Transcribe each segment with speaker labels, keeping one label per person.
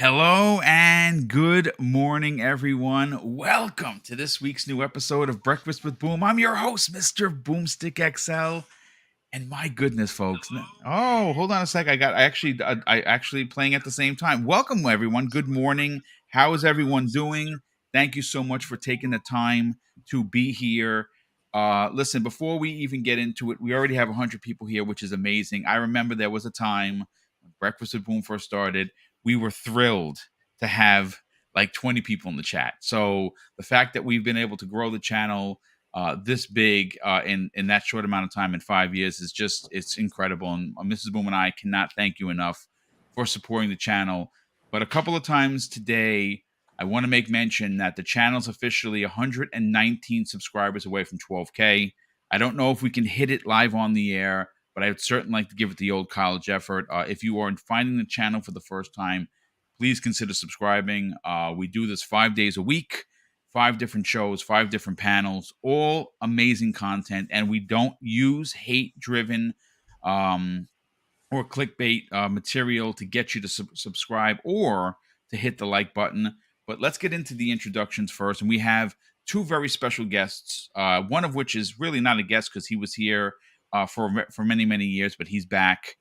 Speaker 1: Hello and good morning, everyone. Welcome to this week's new episode of Breakfast with Boom. I'm your host, Mr. BoomStick XL. And my goodness, folks. Oh, hold on a sec. I actually playing at the same time. Welcome, everyone. Good morning. How is everyone doing? Thank you so much for taking the time to be here. Listen, before we even get into it, we already have 100 people here, which is amazing. I remember there was a time when Breakfast with Boom first started. We were thrilled to have like 20 people in the chat. So the fact that we've been able to grow the channel this big in that short amount of time in 5 years is it's incredible. And Mrs. Boom and I cannot thank you enough for supporting the channel. But a couple of times today, I want to make mention that the channel's officially 119 subscribers away from 12K. I don't know if we can hit it live on the air, but I would certainly like to give it the old college effort. If you are finding the channel for the first time, please consider subscribing. We do this 5 days a week. 5 different shows, 5 different panels, all amazing content. And we don't use hate-driven or clickbait material to get you to subscribe or to hit the like button. But let's get into the introductions first. And we have 2 very special guests, one of which is really not a guest because he was here for many, many years, but he's back.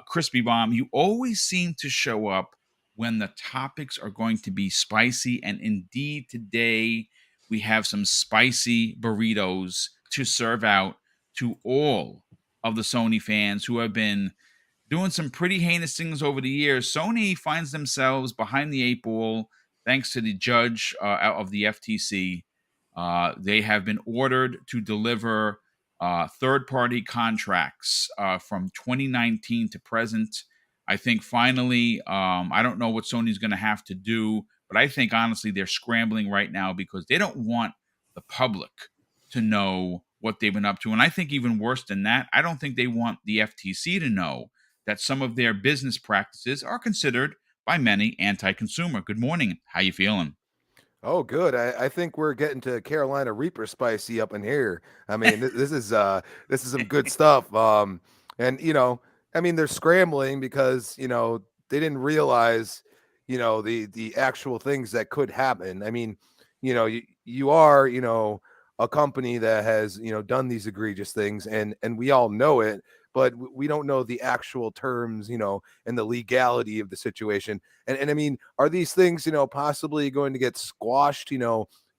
Speaker 1: Crispy Bomb, you always seem to show up when the topics are going to be spicy. And indeed, today we have some spicy burritos to serve out to all of the Sony fans who have been doing some pretty heinous things over the years. Sony finds themselves behind the 8 ball thanks to the judge of the FTC. They have been ordered to deliver third-party contracts from 2019 to present. I think finally, I don't know what Sony's going to have to do, but I think honestly they're scrambling right now because they don't want the public to know what they've been up to. And I think even worse than that, I don't think they want the FTC to know that some of their business practices are considered by many anti-consumer. Good morning. How you feeling?
Speaker 2: Oh, good. I think we're getting to Carolina Reaper spicy up in here. I mean, this is some good stuff. And I mean, they're scrambling because they didn't realize the actual things that could happen. I mean, you are a company that has done these egregious things, and we all know it, but we don't know the actual terms, and the legality of the situation. And I mean, are these things, possibly going to get squashed,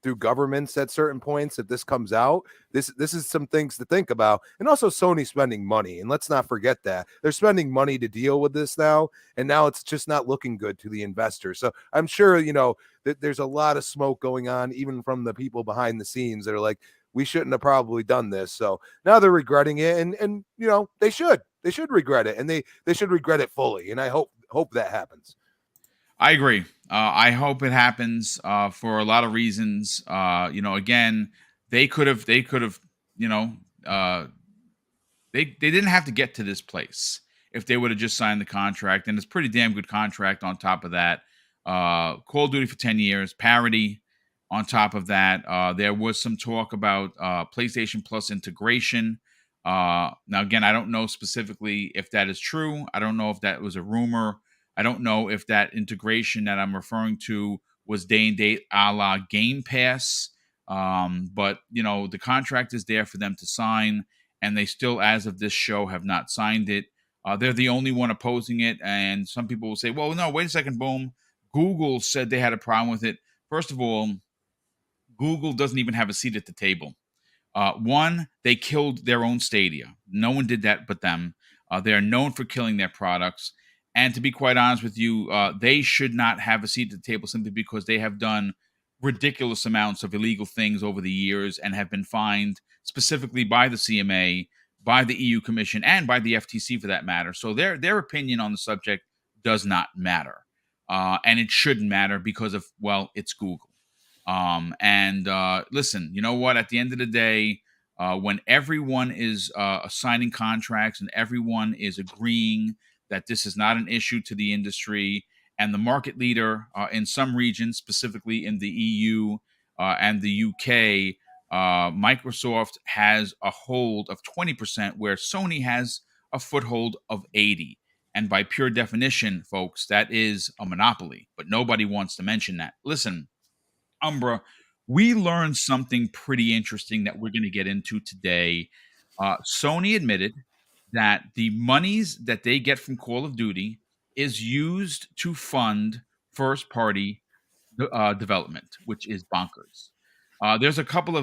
Speaker 2: through governments at certain points if this comes out? This is some things to think about. And also Sony spending money. And let's not forget that. They're spending money to deal with this now. And now it's just not looking good to the investors. So I'm sure, that there's a lot of smoke going on, even from the people behind the scenes that are like, we shouldn't have probably done this. So now they're regretting it. And they should. They should regret it. And they should regret it fully. And I hope that happens.
Speaker 1: I agree. I hope it happens for a lot of reasons. Again, they could have, you know, uh, they didn't have to get to this place if they would have just signed the contract, and it's a pretty damn good contract. On top of that, Call of Duty for 10 years, parity. On top of that, there was some talk about PlayStation Plus integration. Now, again, I don't know specifically if that is true. I don't know if that was a rumor. I don't know if that integration that I'm referring to was day and date a la Game Pass. But the contract is there for them to sign, and they still, as of this show, have not signed it. They're the only one opposing it, and some people will say, "Well, no, wait a second, boom." Google said they had a problem with it. First of all, Google doesn't even have a seat at the table. One, they killed their own Stadia. No one did that but them. They are known for killing their products. And to be quite honest with you, they should not have a seat at the table simply because they have done ridiculous amounts of illegal things over the years and have been fined specifically by the CMA, by the EU Commission, and by the FTC for that matter. So their opinion on the subject does not matter. And it shouldn't matter because of, well, it's Google. And listen, you know what? At the end of the day, when everyone is signing contracts and everyone is agreeing that this is not an issue to the industry, and the market leader in some regions, specifically in the EU and the UK, Microsoft has a hold of 20%, where Sony has a foothold of 80%. And by pure definition, folks, that is a monopoly. But nobody wants to mention that. Listen, Umbra, we learned something pretty interesting that we're going to get into today. Sony admitted that the monies that they get from Call of Duty is used to fund first party development, which is bonkers. There's a couple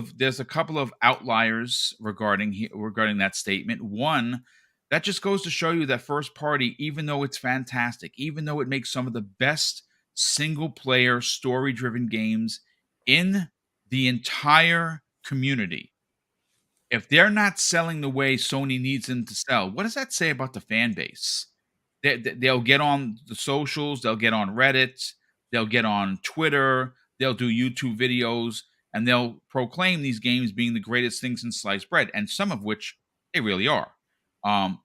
Speaker 1: of outliers regarding that statement. One, that just goes to show you that first party, even though it's fantastic, even though it makes some of the best single player story driven games in the entire community, if they're not selling the way Sony needs them to sell, what does that say about the fan base? They'll get on the socials, they'll get on Reddit, they'll get on Twitter, they'll do YouTube videos, and they'll proclaim these games being the greatest things in sliced bread, and some of which they really are. Um,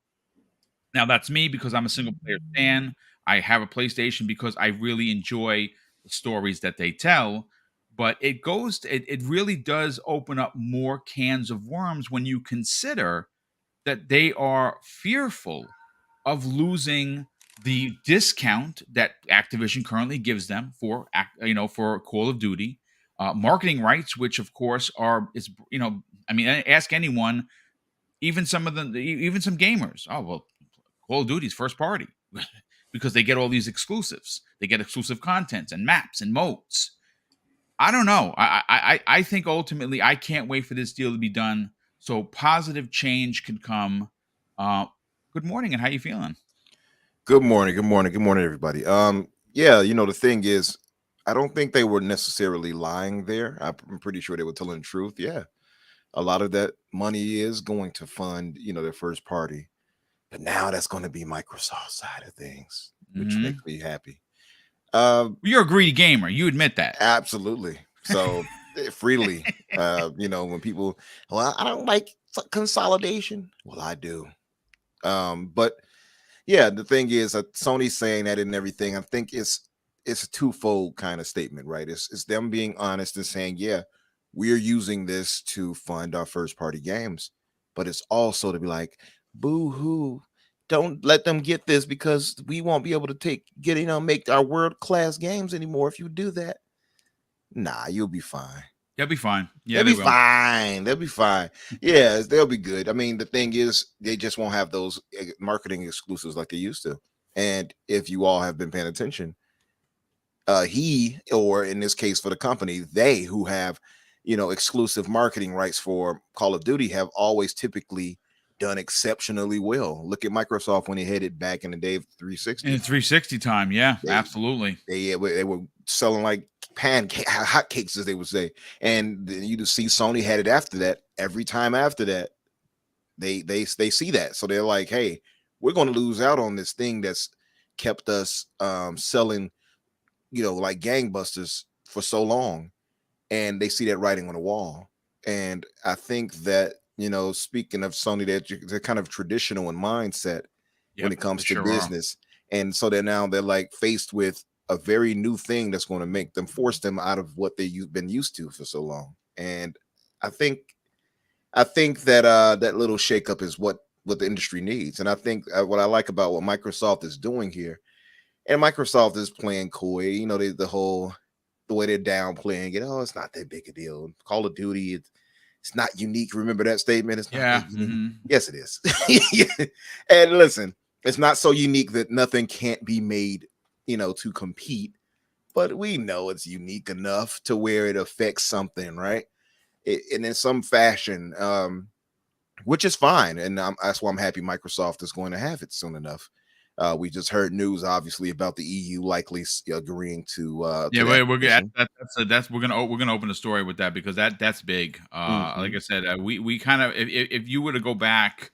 Speaker 1: Now that's me because I'm a single player fan. I have a PlayStation because I really enjoy the stories that they tell. But it really does open up more cans of worms when you consider that they are fearful of losing the discount that Activision currently gives them for Call of Duty, marketing rights, which of course I mean, ask anyone, even some of them, even some gamers. Oh well, Call of Duty's first party because they get all these exclusives. They get exclusive content and maps and modes. I don't know. I think ultimately I can't wait for this deal to be done so positive change can come. Good morning, and how you feeling?
Speaker 3: Good morning, good morning, good morning, everybody. Yeah, the thing is, I don't think they were necessarily lying there. I'm pretty sure they were telling the truth. Yeah, a lot of that money is going to fund, their first party, but now that's going to be Microsoft's side of things, which
Speaker 1: Hmm.
Speaker 3: makes me happy. Uh,
Speaker 1: You're a greedy gamer. You admit that.
Speaker 3: Absolutely. So freely, when people, well, I don't like consolidation. Well, I do. But yeah, the thing is, Sony's saying that and everything. I think it's a twofold kind of statement, right? It's them being honest and saying, yeah, we're using this to fund our first party games, but it's also to be like, boo hoo, don't let them get this because we won't be able to make our world class games anymore if you do that. Nah, you'll be fine.
Speaker 1: They'll be fine. Yeah,
Speaker 3: They'll
Speaker 1: they
Speaker 3: be
Speaker 1: will.
Speaker 3: fine. They'll be fine. Yeah, they'll be good. I mean, the thing is, they just won't have those marketing exclusives like they used to. And if you all have been paying attention, he, or in this case for the company, they who have, exclusive marketing rights for Call of Duty have always typically done exceptionally well. Look at Microsoft when they headed back in the day of
Speaker 1: In the
Speaker 3: 360.
Speaker 1: 360 time, yeah,
Speaker 3: They
Speaker 1: absolutely.
Speaker 3: they were selling like pancake hotcakes, as they would say. And then you just see Sony had it after that. Every time after that, they see that, so they're like, hey, we're going to lose out on this thing that's kept us selling, like gangbusters for so long. And they see that writing on the wall. And I think that, speaking of Sony, they're kind of traditional in mindset when
Speaker 1: Yep,
Speaker 3: it
Speaker 1: they
Speaker 3: comes to
Speaker 1: sure are.
Speaker 3: business. And so they're like faced with a very new thing that's going to force them out of what they've been used to for so long. And I think that that little shakeup is what the industry needs. And I think what I like about what Microsoft is doing here, and Microsoft is playing coy, the way they're downplaying it. Oh, it's not that big a deal. Call of Duty, it's not unique. Remember that statement? It's not that
Speaker 1: Yeah.
Speaker 3: unique. Yes, it is. And listen, it's not so unique that nothing can't be made, to compete. But we know it's unique enough to where it affects something, right? And in some fashion, which is fine. And that's why I'm happy Microsoft is going to have it soon enough. We just heard news, obviously, about the EU likely agreeing
Speaker 1: Yeah,
Speaker 3: to the
Speaker 1: we're
Speaker 3: acquisition.
Speaker 1: we're gonna open the story with that because that's big. Like I
Speaker 3: Mhm.
Speaker 1: said, we kind of if you were to go back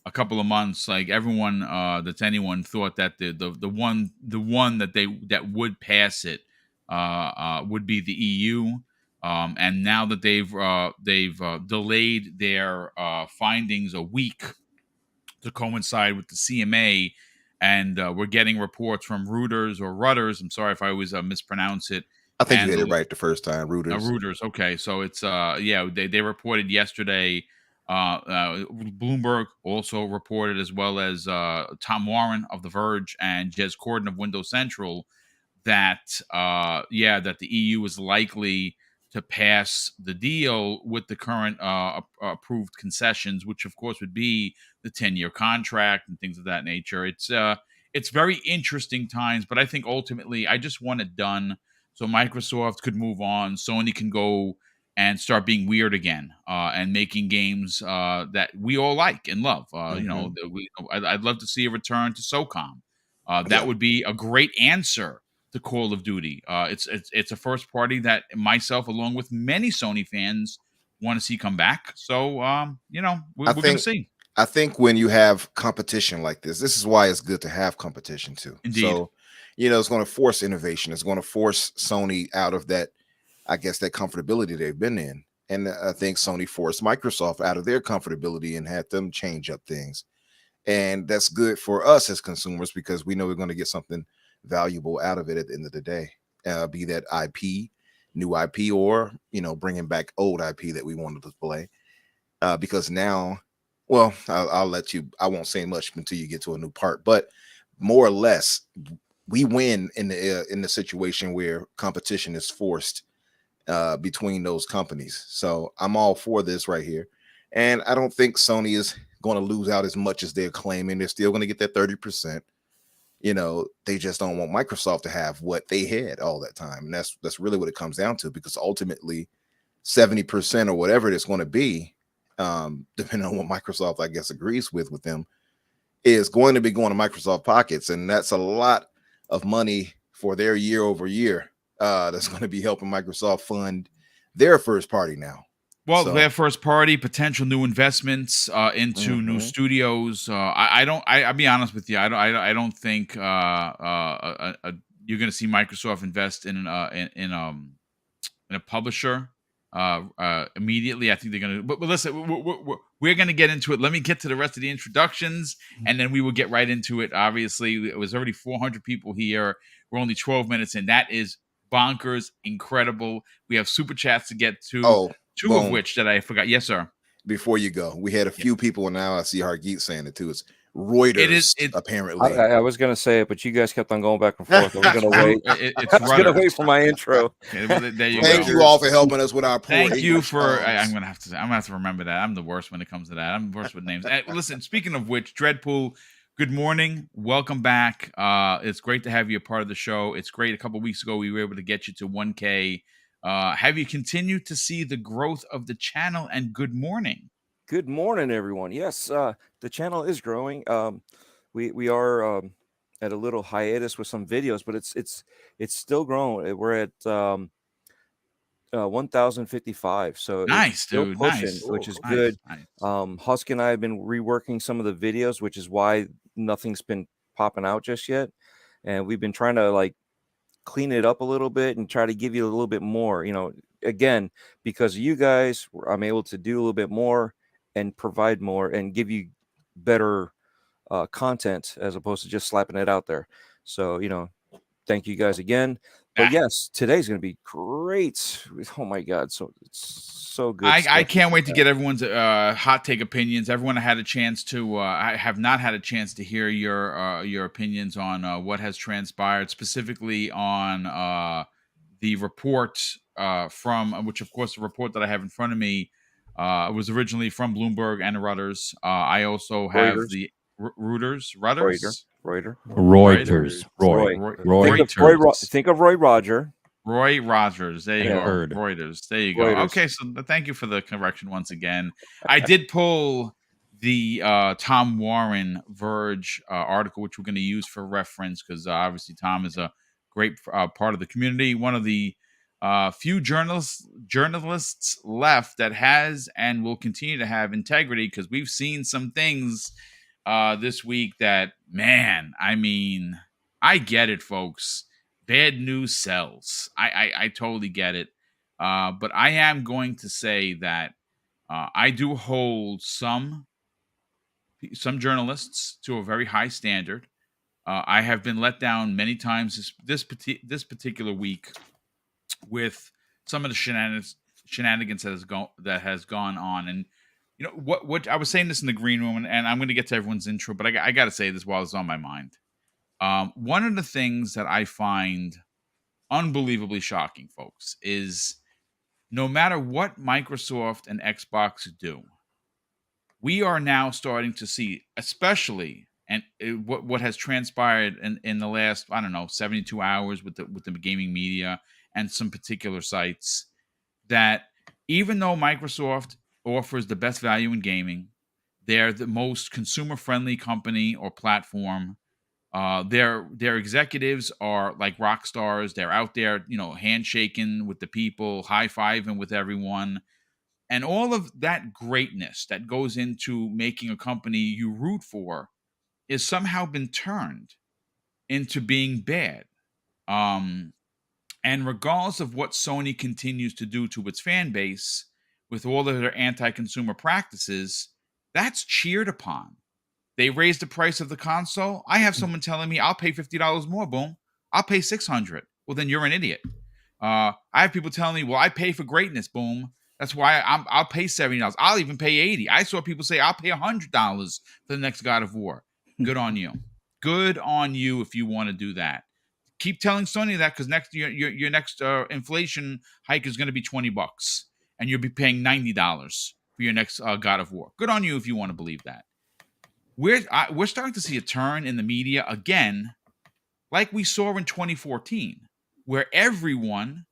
Speaker 1: a couple of months, like everyone that's anyone thought that the one that would pass it would be the EU. And now that they've delayed their findings a week to coincide with the CMA, and we're getting reports from Reuters. I'm sorry if I always mispronounce it.
Speaker 3: I think you
Speaker 1: And
Speaker 3: hit it right the first time, Reuters.
Speaker 1: Reuters. Okay, so it's yeah, they reported yesterday Bloomberg also reported, as well as Tom Warren of The Verge and Jez Corden of Windows Central, that that the EU is likely to pass the deal with the current approved concessions, which of course would be the 10-year contract and things of that nature. It's very interesting times, but I think ultimately I just want it done so Microsoft could move on, Sony can go and start being weird again, and making games that we all like and love. I'd love to see a return to SOCOM. That would be a great answer to Call of Duty. It's a first party that myself, along with many Sony fans, want to see come back. So we're going to see.
Speaker 3: I think when you have competition like this is why it's good to have competition too.
Speaker 1: Indeed.
Speaker 3: So, it's going to force innovation. It's going to force Sony out of that, I guess, that comfortability they've been in. And I think Sony forced Microsoft out of their comfortability and had them change up things. And that's good for us as consumers because we know we're going to get something valuable out of it at the end of the day, be that IP, new IP, or, bringing back old IP that we wanted to play. Because now, well, I'll let you, I won't say much until you get to a new part, but more or less we win in the situation where competition is forced between those companies. So I'm all for this right here. And I don't think Sony is going to lose out as much as they're claiming. They're still going to get that 30%. They just don't want Microsoft to have what they had all that time. And that's really what it comes down to, because ultimately 70% or whatever it's going to be, depending on what Microsoft, I guess, agrees with them, is going to be going to Microsoft pockets. And that's a lot of money for their year over year. That's going to be helping Microsoft fund their first party now.
Speaker 1: Well, their first party, potential new investments into new studios. I'll be honest with you. I don't think you're going to see Microsoft invest in a publisher immediately. I think they're going to. But listen, we're going to get into it. Let me get to the rest of the introductions, and then we will get right into it. Obviously, it was already 400 people here. We're only 12 minutes in. That is bonkers, incredible. We have super chats to get to. Two of which that I forgot. Yes, sir.
Speaker 3: Before you go, we had a few people, and now I see Hargeet saying it too. It's Reuters, apparently.
Speaker 4: I was going to say it, but you guys kept on going back and forth. I was going to wait. I was going to wait for my intro.
Speaker 1: Okay, well, there you
Speaker 3: Thank
Speaker 1: go.
Speaker 3: you all for helping us with our poor
Speaker 1: Thank you for.
Speaker 3: I'm
Speaker 1: I'm gonna have to remember that. I'm the worst when it comes to that. I'm the worst with names. Listen, speaking of which, Dreadpool, good morning. Welcome back. It's great to have you a part of the show. It's great. A couple of weeks ago, we were able to get you to 1K. Have you continued to see the growth of the channel? And good morning.
Speaker 4: Good morning, everyone. Yes, the channel is growing. We are at a little hiatus with some videos, but it's still growing. We're at 1,055. So
Speaker 1: nice, dude.
Speaker 4: Pushing,
Speaker 1: nice,
Speaker 4: which is
Speaker 1: nice,
Speaker 4: good.
Speaker 1: Nice.
Speaker 4: Husky and I have been reworking some of the videos, which is why nothing's been popping out just yet, and we've been trying to clean it up a little bit and try to give you a little bit more, again, because you guys, I'm able to do a little bit more and provide more and give you better content as opposed to just slapping it out there. So, thank you guys again. But yes, today's going to be great. Oh my God. So it's so good.
Speaker 1: I can't wait to get everyone's hot take opinions. Everyone had a chance to, I have not had a chance to hear your opinions on what has transpired, specifically on the report from, which of course the report that I have in front of me was originally from Bloomberg and Reuters. I also have
Speaker 4: Reuters.
Speaker 1: the Reuters.
Speaker 4: Think of Roy Roger.
Speaker 1: Roy Rogers. There you go.
Speaker 5: Heard.
Speaker 1: Reuters. There you go.
Speaker 4: Reuters.
Speaker 1: Okay, so thank you for the correction once again. I did pull the Tom Warren Verge article, which we're going to use for reference because obviously Tom is a great part of the community. One of the few journalists left that has and will continue to have integrity, because we've seen some things this week that, man, I mean, I get it, folks. Bad news sells. I totally get it. But I am going to say that I do hold some journalists to a very high standard. I have been let down many times this particular week with some of the shenanigans that has gone on. And what I was saying this in the green room, and I'm going to get to everyone's intro, but I got to say this while it's on my mind. One of the things that I find unbelievably shocking, folks, is no matter what Microsoft and Xbox do, we are now starting to see, especially and what has transpired in the last, I don't know, 72 hours with the gaming media and some particular sites, that even though Microsoft offers the best value in gaming, they're the most consumer friendly company or platform. Their executives are like rock stars. They're out there, handshaking with the people, high fiving with everyone, and all of that greatness that goes into making a company you root for is somehow been turned into being bad. Um, and regardless of what Sony continues to do to its fan base with all of their anti-consumer practices, that's cheered upon. They raised the price of the console. I have someone telling me I'll pay $50 more. Boom. I'll pay $600. Well, then you're an idiot. I have people telling me, well, I pay for greatness. Boom. That's why I'll pay $70. I'll even pay $80. I saw people say I'll pay $100 for the next God of War. Good on you. Good on you if you want to do that. Keep telling Sony that, because next your next inflation hike is going to be $20, and you'll be paying $90 for your next God of War. Good on you if you want to believe that. We're starting to see a turn in the media again, like we saw in 2014, where everyone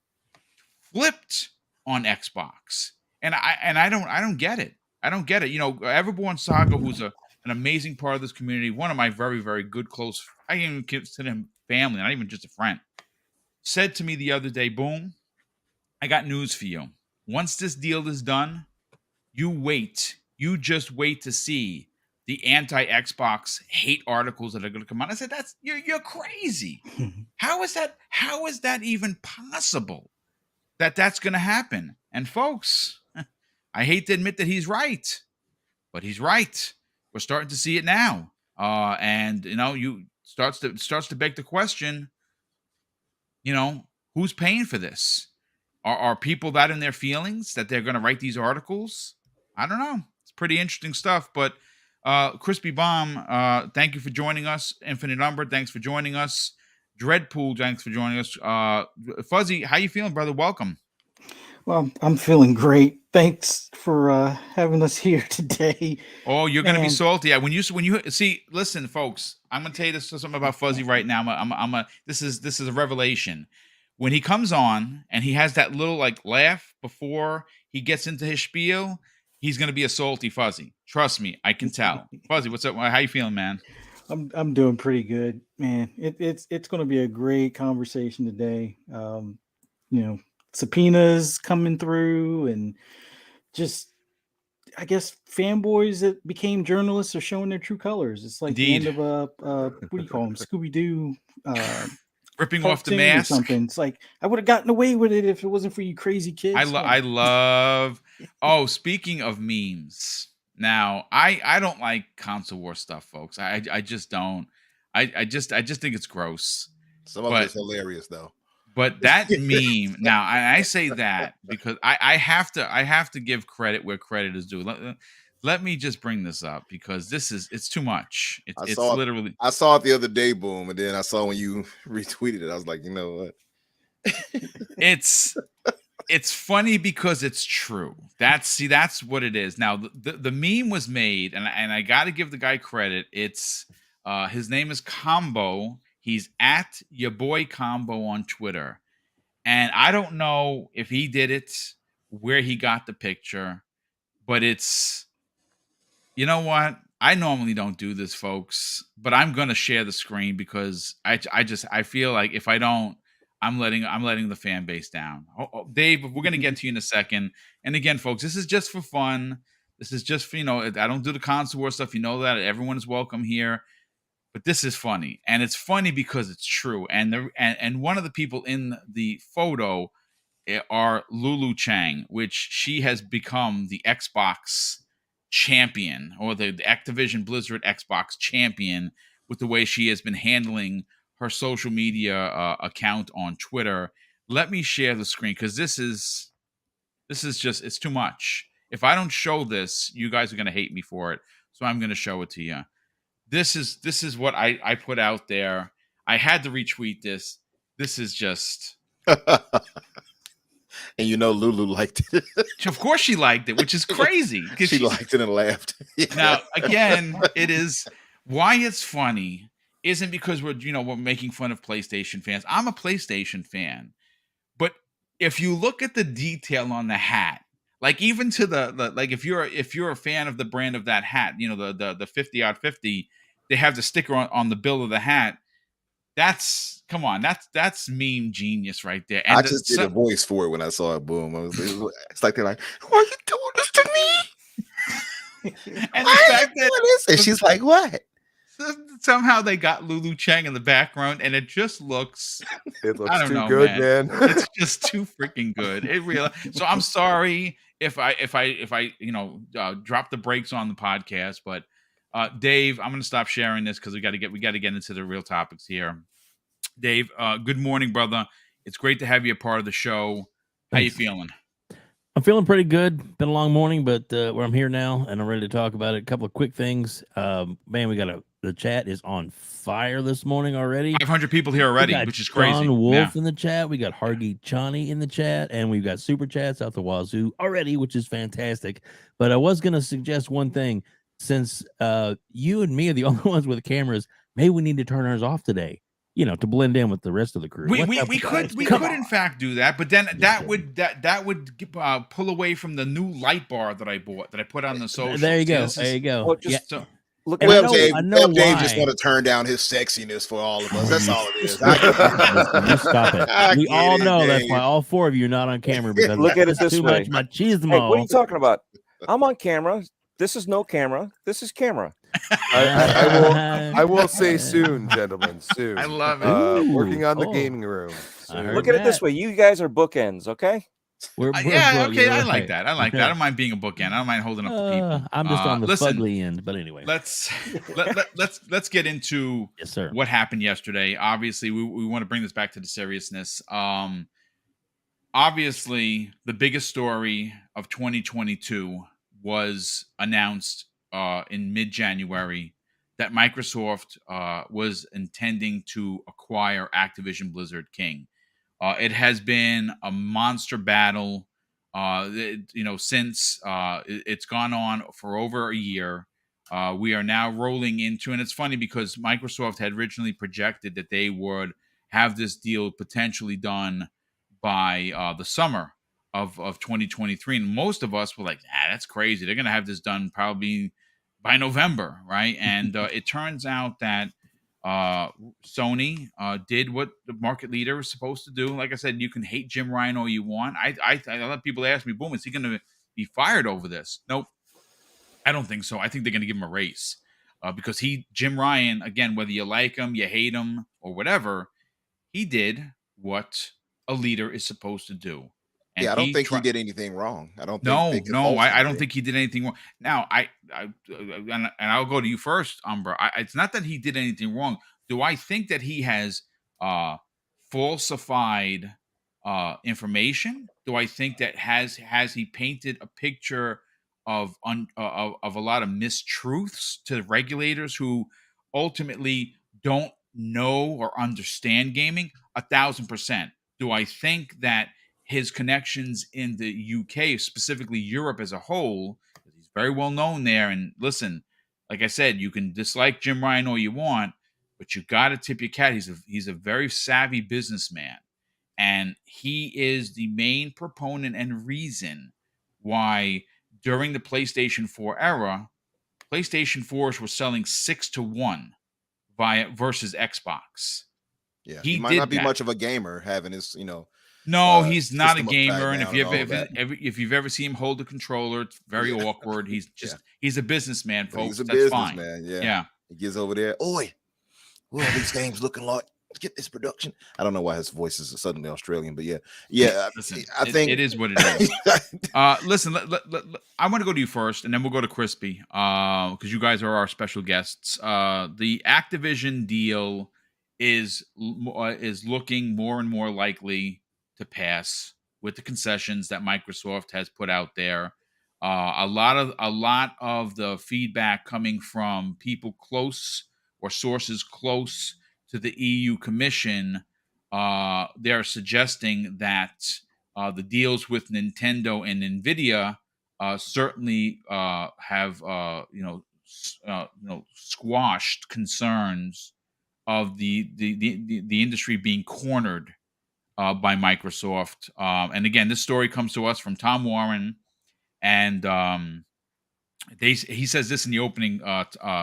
Speaker 1: flipped on Xbox, and I don't get it. I don't get it. Everborn Saga, who's an amazing part of this community, one of my very, very good close, I even consider him family, not even just a friend, said to me the other day, Boom, I got news for you. Once this deal is done, you just wait to see the anti-Xbox hate articles that are going to come out. I said, you're crazy. How is that even possible that that's going to happen? And folks, I hate to admit that he's right, but he's right. We're starting to see it now. And you starts to beg the question, who's paying for this? Are people that in their feelings that they're going to write these articles? I don't know. It's pretty interesting stuff. But Crispy Bomb, thank you for joining us. Infinite Number, thanks for joining us. Dreadpool, thanks for joining us. Fuzzy, how you feeling, brother? Welcome.
Speaker 5: Well, I'm feeling great. Thanks for having us here today.
Speaker 1: Oh, you're going to be salty. When you see, listen, folks, I'm going to tell you something about Fuzzy right now. This is a revelation. When he comes on and he has that little laugh before he gets into his spiel, he's going to be a salty Fuzzy. Trust me, I can tell. Fuzzy, what's up? How you feeling, man?
Speaker 5: I'm doing pretty good, man. It's going to be a great conversation today. Subpoenas coming through, and just, I guess, fanboys that became journalists are showing their true colors. It's like
Speaker 1: Indeed.
Speaker 5: The end of what do you call them? Scooby-Doo.
Speaker 1: Ripping off the mask
Speaker 5: or something. It's like, I would have gotten away with it if it wasn't for you crazy kids.
Speaker 1: I love. Oh, speaking of memes, now I don't like console war stuff, folks. I just don't. I just think it's gross.
Speaker 2: Some of it's hilarious though.
Speaker 1: But that meme, now I say that because I have to give credit where credit is due. Let me just bring this up because it's too much. It's literally.
Speaker 3: I saw it the other day, Boom, and then I saw when you retweeted it. I was like, you know what?
Speaker 1: It's funny because it's true. That's what it is. Now the meme was made, and I got to give the guy credit. It's his name is Combo. He's at your boy Combo on Twitter. And I don't know if he did it, where he got the picture, but it's, you know what? I normally don't do this, folks, but I'm going to share the screen because I feel like if I don't, I'm letting the fan base down. Dave, we're going to get to you in a second. And again, folks, this is just for fun. This is just for, I don't do the console war stuff. You know that everyone is welcome here. But this is funny, and it's funny because it's true. And one of the people in the photo are Lulu Chang, which she has become the Xbox champion, or the Activision Blizzard Xbox champion, with the way she has been handling her social media account on Twitter. Let me share the screen because this is just, it's too much. if I don't show this, you guys are going to hate me for it. So I'm going to show it to you. This is what I put out there. I had to retweet this. This is just.
Speaker 3: And Lulu liked it.
Speaker 1: Of course she liked it, which is crazy.
Speaker 3: She liked it and laughed. Yeah.
Speaker 1: Now, again, it is why it's funny isn't because we're making fun of PlayStation fans. I'm a PlayStation fan. But if you look at the detail on the hat, like even to the like if you're a fan of the brand of that hat, the 50 out 50, they have the sticker on the bill of the hat. That's meme genius right there. And
Speaker 3: I just did a voice for it when I saw it. Boom! It's like they're like, "Why are you doing this to me?"
Speaker 1: And the fact that
Speaker 3: and she's like, "What?"
Speaker 1: Somehow they got Lulu Chang in the background, and it just looks.
Speaker 2: It looks
Speaker 1: I don't
Speaker 2: too
Speaker 1: know,
Speaker 2: good,
Speaker 1: man.
Speaker 2: man.
Speaker 1: It's just too freaking good. It really. So I'm sorry if I drop the brakes on the podcast, but Dave, I'm going to stop sharing this because we got to get into the real topics here. Dave, good morning, brother. It's great to have you a part of the show. How you feeling?
Speaker 6: I'm feeling pretty good. Been a long morning, but I'm here now and I'm ready to talk about it. A couple of quick things. Man, the chat is on fire this morning already.
Speaker 1: 500 people here already, which is crazy.
Speaker 6: John Wolf in the chat. We got Hargi Chani in the chat, and we've got super chats out the wazoo already, which is fantastic. But I was going to suggest one thing. Since you and me are the only ones with cameras, maybe we need to turn ours off today. To blend in with the rest of the crew.
Speaker 1: We could in fact do that, but then that would pull away from the new light bar that I bought that I put on the social.
Speaker 6: There you go. There you go.
Speaker 4: Look
Speaker 3: Dave
Speaker 6: just
Speaker 3: want to turn down his sexiness for all of us. That's all it is.
Speaker 6: You stop it. We all know that's why all four of you are not on camera because
Speaker 4: look at it this
Speaker 6: too
Speaker 4: way.
Speaker 6: much machismo.
Speaker 4: Hey, what are you talking about? I'm on camera. This is no camera. This is camera.
Speaker 2: I will say soon, gentlemen. Soon.
Speaker 1: I love it.
Speaker 2: Working on the gaming room.
Speaker 4: Look at it this way. You guys are bookends, okay?
Speaker 1: Okay. I like that. I don't mind being a bookend. I don't mind holding up the people.
Speaker 6: I'm just on the fugly end, but anyway.
Speaker 1: Let's get into what happened yesterday. Obviously, we want to bring this back to the seriousness. Obviously, the biggest story of 2022 was announced in mid-January that Microsoft was intending to acquire Activision Blizzard King. It has been a monster battle, since it's gone on for over a year. We are now rolling into, and it's funny because Microsoft had originally projected that they would have this deal potentially done by the summer of 2023. And most of us were like, that's crazy. They're going to have this done probably by November, right? And it turns out that Sony did what the market leader was supposed to do. Like I said, you can hate Jim Ryan all you want. I let people ask me, Boom, is he going to be fired over this? Nope. I don't think so. I think they're going to give him a raise because Jim Ryan, again, whether you like him, you hate him, or whatever, he did what a leader is supposed to do. And
Speaker 3: I don't think he did anything wrong. I don't think
Speaker 1: I don't think he did anything wrong. Now, and I'll go to you first, Umbra. It's not that he did anything wrong. Do I think that he has falsified information? Do I think that has he painted a picture of a lot of mistruths to the regulators who ultimately don't know or understand gaming? 1,000%. Do I think that his connections in the UK, specifically Europe as a whole, he's very well known there. And listen, like I said, you can dislike Jim Ryan all you want, but you got to tip your cap. He's a very savvy businessman, and he is the main proponent and reason why during the PlayStation 4 era, PlayStation 4s were selling 6-1 versus Xbox.
Speaker 3: Yeah, he might not be much of a gamer, having his
Speaker 1: No, he's not a gamer, and if you've ever seen him hold a controller, it's very awkward. He's just he's a businessman, folks.
Speaker 3: He's a
Speaker 1: That's fine.
Speaker 3: businessman. Yeah. He gets over there. Oi, what are these games looking like? Get this production. I don't know why his voice is suddenly Australian, but yeah.
Speaker 1: Listen,
Speaker 3: I think
Speaker 1: it is what it is. Listen, I want to go to you first, and then we'll go to Crispy, because you guys are our special guests. The Activision deal is looking more and more likely to pass with the concessions that Microsoft has put out there. A lot of the feedback coming from people close or sources close to the EU Commission, they're suggesting that the deals with Nintendo and Nvidia certainly have squashed concerns of the industry being cornered by Microsoft. And again, this story comes to us from Tom Warren, and he says this in the opening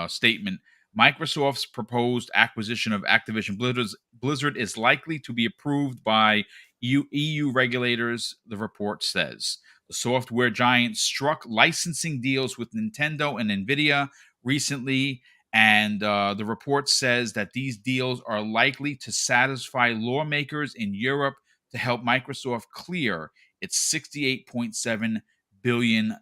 Speaker 1: statement. Microsoft's proposed acquisition of Activision Blizzard is likely to be approved by EU regulators, the report says. The software giant struck licensing deals with Nintendo and Nvidia recently, and the report says that these deals are likely to satisfy lawmakers in Europe to help Microsoft clear its $68.7 billion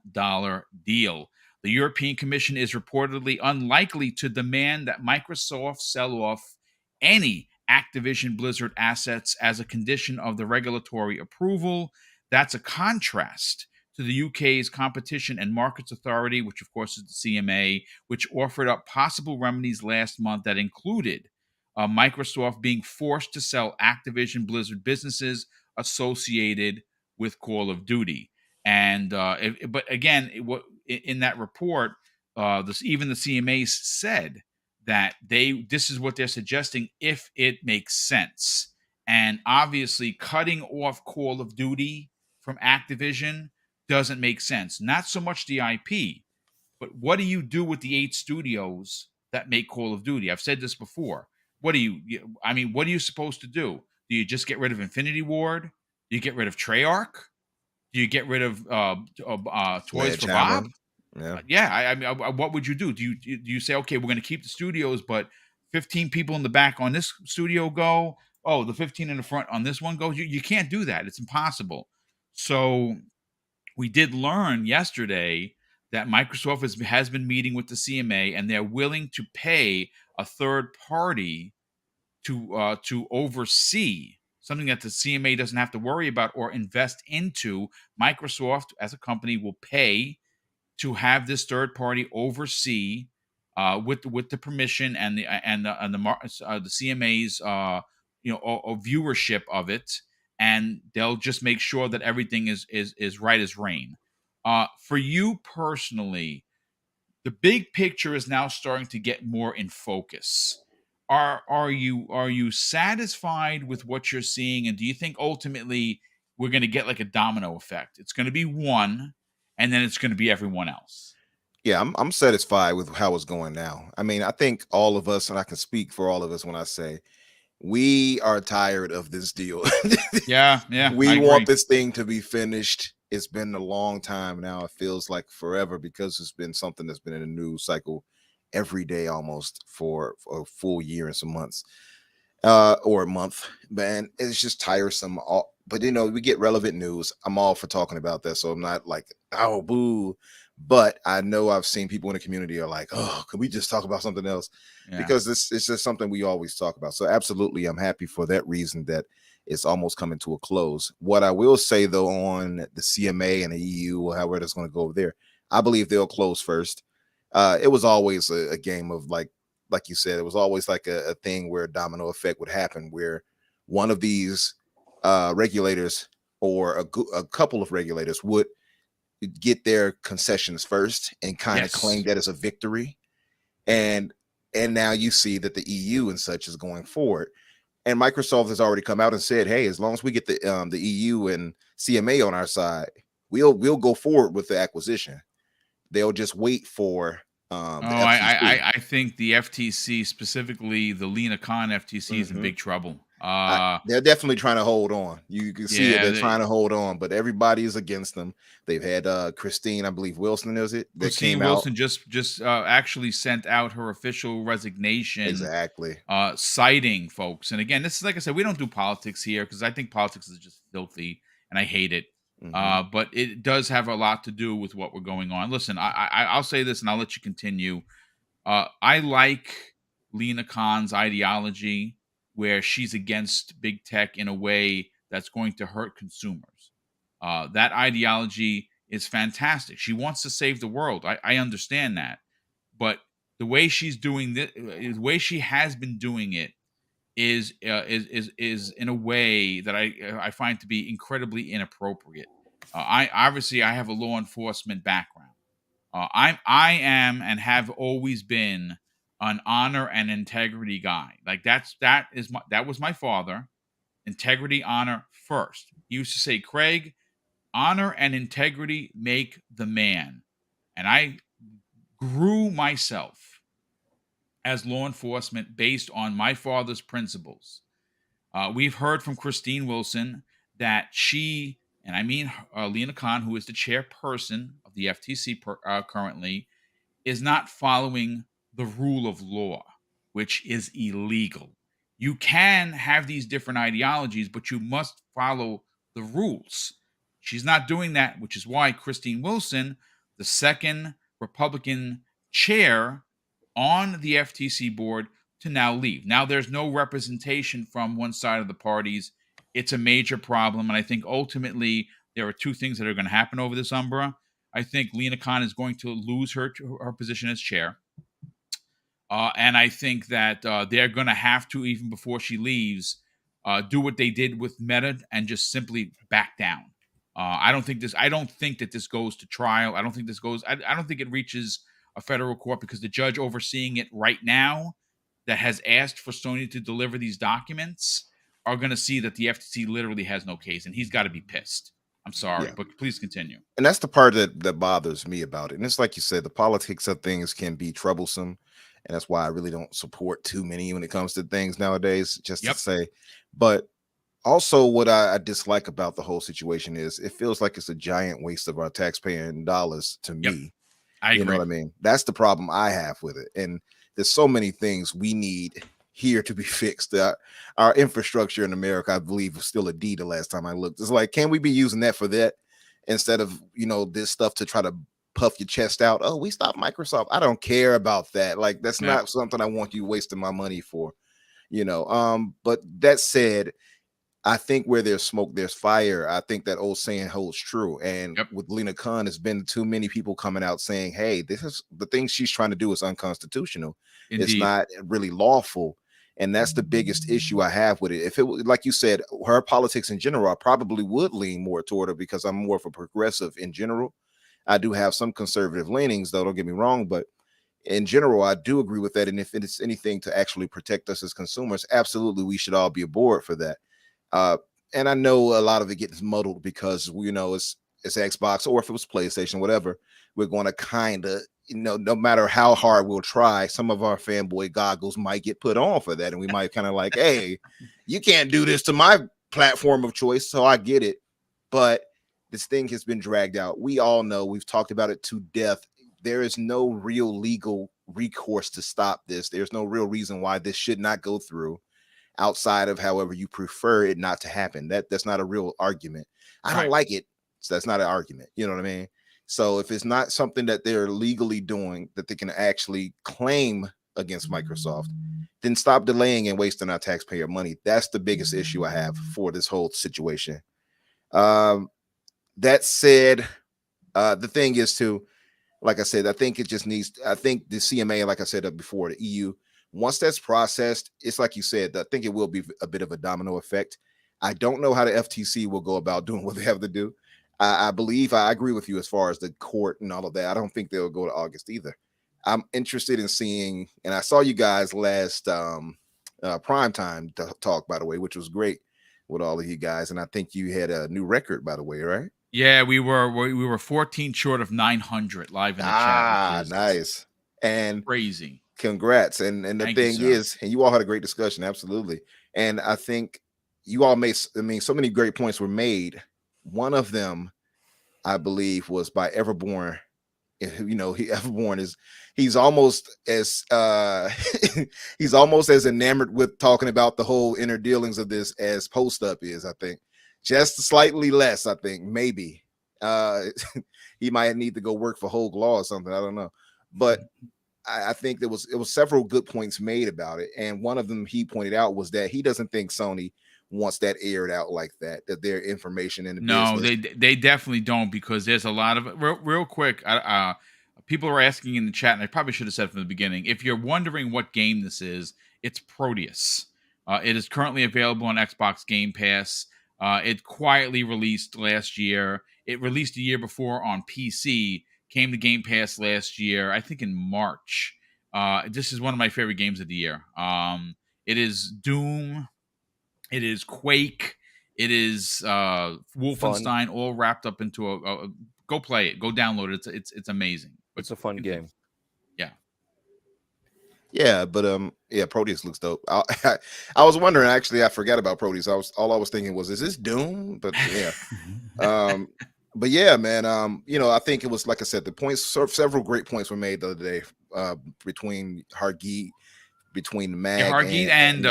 Speaker 1: deal. The European Commission is reportedly unlikely to demand that Microsoft sell off any Activision Blizzard assets as a condition of the regulatory approval. That's a contrast to the UK's Competition and Markets Authority, which of course is the CMA, which offered up possible remedies last month that included Microsoft being forced to sell Activision Blizzard businesses associated with Call of Duty. And but again, in that report, even the CMA said that this is what they're suggesting if it makes sense. And obviously, cutting off Call of Duty from Activision doesn't make sense. Not so much the IP, but what do you do with the 8 studios that make Call of Duty? I've said this before. What are you supposed to do? Do you just get rid of Infinity Ward? Do you get rid of Treyarch? Do you get rid of Toys for Bob? What would you do? Do you say, okay, we're going to keep the studios, but 15 people in the back on this studio go? Oh, the 15 in the front on this one goes? You can't do that. It's impossible. So we did learn yesterday that Microsoft has been meeting with the CMA, and they're willing to pay a third party to oversee something that the CMA doesn't have to worry about or invest into. Microsoft, as a company, will pay to have this third party oversee with the permission and the CMA's viewership of it, and they'll just make sure that everything is right as rain. For you personally, the big picture is now starting to get more in focus. Are you satisfied with what you're seeing, and do you think ultimately we're going to get like a domino effect? It's going to be one, and then it's going to be everyone else.
Speaker 3: Yeah, I'm satisfied with how it's going now. I mean, I think all of us, and I can speak for all of us when I say we are tired of this deal.
Speaker 1: Yeah.
Speaker 3: We want this thing to be finished. It's been a long time now. It feels like forever because it's been something that's been in the news cycle every day almost for a full year and some months or a month. Man, it's just tiresome. But we get relevant news. I'm all for talking about that, so I'm not like, oh, boo. But I know I've seen people in the community are like, oh, can we just talk about something else? Yeah. Because it's just something we always talk about. So absolutely, I'm happy for that reason that it's almost coming to a close. What I will say, though, on the CMA and the EU, or however it's going to go over there, I believe they'll close first. It was always a game of like you said, it was always like a thing where a domino effect would happen, where one of these regulators or a couple of regulators would get their concessions first and kind of claim that as a victory. And now you see that the EU and such is going forward. And Microsoft has already come out and said, hey, as long as we get the EU and CMA on our side, we'll go forward with the acquisition. They'll just wait for
Speaker 1: I think the FTC, specifically the Lena Khan FTC, is in big trouble.
Speaker 3: They're definitely trying to hold on. You can see it. They're trying to hold on, but everybody is against them. They've had Christine, I believe Wilson is it? That
Speaker 1: Christine Wilson just actually sent out her official resignation.
Speaker 3: Exactly.
Speaker 1: Citing folks. And again, this is, like I said, we don't do politics here because I think politics is just filthy and I hate it. But it does have a lot to do with what we're going on. Listen, I'll say this and I'll let you continue. I like Lena Khan's ideology, where she's against big tech in a way that's going to hurt consumers. That ideology is fantastic. She wants to save the world. I understand that, but the way she's doing this, the way she has been doing it, is in a way that I find to be incredibly inappropriate. I have a law enforcement background. I am and have always been an honor and integrity guy. Like that was my father. Integrity, honor first. He used to say, Craig, honor and integrity make the man. And I grew myself as law enforcement based on my father's principles. We've heard from Christine Wilson that she, and I mean Lena Khan, who is the chairperson of the FTC currently, is not following the rule of law, which is illegal. You can have these different ideologies, but you must follow the rules. She's not doing that, which is why Christine Wilson, the second Republican chair on the FTC board, to now leave. Now there's no representation from one side of the parties. It's a major problem, and I think ultimately there are two things that are going to happen over this, Umbra. I think Lena Khan is going to lose her position as chair. And I think that they're going to have to, even before she leaves, do what they did with Meta and just simply back down. I don't think that this goes to trial. I don't think it reaches a federal court, because the judge overseeing it right now that has asked for Sony to deliver these documents are going to see that the FTC literally has no case, and he's got to be pissed. I'm sorry, but please continue.
Speaker 3: And that's the part that bothers me about it. And it's like you said, the politics of things can be troublesome. And that's why I really don't support too many when it comes to things nowadays, just to say. But also what I dislike about the whole situation is it feels like it's a giant waste of our taxpaying dollars to me.
Speaker 1: I agree.
Speaker 3: You know what I mean? That's the problem I have with it. And there's so many things we need here to be fixed. Our infrastructure in America, I believe, was still a D the last time I looked. It's like, can we be using that for that instead of, this stuff to try to puff your chest out? Oh, we stopped Microsoft. I don't care about that. Like, that's not something I want you wasting my money for, But that said, I think where there's smoke, there's fire. I think that old saying holds true. And with Lena Khan, there's been too many people coming out saying, hey, this is the thing she's trying to do is unconstitutional. Indeed. It's not really lawful. And that's the biggest issue I have with it. If it was, like you said, her politics in general, I probably would lean more toward her because I'm more of a progressive in general. I do have some conservative leanings, though, don't get me wrong, but in general, I do agree with that. And if it's anything to actually protect us as consumers, absolutely, we should all be aboard for that. And I know a lot of it gets muddled because, it's Xbox, or if it was PlayStation, whatever, we're going to kind of, no matter how hard we'll try, some of our fanboy goggles might get put on for that. And we might kind of like, hey, you can't do this to my platform of choice. So I get it. But this thing has been dragged out. We all know, we've talked about it to death. There is no real legal recourse to stop this. There's no real reason why this should not go through, outside of however you prefer it not to happen. That's not a real argument. I don't like it, so that's not an argument. You know what I mean? So if it's not something that they're legally doing that they can actually claim against Microsoft, then stop delaying and wasting our taxpayer money. That's the biggest issue I have for this whole situation. That said, the thing is to, like I said, I think it just needs, I think the CMA, like I said before, the EU, once that's processed, it's like you said, I think it will be a bit of a domino effect. I don't know how the FTC will go about doing what they have to do. I believe I agree with you as far as the court and all of that. I don't think they'll go to August either. I'm interested in seeing, and I saw you guys last primetime talk, by the way, which was great with all of you guys. And I think you had a new record, by the way, right?
Speaker 1: Yeah, we were 14 short of 900 live in the chat.
Speaker 3: Nice. And
Speaker 1: crazy.
Speaker 3: Congrats. And the thing is, and you all had a great discussion. Absolutely. And I think you all made, so many great points were made. One of them, I believe, was by Everborn. Everborn he's almost as he's almost as enamored with talking about the whole inner dealings of this as Post Up is, I think. Just slightly less, I think, maybe. He might need to go work for Hogue Law or something. I don't know. But I think it was several good points made about it. And one of them he pointed out was that he doesn't think Sony wants that aired out like that, that their information in the
Speaker 1: No,
Speaker 3: business.
Speaker 1: they definitely don't, because there's a lot of real quick. People are asking in the chat, and I probably should have said from the beginning. If you're wondering what game this is, it's Proteus. It is currently available on Xbox Game Pass. It quietly released last year. It released a year before on PC. Came to Game Pass last year, I think in March. This is one of my favorite games of the year. It is Doom. It is Quake. It is Wolfenstein, all wrapped up into a. Go play it. Go download it. It's amazing.
Speaker 4: It's a fun game.
Speaker 1: Yeah.
Speaker 3: Yeah, but yeah, Proteus looks dope. I was wondering, actually, I forgot about Proteus. All I was thinking was, is this Doom? But yeah. But yeah, man, you know, I think it was, like I said, the points, several great points were made the other day between Hargeet, between the mag,
Speaker 1: Hargeet and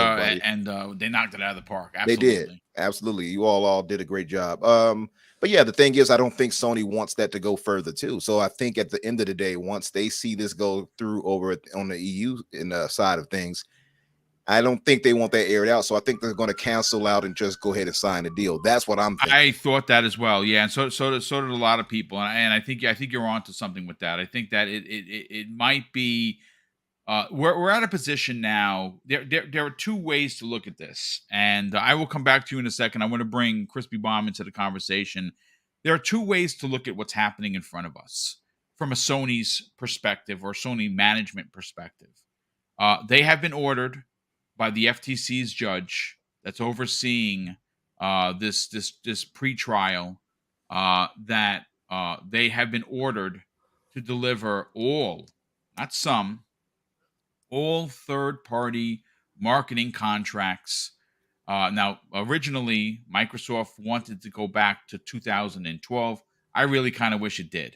Speaker 1: they knocked it out of the park. Absolutely.
Speaker 3: They did. Absolutely. You all did a great job. But yeah, the thing is, I don't think Sony wants that to go further too. So I think at the end of the day, once they see this go through over on the EU in the side of things, I don't think they want that aired out. So I think they're going to cancel out and just go ahead and sign the deal. That's what I'm thinking.
Speaker 1: I thought that as well. Yeah, and so did a lot of people. And I think you're onto something with that. I think that it might be. We're at a position now. There are two ways to look at this, and I will come back to you in a second. I want to bring Crispy Bomb into the conversation. There are two ways to look at what's happening in front of us from a Sony's perspective or Sony management perspective. They have been ordered by the FTC's judge that's overseeing this pretrial that they have been ordered to deliver all, not some, all third-party marketing contracts. Now, originally, Microsoft wanted to go back to 2012. I really kind of wish it did.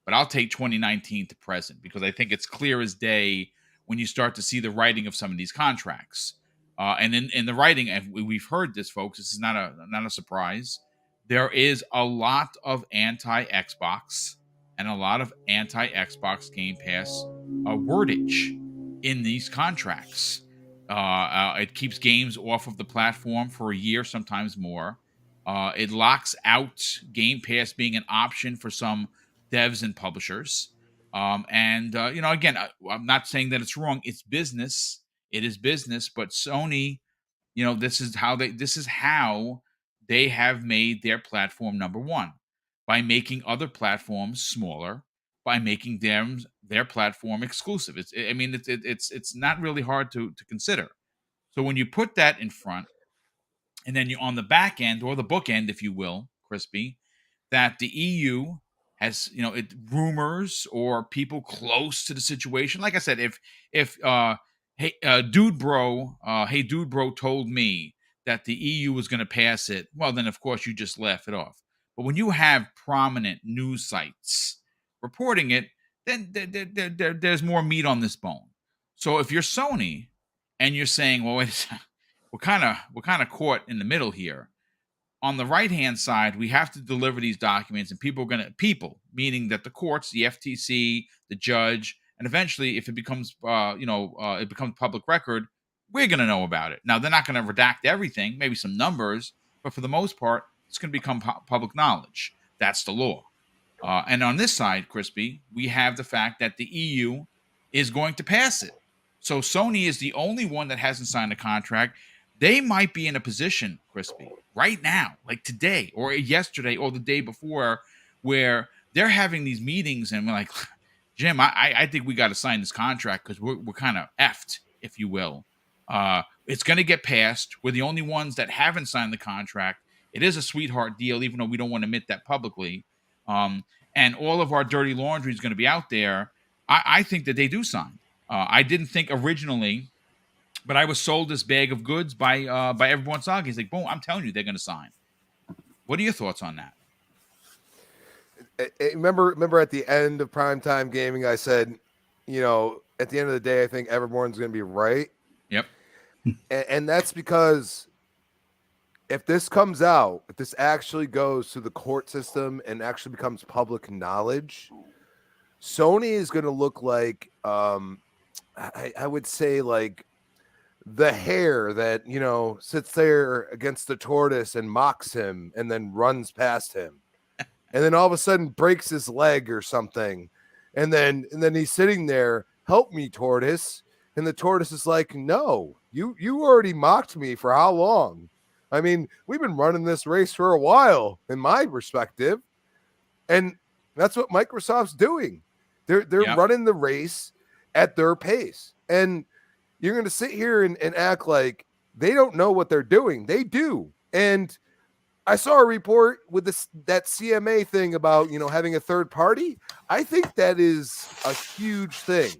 Speaker 1: But I'll take 2019 to present, because I think it's clear as day when you start to see the writing of some of these contracts. And in the writing, and we've heard this, folks, this is not a surprise. There is a lot of anti-Xbox and a lot of anti-Xbox Game Pass wordage in these contracts. It keeps games off of the platform for a year, sometimes more. It locks out Game Pass being an option for some devs and publishers. You know, again, I'm not saying that it's wrong. It's business. It is business. But Sony, you know, this is how they have made their platform number one, by making other platforms smaller, by making their platform exclusive. It's not really hard to consider. So when you put that in front, and then you on the back end, or the book end, if you will, Crispy, that the EU has, you know, rumors or people close to the situation. Like I said, if Dude Bro told me that the EU was going to pass it, well, then of course you just laugh it off. But when you have prominent news sites reporting it, then there's more meat on this bone. So if you're Sony and you're saying, well, wait, we're kind of caught in the middle here. On the right-hand side, we have to deliver these documents, and people, meaning that the courts, the FTC, the judge, and eventually, if it becomes, it becomes public record, we're going to know about it. Now, they're not going to redact everything, maybe some numbers, but for the most part, it's going to become public knowledge. That's the law. And on this side, Crispy, we have the fact that the EU is going to pass it. So Sony is the only one that hasn't signed a contract. They might be in a position, Crispy, right now, like today or yesterday or the day before, where they're having these meetings and we're like, Jim, I think we got to sign this contract because we're kind of effed, if you will. It's going to get passed. We're the only ones that haven't signed the contract. It is a sweetheart deal, even though we don't want to admit that publicly. And all of our dirty laundry is going to be out there. I think that they do sign. I didn't think originally, but I was sold this bag of goods by Everborn Saga. He's like, boom, I'm telling you, they're going to sign. What are your thoughts on that?
Speaker 2: Remember at the end of Primetime Gaming, I said, you know, at the end of the day, I think Everborn's going to be right.
Speaker 1: Yep.
Speaker 2: And that's because if this comes out, if this actually goes through the court system and actually becomes public knowledge, Sony is going to look like, I would say, like the hare that, sits there against the tortoise and mocks him and then runs past him. And then all of a sudden breaks his leg or something. And then he's sitting there, help me, tortoise. And the tortoise is like, no, you already mocked me for how long? I mean, we've been running this race for a while, in my perspective. And that's what Microsoft's doing. They're
Speaker 1: Yep.
Speaker 2: running the race at their pace. And you're going to sit here and act like they don't know what they're doing. They do. And I saw a report with that CMA thing about, having a third party. I think that is a huge thing.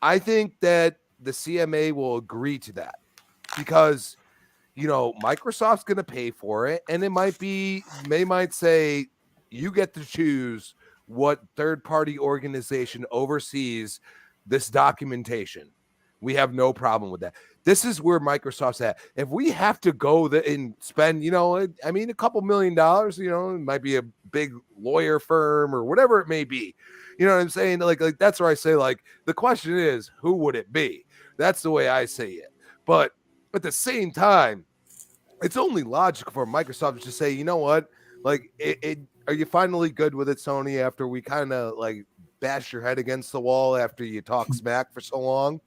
Speaker 2: I think that the CMA will agree to that because, Microsoft's going to pay for it. And they might say, you get to choose what third party organization oversees this documentation. We have no problem with that. This is where Microsoft's at. If we have to go and spend, a couple $1 million, it might be a big lawyer firm or whatever it may be. You know what I'm saying? Like that's where I say, like, the question is, who would it be? That's the way I say it. But at the same time, it's only logical for Microsoft to say, you know what? Like, are you finally good with it, Sony, after we kind of like bash your head against the wall after you talk smack for so long?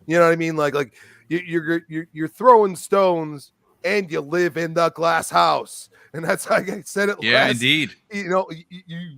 Speaker 2: You know what I mean? Like you're throwing stones and you live in the glass house. And that's how I said it.
Speaker 1: Yeah, indeed.
Speaker 2: You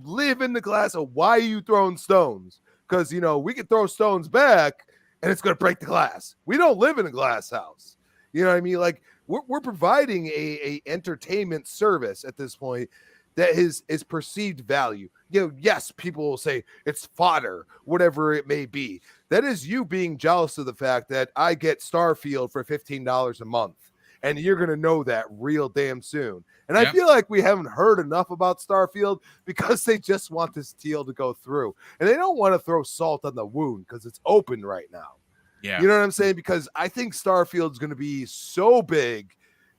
Speaker 2: live in the glass. So why are you throwing stones? Because, we can throw stones back and it's going to break the glass. We don't live in a glass house. You know what I mean? Like we're providing a entertainment service at this point that is perceived value. Yes, people will say it's fodder, whatever it may be. That is you being jealous of the fact that I get Starfield for $15 a month. And you're going to know that real damn soon. And I feel like we haven't heard enough about Starfield because they just want this deal to go through. And they don't want to throw salt on the wound because it's open right now.
Speaker 1: Yeah.
Speaker 2: You know what I'm saying? Because I think Starfield's going to be so big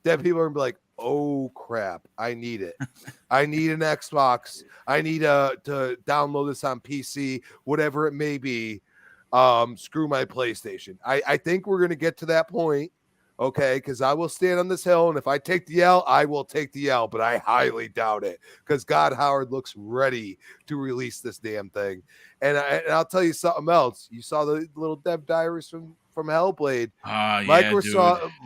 Speaker 2: that people are going to be like, oh, crap, I need it. I need an Xbox. I need to download this on PC, whatever it may be. Screw my PlayStation. I think we're going to get to that point, okay, because I will stand on this hill, and if I take the L, I will take the L, but I highly doubt it because God Howard looks ready to release this damn thing. And I'll tell you something else. You saw the little dev diaries from Hellblade.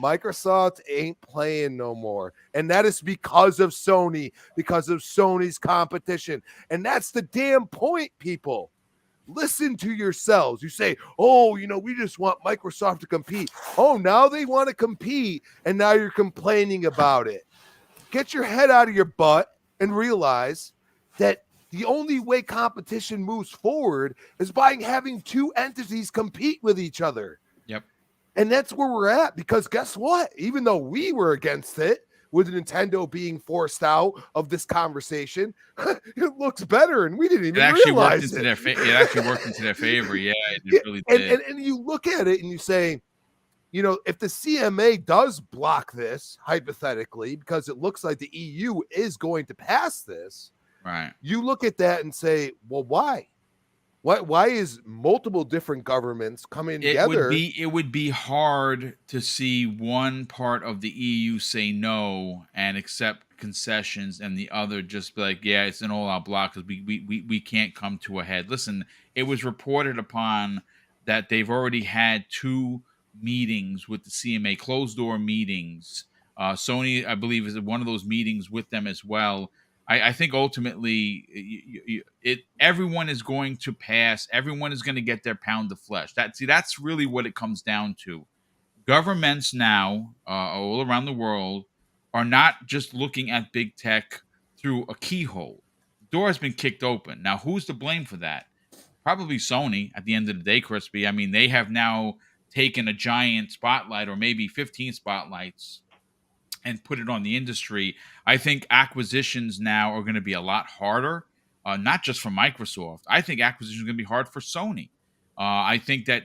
Speaker 2: Microsoft ain't playing no more. And that is because of Sony, because of Sony's competition. And that's the damn point, people. Listen to yourselves. You say, oh, we just want Microsoft to compete. Oh, now they want to compete, and now you're complaining about it. Get your head out of your butt and realize that the only way competition moves forward is by having two entities compete with each other.
Speaker 1: Yep.
Speaker 2: And that's where we're at, because guess what? Even though we were against it, with Nintendo being forced out of this conversation, it looks better, and we didn't even realize it.
Speaker 1: It actually worked into their favor. Yeah, it really did.
Speaker 2: And you look at it and you say, if the CMA does block this, hypothetically, because it looks like the EU is going to pass this,
Speaker 1: right?
Speaker 2: You look at that and say, well, why? Why is multiple different governments coming together?
Speaker 1: It would be hard to see one part of the EU say no and accept concessions, and the other just be like, yeah, it's an all-out block because we can't come to a head. Listen, it was reported upon that they've already had 2 meetings with the CMA, closed-door meetings. Sony, I believe, is one of those meetings with them as well. I think ultimately everyone is going to pass. Everyone is going to get their pound of flesh. That's really what it comes down to. Governments now all around the world are not just looking at big tech through a keyhole. The door has been kicked open. Now, who's to blame for that? Probably Sony at the end of the day, Crispy. I mean, they have now taken a giant spotlight, or maybe 15 spotlights, and put it on the industry. I think acquisitions now are going to be a lot harder, not just for Microsoft. I think acquisitions are going to be hard for Sony. I think that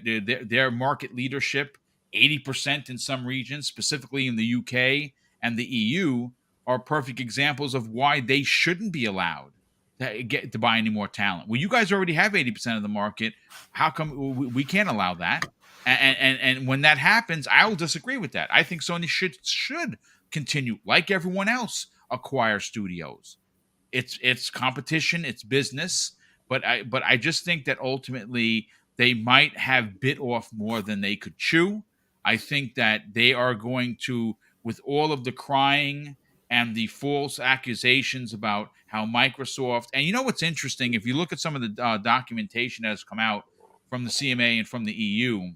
Speaker 1: their market leadership, 80% in some regions, specifically in the UK and the EU, are perfect examples of why they shouldn't be allowed to buy any more talent. Well, you guys already have 80% of the market. How come we can't allow that? And when that happens, I will disagree with that. I think Sony should continue, like everyone else, acquire studios. It's competition, it's business, but I just think that ultimately they might have bit off more than they could chew. I think that they are going to, with all of the crying and the false accusations about how Microsoft, and you know what's interesting, if you look at some of the documentation that has come out from the CMA and from the EU,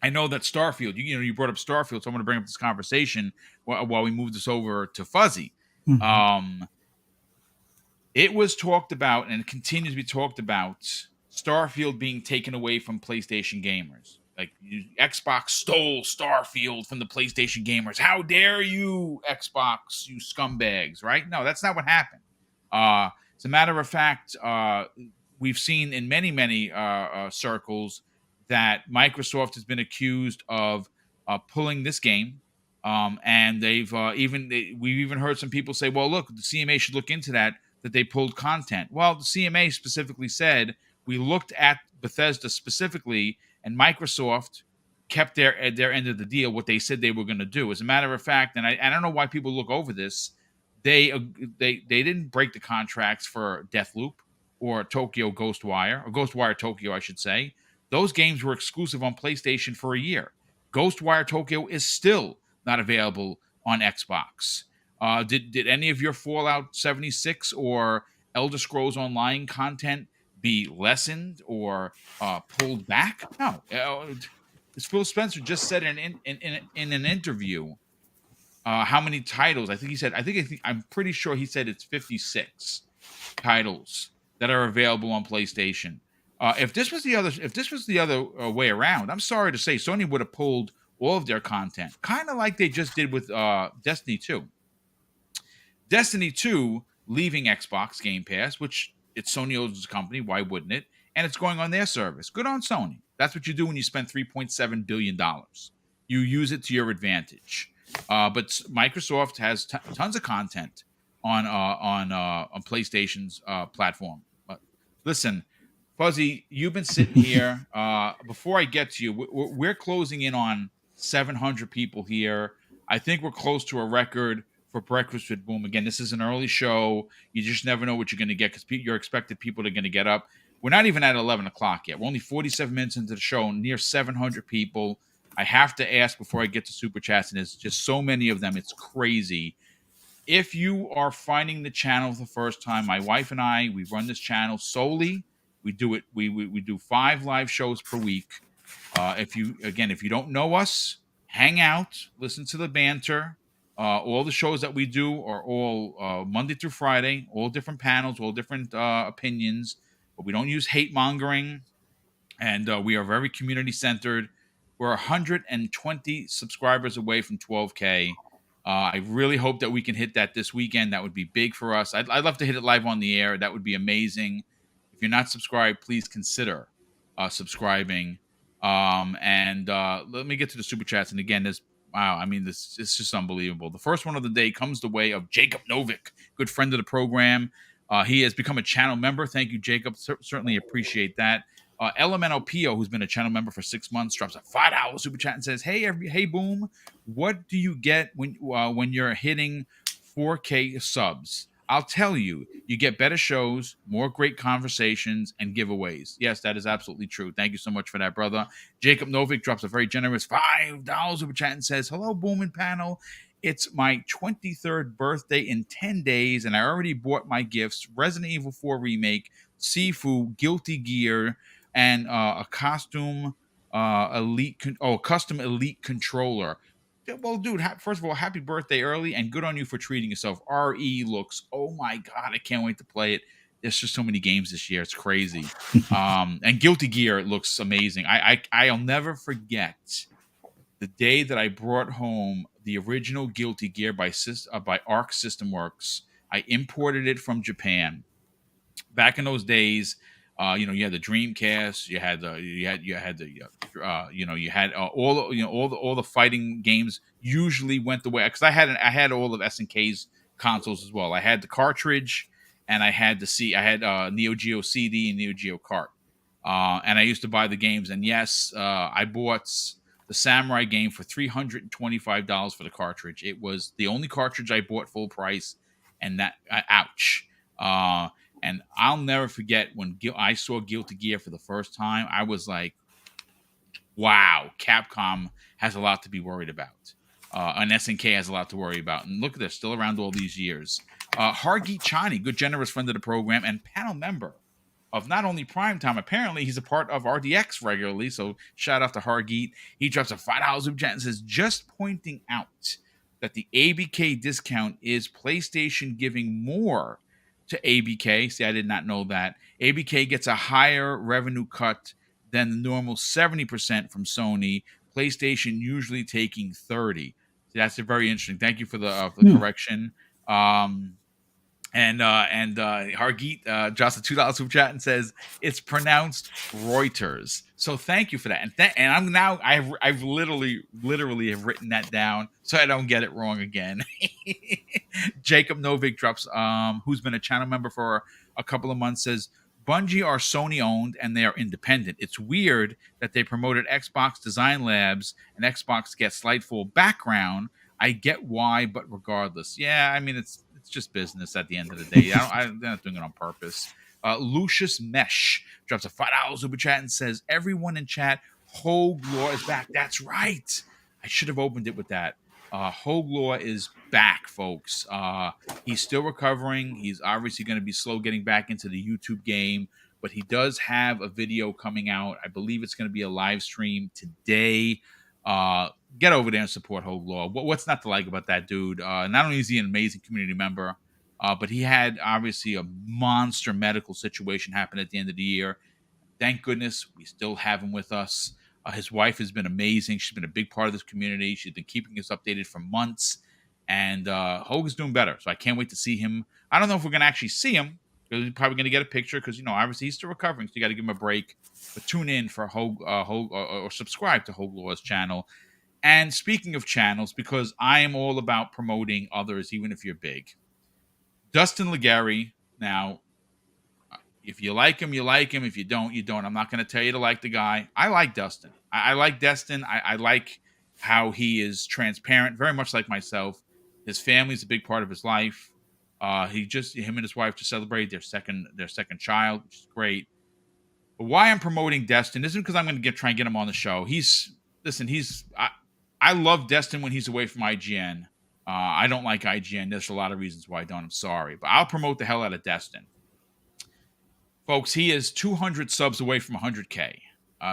Speaker 1: I know that Starfield, you brought up Starfield, so I'm going to bring up this conversation while we move this over to Fuzzy.
Speaker 5: Mhm.
Speaker 1: It was talked about and continues to be talked about Starfield being taken away from PlayStation gamers. Like Xbox stole Starfield from the PlayStation gamers. How dare you, Xbox, you scumbags, right? No, that's not what happened. As a matter of fact, we've seen in many circles that Microsoft has been accused of pulling this game. And we've even heard some people say, well, look, the CMA should look into that they pulled content. Well, the CMA specifically said, we looked at Bethesda specifically, and Microsoft kept their end of the deal, what they said they were going to do. As a matter of fact, and I don't know why people look over this, they didn't break the contracts for Deathloop or Tokyo Ghostwire, or Ghostwire Tokyo, I should say. Those games were exclusive on PlayStation for a year. Ghostwire Tokyo is still not available on Xbox. Did any of your Fallout 76 or Elder Scrolls Online content be lessened or pulled back? No. As Phil Spencer just said in an interview, how many titles? I'm pretty sure he said it's 56 titles that are available on PlayStation. If this was the other way around, I'm sorry to say, Sony would have pulled all of their content, kind of like they just did with Destiny 2. Destiny 2 leaving Xbox Game Pass, which it's Sony owns the company, why wouldn't it? And it's going on their service. Good on Sony. That's what you do when you spend $3.7 billion. You use it to your advantage. But Microsoft has tons of content on PlayStation's platform. But listen, Fuzzy, you've been sitting here. Before I get to you, we're closing in on 700 people here. I think we're close to a record for Breakfast with Boom. Again, this is an early show. You just never know what you're going to get because you're expected people are going to get up. We're not even at 11 o'clock yet. We're only 47 minutes into the show, near 700 people. I have to ask before I get to Super Chats, and there's just so many of them. It's crazy. If you are finding the channel for the first time, my wife and I, we run this channel solely. We do it. We do 5 live shows per week. If you don't know us, hang out, listen to the banter. All the shows that we do are all Monday through Friday, all different panels, all different opinions, but we don't use hate mongering, and we are very community centered. We're 120 subscribers away from 12K. I really hope that we can hit that this weekend. That would be big for us. I'd love to hit it live on the air. That would be amazing. If you're not subscribed, please consider subscribing. And let me get to the Super Chats. And again, wow, I mean, this is just unbelievable. The first one of the day comes the way of Jacob Novick, good friend of the program. He has become a channel member. Thank you, Jacob. Certainly appreciate that. Elemental Pio, who's been a channel member for 6 months, drops a $5 super chat and says, "Hey, Boom, what do you get when you're hitting 4K subs? I'll tell you, you get better shows, more great conversations, and giveaways." Yes, that is absolutely true. Thank you so much for that, brother. Jacob Novick drops a very generous $5 super chat and says, "Hello, Boom and panel. It's my 23rd birthday in 10 days, and I already bought my gifts: Resident Evil 4 Remake, Sifu, Guilty Gear, and a custom elite controller." Well, dude, first of all, happy birthday early, and good on you for treating yourself. RE looks, oh my God, I can't wait to play it. There's just so many games this year. It's crazy. And Guilty Gear, it looks amazing. I'll never forget the day that I brought home the original Guilty Gear by Arc System Works. I imported it from Japan. Back in those days, you had the Dreamcast, you had all the fighting games usually went the way, because I had all of SNK's consoles as well. I had the cartridge, and I had Neo Geo CD and Neo Geo Kart, and I used to buy the games. And yes, I bought the Samurai game for $325 for the cartridge. It was the only cartridge I bought full price, and that ouch. And I'll never forget when I saw Guilty Gear for the first time. I was like, wow, Capcom has a lot to be worried about. And SNK has a lot to worry about. And look at this, still around all these years. Hargeet Chani, good generous friend of the program and panel member of not only Primetime, apparently he's a part of RDX regularly. So shout out to Hargeet. He drops a $5 super chat and says, just pointing out that the ABK discount is PlayStation giving more to ABK. See, I did not know that. ABK gets a higher revenue cut than the normal 70% from Sony. PlayStation usually taking 30%. See, that's very interesting. Thank you for the correction. And Hargeet drops a $2 super chat and says it's pronounced Reuters. So thank you for that. And I'm now I've literally have written that down so I don't get it wrong again. Jacob Novik drops who's been a channel member for a couple of months, says Bungie are Sony owned and they are independent. It's weird that they promoted Xbox Design Labs and Xbox gets slight full background. I get why, but regardless, yeah, I mean it's just business at the end of the day. I'm not doing it on purpose. Lucius Mesh drops a $5 super chat and says, everyone in chat, Hogue Law is back. That's right. I should have opened it with that. Hogue Law is back, folks. He's still recovering. He's obviously going to be slow getting back into the YouTube game, but he does have a video coming out. I believe it's going to be a live stream today. Get over there and support Hogue Law. What's not to like about that dude? Not only is he an amazing community member, but he had obviously a monster medical situation happen at the end of the year. Thank goodness we still have him with us. His wife has been amazing. She's been a big part of this community. She's been keeping us updated for months. And Hogue is doing better. So I can't wait to see him. I don't know if we're going to actually see him, because we're probably going to get a picture because, obviously he's still recovering. So you got to give him a break. But tune in for Hogue or subscribe to Hogue Law's channel. And speaking of channels, because I am all about promoting others, even if you're big. Dustin Legary. Now, if you like him, you like him. If you don't, you don't. I'm not going to tell you to like the guy. I like Dustin. I like Destin. I like how he is transparent, very much like myself. His family is a big part of his life. Him and his wife just celebrated their second child, which is great. But why I'm promoting Destin isn't because I'm going to try and get him on the show. I love Destin when he's away from IGN. I don't like IGN. There's a lot of reasons why I don't. I'm sorry. But I'll promote the hell out of Destin. Folks, he is 200 subs away from 100K.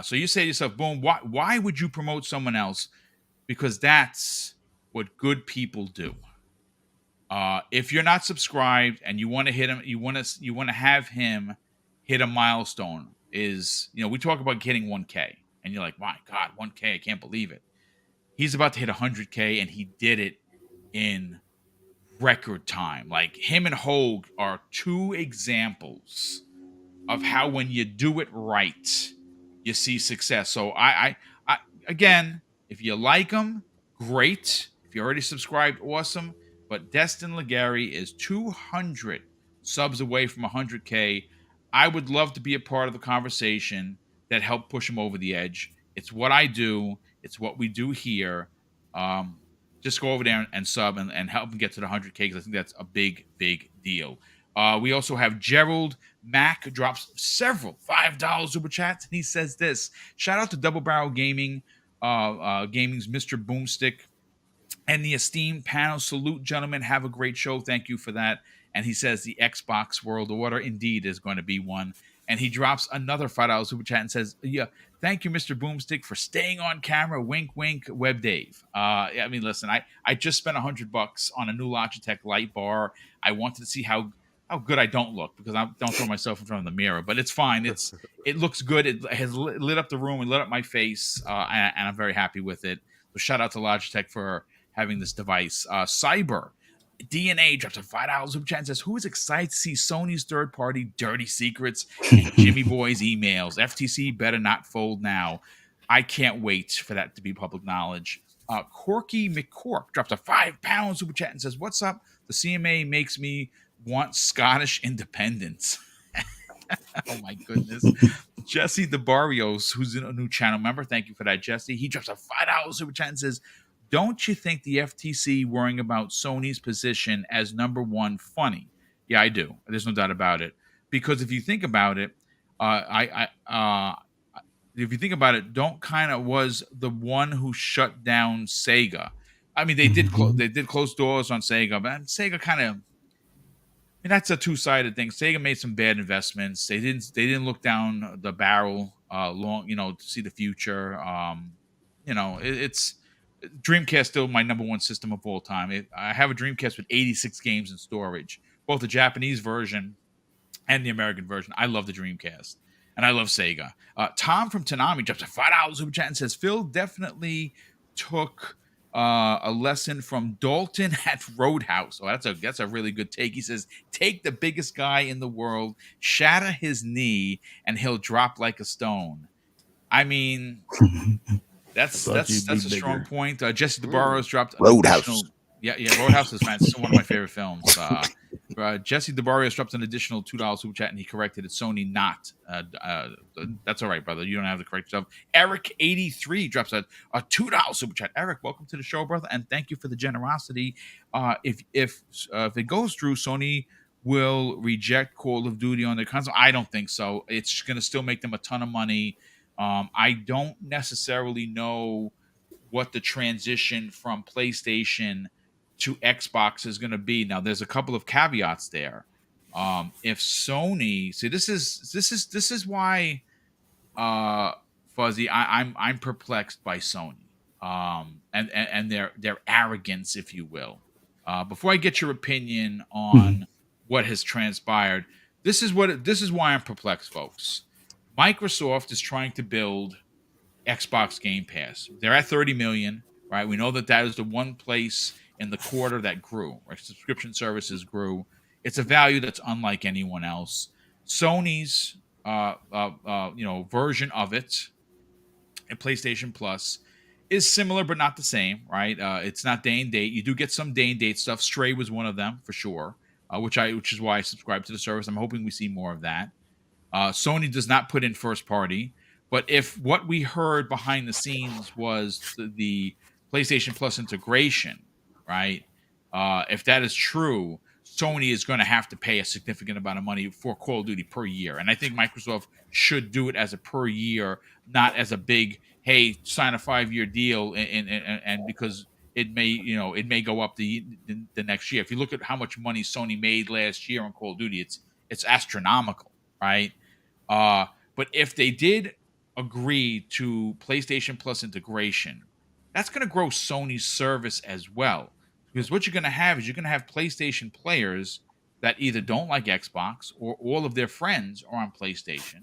Speaker 1: So you say to yourself, Boom, why would you promote someone else? Because that's what good people do. If you're not subscribed and you want to hit him, you want to have him hit a milestone. We talk about getting 1K, and you're like, my God, 1K, I can't believe it. He's about to hit 100K, and he did it in record time. Like, him and Hogue are two examples of how when you do it right, you see success. So I again, if you like him, great. If you already subscribed, awesome. But Destin Legary is 200 subs away from 100K. I would love to be a part of the conversation that helped push him over the edge. It's what I do. It's what we do here. Just go over there and sub and help him get to the 100K, because I think that's a big, big deal. We also have Gerald Mack drops several $5 super chats, and he says this. Shout out to Double Barrel Gaming's Mr. Boomstick and the esteemed panel. Salute, gentlemen. Have a great show. Thank you for that. And he says the Xbox World Order indeed is going to be one. And he drops another $5 super chat and says, yeah, thank you, Mr. Boomstick, for staying on camera. Wink, wink, Web Dave. I mean, listen, I just spent $100 on a new Logitech light bar. I wanted to see how good I don't look, because I don't throw myself in front of the mirror, but it's fine. It looks good. It has lit up the room and lit up my face, and I'm very happy with it. So shout out to Logitech for having this device. Cyber DNA drops a $5 super chat and says, who is excited to see Sony's third-party dirty secrets and Jimmy Boy's emails? FTC better not fold now. I can't wait for that to be public knowledge. Corky McCork drops a £5 super chat and says, what's up? The CMA makes me want Scottish independence. Oh my goodness. Jesse DeBarrios, who's in a new channel member, thank you for that, Jesse. He drops a $5 super chat and says, don't you think the FTC worrying about Sony's position as number one funny? Yeah, I do. There's no doubt about it. Because if you think about it, if you think about it, Don't kind of was the one who shut down Sega. I mean, they did close doors on Sega, but Sega kind of, and that's a two-sided thing. Sega made some bad investments. They didn't look down the barrel long, to see the future. It's Dreamcast still my number one system of all time. I have a Dreamcast with 86 games in storage, both the Japanese version and the American version. I love the Dreamcast, and I love Sega. Tom from Tanami drops a $5 super chat and says Phil definitely took a lesson from Dalton at Roadhouse. Oh, that's a really good take. He says, take the biggest guy in the world, shatter his knee, and he'll drop like a stone. I mean, that's a strong point. Jesse DeBarros dropped an
Speaker 3: Roadhouse.
Speaker 1: Roadhouse is fantastic. It's one of my favorite films. Jesse DeBarrios dropped an additional $2 super chat, and he corrected it. Sony not. That's all right, brother. You don't have to correct yourself. Eric83 drops a $2 super chat. Eric, welcome to the show, brother, and thank you for the generosity. If it goes through, Sony will reject Call of Duty on their console. I don't think so. It's going to still make them a ton of money. I don't necessarily know what the transition from PlayStation to Xbox is going to be. Now, there's a couple of caveats there. If Sony, see, this is why, Fuzzy, I'm perplexed by Sony, and their arrogance, if you will. Before I get your opinion on what has transpired, this is why I'm perplexed, folks. Microsoft is trying to build Xbox Game Pass. They're at 30 million, right? We know that is the one place in the quarter that grew, right? Subscription services grew. It's a value that's unlike anyone else. Sony's version of it, and PlayStation Plus, is similar but not the same, right? It's not day and date. You do get some day and date stuff. Stray was one of them for sure, which is why I subscribe to the service. I'm hoping we see more of that. Sony does not put in first party, but if what we heard behind the scenes was the PlayStation Plus integration, right? If that is true, Sony is going to have to pay a significant amount of money for Call of Duty per year. And I think Microsoft should do it as a per year, not as a big, hey, sign a 5-year deal and because it may go up the next year. If you look at how much money Sony made last year on Call of Duty, it's astronomical, right? But if they did agree to PlayStation Plus integration, that's going to grow Sony's service as well. Because what you're going to have is PlayStation players that either don't like Xbox or all of their friends are on PlayStation,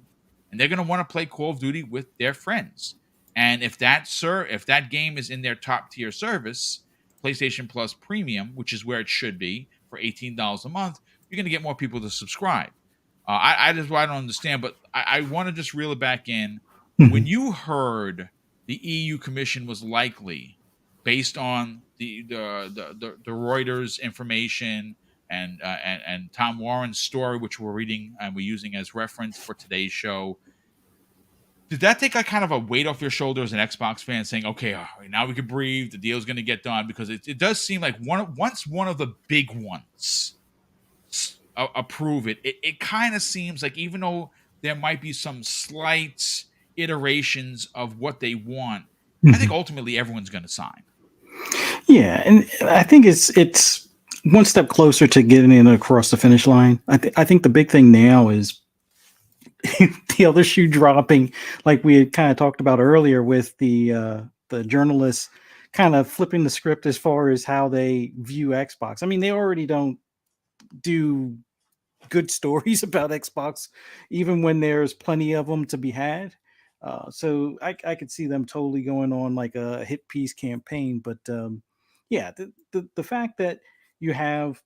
Speaker 1: and they're going to want to play Call of Duty with their friends. And if that game is in their top tier service, PlayStation Plus Premium, which is where it should be for $18 a month, you're going to get more people to subscribe. I don't understand, but I want to just reel it back in. When you heard the EU Commission was likely, based on the Reuters information and Tom Warren's story, which we're reading and we're using as reference for today's show, did that take a kind of a weight off your shoulder as an Xbox fan, saying, okay, all right, now we can breathe, the deal's going to get done? Because it does seem like once one of the big ones approve it kind of seems like, even though there might be some slight iterations of what they want, I think ultimately everyone's going to sign.
Speaker 5: Yeah, and I think it's one step closer to getting it across the finish line. I think the big thing now is the other shoe dropping, like we had kind of talked about earlier with the journalists kind of flipping the script as far as how they view Xbox. I mean, they already don't do good stories about Xbox, even when there's plenty of them to be had. So I could see them totally going on like a hit piece campaign. But the fact that you have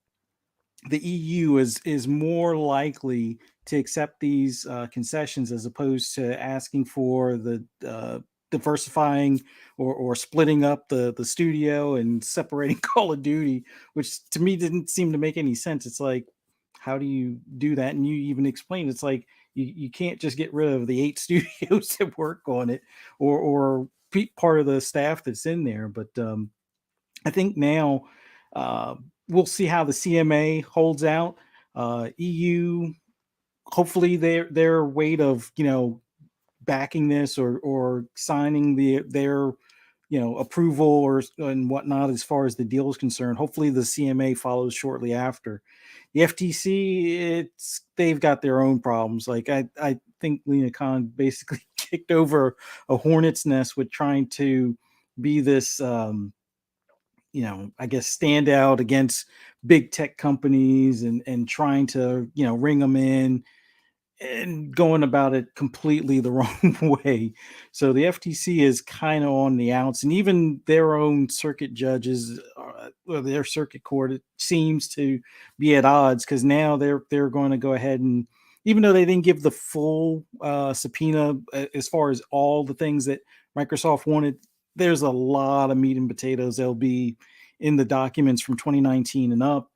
Speaker 5: the EU is more likely to accept these concessions as opposed to asking for the diversifying or splitting up the studio and separating Call of Duty, which to me didn't seem to make any sense. It's like, how do you do that? And you even explain it's like you can't just get rid of the 8 studios that work on it or part of the staff that's in there. But I think now we'll see how the CMA holds out. EU, hopefully their weight of backing this or signing their approval or and whatnot as far as the deal is concerned. Hopefully the CMA follows shortly after. The FTC, they've got their own problems. Like I think Lena Khan basically kicked over a hornet's nest with trying to be this I guess stand out against big tech companies and trying to ring them in and going about it completely the wrong way. So the FTC is kind of on the outs, and even their own circuit judges, or their circuit court, it seems to be at odds because now they're going to go ahead and, even though they didn't give the full subpoena as far as all the things that Microsoft wanted, there's a lot of meat and potatoes that'll be in the documents from 2019 and up.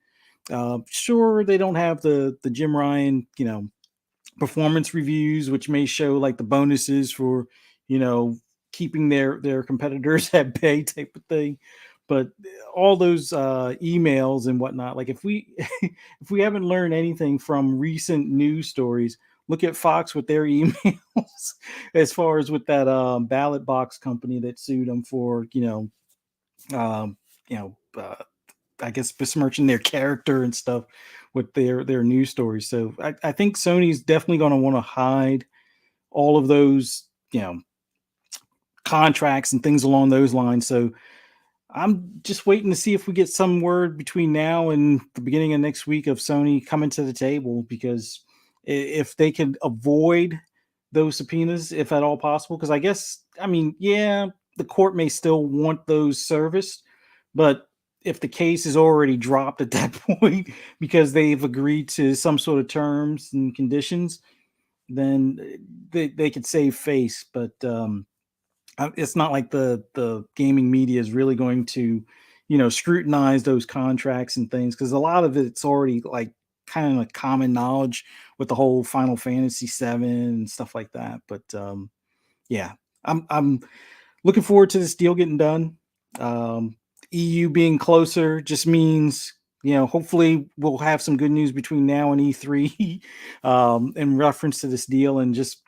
Speaker 5: Sure, they don't have the Jim Ryan, performance reviews, which may show like the bonuses for keeping their competitors at bay type of thing, but all those emails and whatnot, like if we if we haven't learned anything from recent news stories, look at Fox with their emails as far as with that ballot box company that sued them for um, I guess besmirching their character and stuff with their news stories. So I think Sony's definitely going to want to hide all of those, contracts and things along those lines. So I'm just waiting to see if we get some word between now and the beginning of next week of Sony coming to the table, because if they could avoid those subpoenas, if at all possible, because I guess, the court may still want those serviced, but if the case is already dropped at that point because they've agreed to some sort of terms and conditions, then they could save face. But it's not like the gaming media is really going to, scrutinize those contracts and things, because a lot of it's already like kind of common knowledge with the whole Final Fantasy 7 and stuff like that. But yeah, I'm looking forward to this deal getting done. EU being closer just means, hopefully we'll have some good news between now and E3 in reference to this deal, and just,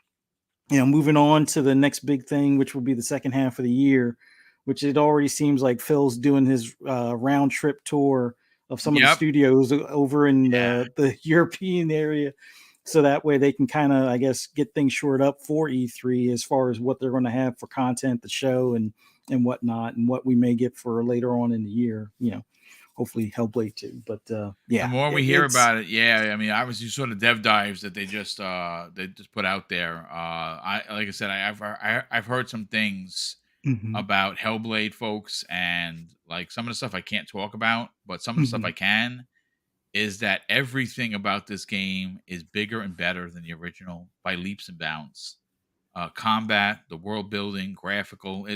Speaker 5: moving on to the next big thing, which will be the second half of the year, which it already seems like Phil's doing his round trip tour of some of the studios over in the European area. So that way they can kind of, I guess, get things shored up for E3 as far as what they're going to have for content, the show and whatnot, and what we may get for later on in the year, hopefully Hellblade 2. But yeah,
Speaker 1: the more we hear about it, obviously sort of dev dives that they just put out there. Like I said, I've heard some things about Hellblade, folks, and like some of the stuff I can't talk about, but some of the stuff I can, is that everything about this game is bigger and better than the original by leaps and bounds. Combat, the world building, graphical,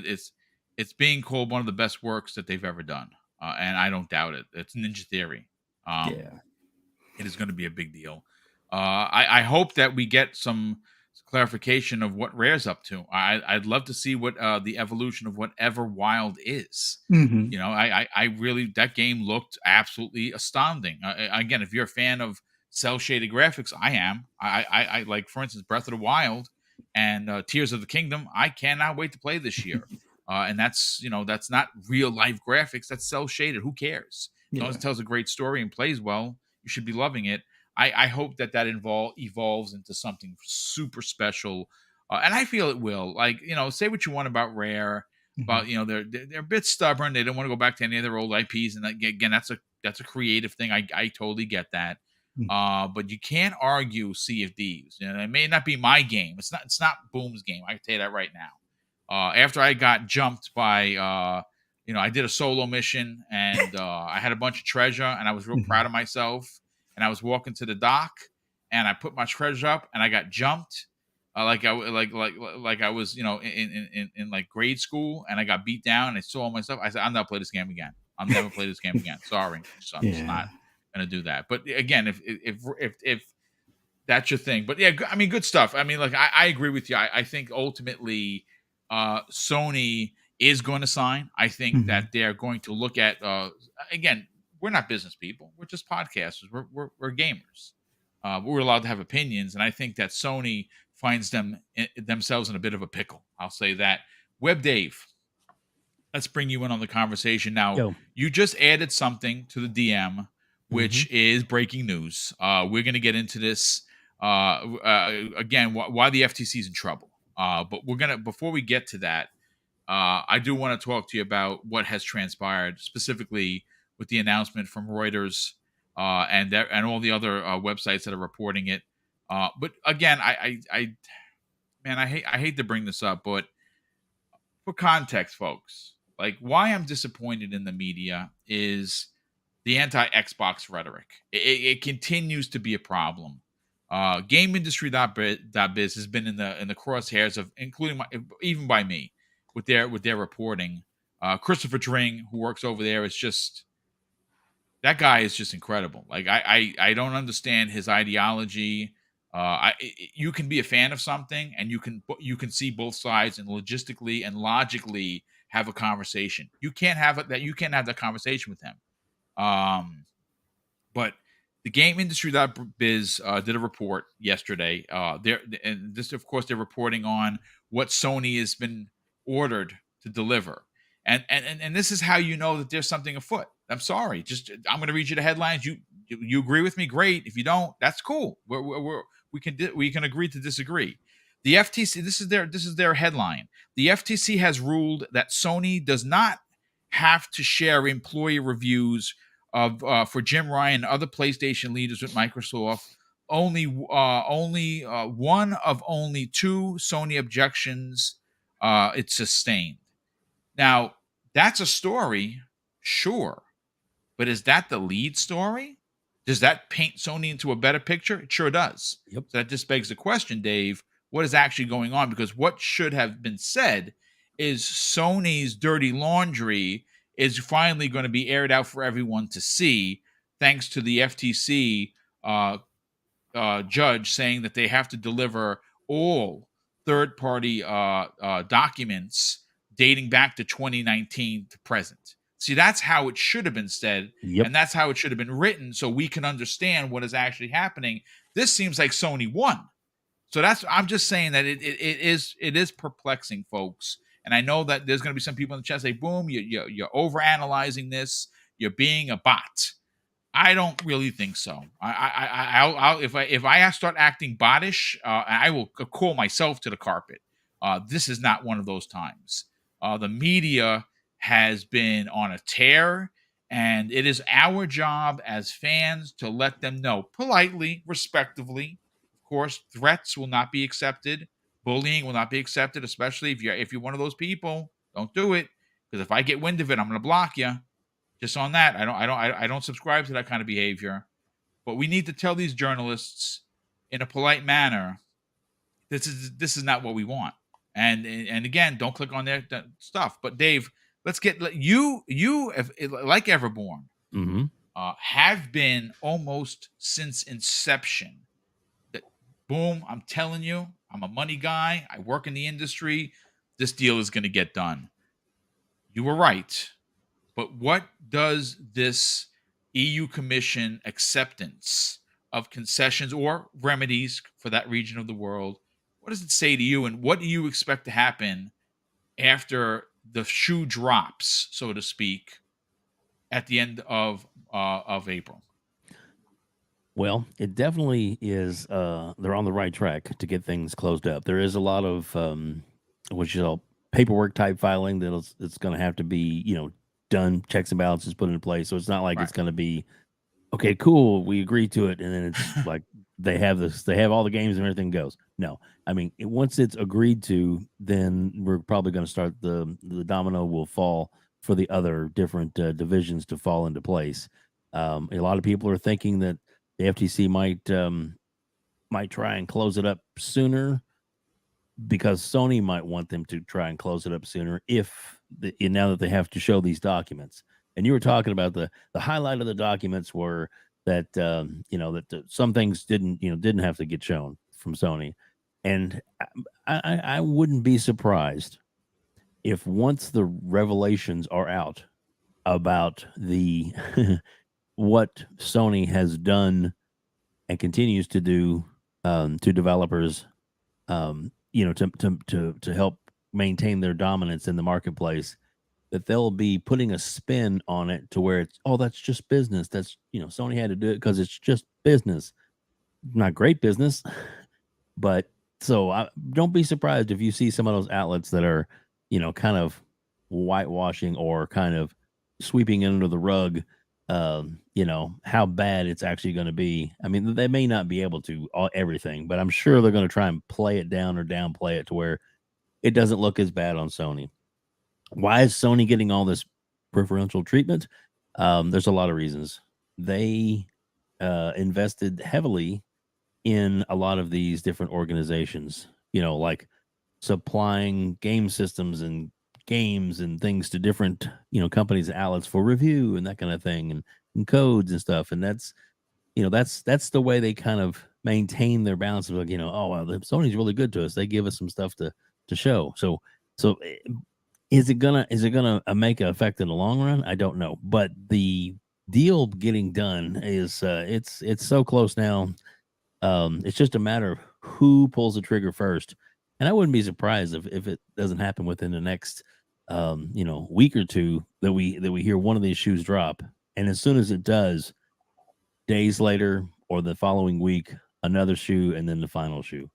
Speaker 1: it's being called one of the best works that they've ever done. And I don't doubt it. It's Ninja Theory. It is going to be a big deal. I hope that we get some clarification of what Rare's up to. I'd love to see what the evolution of whatever Wild is. I really, that game looked absolutely astounding. Again, if you're a fan of cell shaded graphics, I am. I like, for instance, Breath of the Wild and Tears of the Kingdom. I cannot wait to play this year. And that's not real life graphics. That's cell shaded. Who cares? As long as it tells a great story and plays well, you should be loving it. I hope that evolves into something super special, and I feel it will. Like, say what you want about Rare, but they're a bit stubborn. They don't want to go back to any of their old IPs, and again, that's a creative thing. I totally get that. But you can't argue Sea of Thieves. It may not be my game. It's not Boom's game. I can tell you that right now. After I got jumped by, I did a solo mission, and I had a bunch of treasure, and I was real proud of myself. And I was walking to the dock, and I put my treasure up, and I got jumped, like I was, in like grade school, and I got beat down, and I saw all my stuff. I said, "I'll never play this game again. I'll never play this game again. Sorry, so I'm just not." going to do that. But again, if that's your thing. But yeah, I mean, good stuff. I mean, like I agree with you. I think ultimately Sony is going to sign. I think that they're going to look at again, we're not business people. We're just podcasters. We're gamers. We're allowed to have opinions, and I think that Sony finds themselves in a bit of a pickle. I'll say that. Web Dave, let's bring you in on the conversation now.
Speaker 6: Yo.
Speaker 1: You just added something to the DM, which is breaking news. We're going to get into this again. Why the FTC is in trouble. But we're gonna before we get to that, I do want to talk to you about what has transpired specifically with the announcement from Reuters and all the other websites that are reporting it. But again, I hate to bring this up, but for context, folks, like why I'm disappointed in the media is the anti-Xbox rhetoric. It continues to be a problem. GameIndustry.biz has been in the crosshairs of, including even by me, with their reporting. Christopher Dring, who works over there, is just, that guy is just incredible. Like I don't understand his ideology. You can be a fan of something, and you can see both sides and logistically and logically have a conversation. You can't have that conversation with him. But the GameIndustry.biz did a report yesterday. And this, of course, they're reporting on what Sony has been ordered to deliver. And this is how you know that there's something afoot. I'm sorry. I'm going to read you the headlines. You agree with me? Great. If you don't, that's cool. We can agree to disagree. The FTC. This is their headline. The FTC has ruled that Sony does not have to share employee reviews for Jim Ryan and other PlayStation leaders with Microsoft. Only one of only two Sony objections it's sustained. Now, that's a story, sure. But is that the lead story? Does that paint Sony into a better picture? It sure does.
Speaker 6: Yep.
Speaker 1: So that just begs the question, Dave, what is actually going on? Because what should have been said is Sony's dirty laundry is finally going to be aired out for everyone to see, thanks to the FTC judge saying that they have to deliver all third-party documents dating back to 2019 to present. See, that's how it should have been said, and that's how it should have been written, so we can understand what is actually happening. This seems like Sony won. So I'm just saying that it is perplexing, folks. And I know that there's going to be some people in the chat say, "Boom, you're overanalyzing this. You're being a bot." I don't really think so. If I start acting bottish, I will call myself to the carpet. This is not one of those times. The media has been on a tear, and it is our job as fans to let them know politely, respectively. Of course, threats will not be accepted. Bullying will not be accepted, especially if you're one of those people. Don't do it, because if I get wind of it, I'm going to block you. Just on that, I don't subscribe to that kind of behavior. But we need to tell these journalists in a polite manner, this is not what we want. And again, don't click on their stuff. But Dave, let's get you like Everborn have been almost since inception. Boom, I'm telling you, I'm a money guy. I work in the industry. This deal is going to get done. You were right. But what does this EU Commission acceptance of concessions or remedies for that region of the world, what does it say to you, and what do you expect to happen after the shoe drops, so to speak, at the end of April?
Speaker 6: Well, it definitely is. They're on the right track to get things closed up. There is a lot of paperwork type filing that it's going to have to be, done, checks and balances put into place. So it's not like it's going to be, okay, cool, we agree to it, and then it's like they have all the games and everything goes. No, I mean, once it's agreed to, then we're probably going to start the domino will fall for the other different divisions to fall into place. A lot of people are thinking that the FTC might try and close it up sooner, because Sony might want them to try and close it up sooner now that they have to show these documents. And you were talking about the highlight of the documents were that some things didn't have to get shown from Sony, and I wouldn't be surprised if once the revelations are out about the what Sony has done and continues to do to developers, to help maintain their dominance in the marketplace, that they'll be putting a spin on it to where it's, oh, that's just business. That's, Sony had to do it because it's just business. Not great business, but so don't be surprised if you see some of those outlets that are, kind of whitewashing or kind of sweeping under the rug, how bad it's actually going to be. I mean, they may not be able to everything, but I'm sure they're going to try and play it down or downplay it to where it doesn't look as bad on Sony. Why is Sony getting all this preferential treatment? There's a lot of reasons. They invested heavily in a lot of these different organizations, like supplying game systems and games and things to different, companies and outlets for review and that kind of thing, and codes and stuff. And that's the way they kind of maintain their balance of like, oh, well, Sony's really good to us. They give us some stuff to show. So is it gonna make an effect in the long run? I don't know, but the deal getting done is it's so close now. It's just a matter of who pulls the trigger first, and I wouldn't be surprised if it doesn't happen within the next week or two that we hear one of these shoes drop, and as soon as it does, days later or the following week, another shoe, and then the final shoe,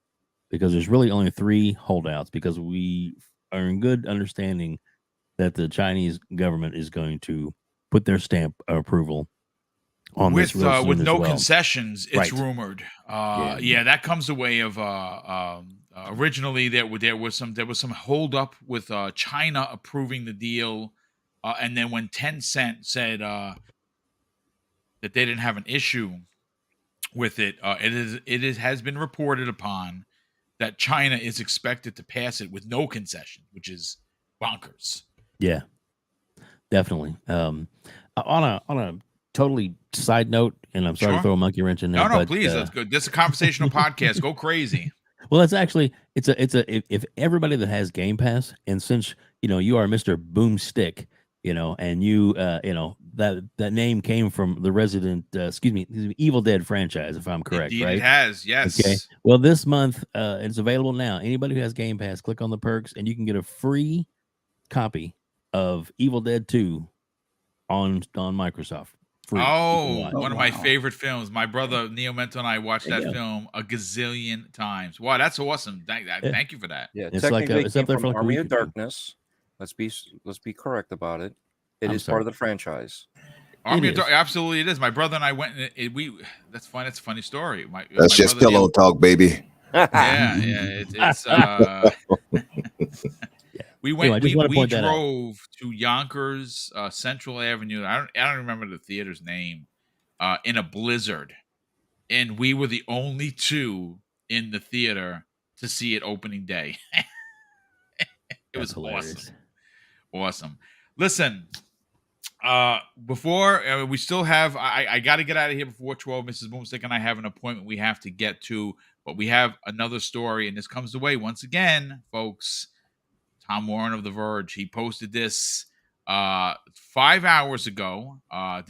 Speaker 6: because there's really only 3 holdouts, because we are in good understanding that the Chinese government is going to put their stamp of approval on
Speaker 1: with
Speaker 6: this real soon
Speaker 1: with
Speaker 6: as
Speaker 1: no
Speaker 6: well.
Speaker 1: concessions. It's
Speaker 6: Right.
Speaker 1: rumored.
Speaker 6: Yeah.
Speaker 1: Yeah, that comes the way of originally there was some hold up with China approving the deal, and then when Tencent said that they didn't have an issue with it, has been reported upon that China is expected to pass it with no concession, which is bonkers.
Speaker 6: Yeah, definitely. On a totally side note, and I'm sorry
Speaker 1: Sure.
Speaker 6: to throw a monkey wrench in there.
Speaker 1: No,
Speaker 6: but,
Speaker 1: please, let's go. This is a conversational podcast. Go crazy.
Speaker 6: Well, it's actually if everybody that has Game Pass, and since you are Mr. Boomstick, and you that name came from the Evil Dead franchise, if I'm correct.
Speaker 1: Indeed,
Speaker 6: right?
Speaker 1: it has. Yes.
Speaker 6: Okay. Well, this month it's available now. Anybody who has Game Pass, click on the perks, and you can get a free copy of Evil Dead 2 on Microsoft. Free.
Speaker 1: Oh, one of my favorite films. My brother Neo Mento and I watched
Speaker 6: There you
Speaker 1: that
Speaker 6: go.
Speaker 1: film a gazillion times. Wow, that's awesome. Thank you for that.
Speaker 4: Yeah,
Speaker 6: It's like
Speaker 4: technically
Speaker 6: it's
Speaker 4: it
Speaker 6: up
Speaker 4: came
Speaker 6: there for
Speaker 4: from
Speaker 6: like a
Speaker 4: Army
Speaker 6: week
Speaker 4: of
Speaker 6: or two.
Speaker 4: Darkness. Let's be correct about it. It
Speaker 6: I'm
Speaker 4: is
Speaker 6: sorry.
Speaker 4: part of the franchise.
Speaker 1: Army
Speaker 6: It
Speaker 1: of Dark,
Speaker 6: is.
Speaker 1: absolutely it is. My brother and I went and that's fun. It's a funny story.
Speaker 3: That's
Speaker 1: my
Speaker 3: just
Speaker 1: brother
Speaker 3: pillow
Speaker 1: Neil-
Speaker 3: talk, baby.
Speaker 1: Yeah, it's we went.
Speaker 6: Anyway, I just wanna
Speaker 1: we
Speaker 6: point that out.
Speaker 1: drove to Yonkers Central Avenue. I don't remember the theater's name. In a blizzard, and we were the only 2 in the theater to see it opening day. It was
Speaker 6: hilarious.
Speaker 1: awesome. Listen, before we still have, I got to get out of here before 12. Mrs. Boomstick and I have an appointment we have to get to, but we have another story, and this comes the way once again, folks. Tom Warren of The Verge, he posted this 5 hours ago. I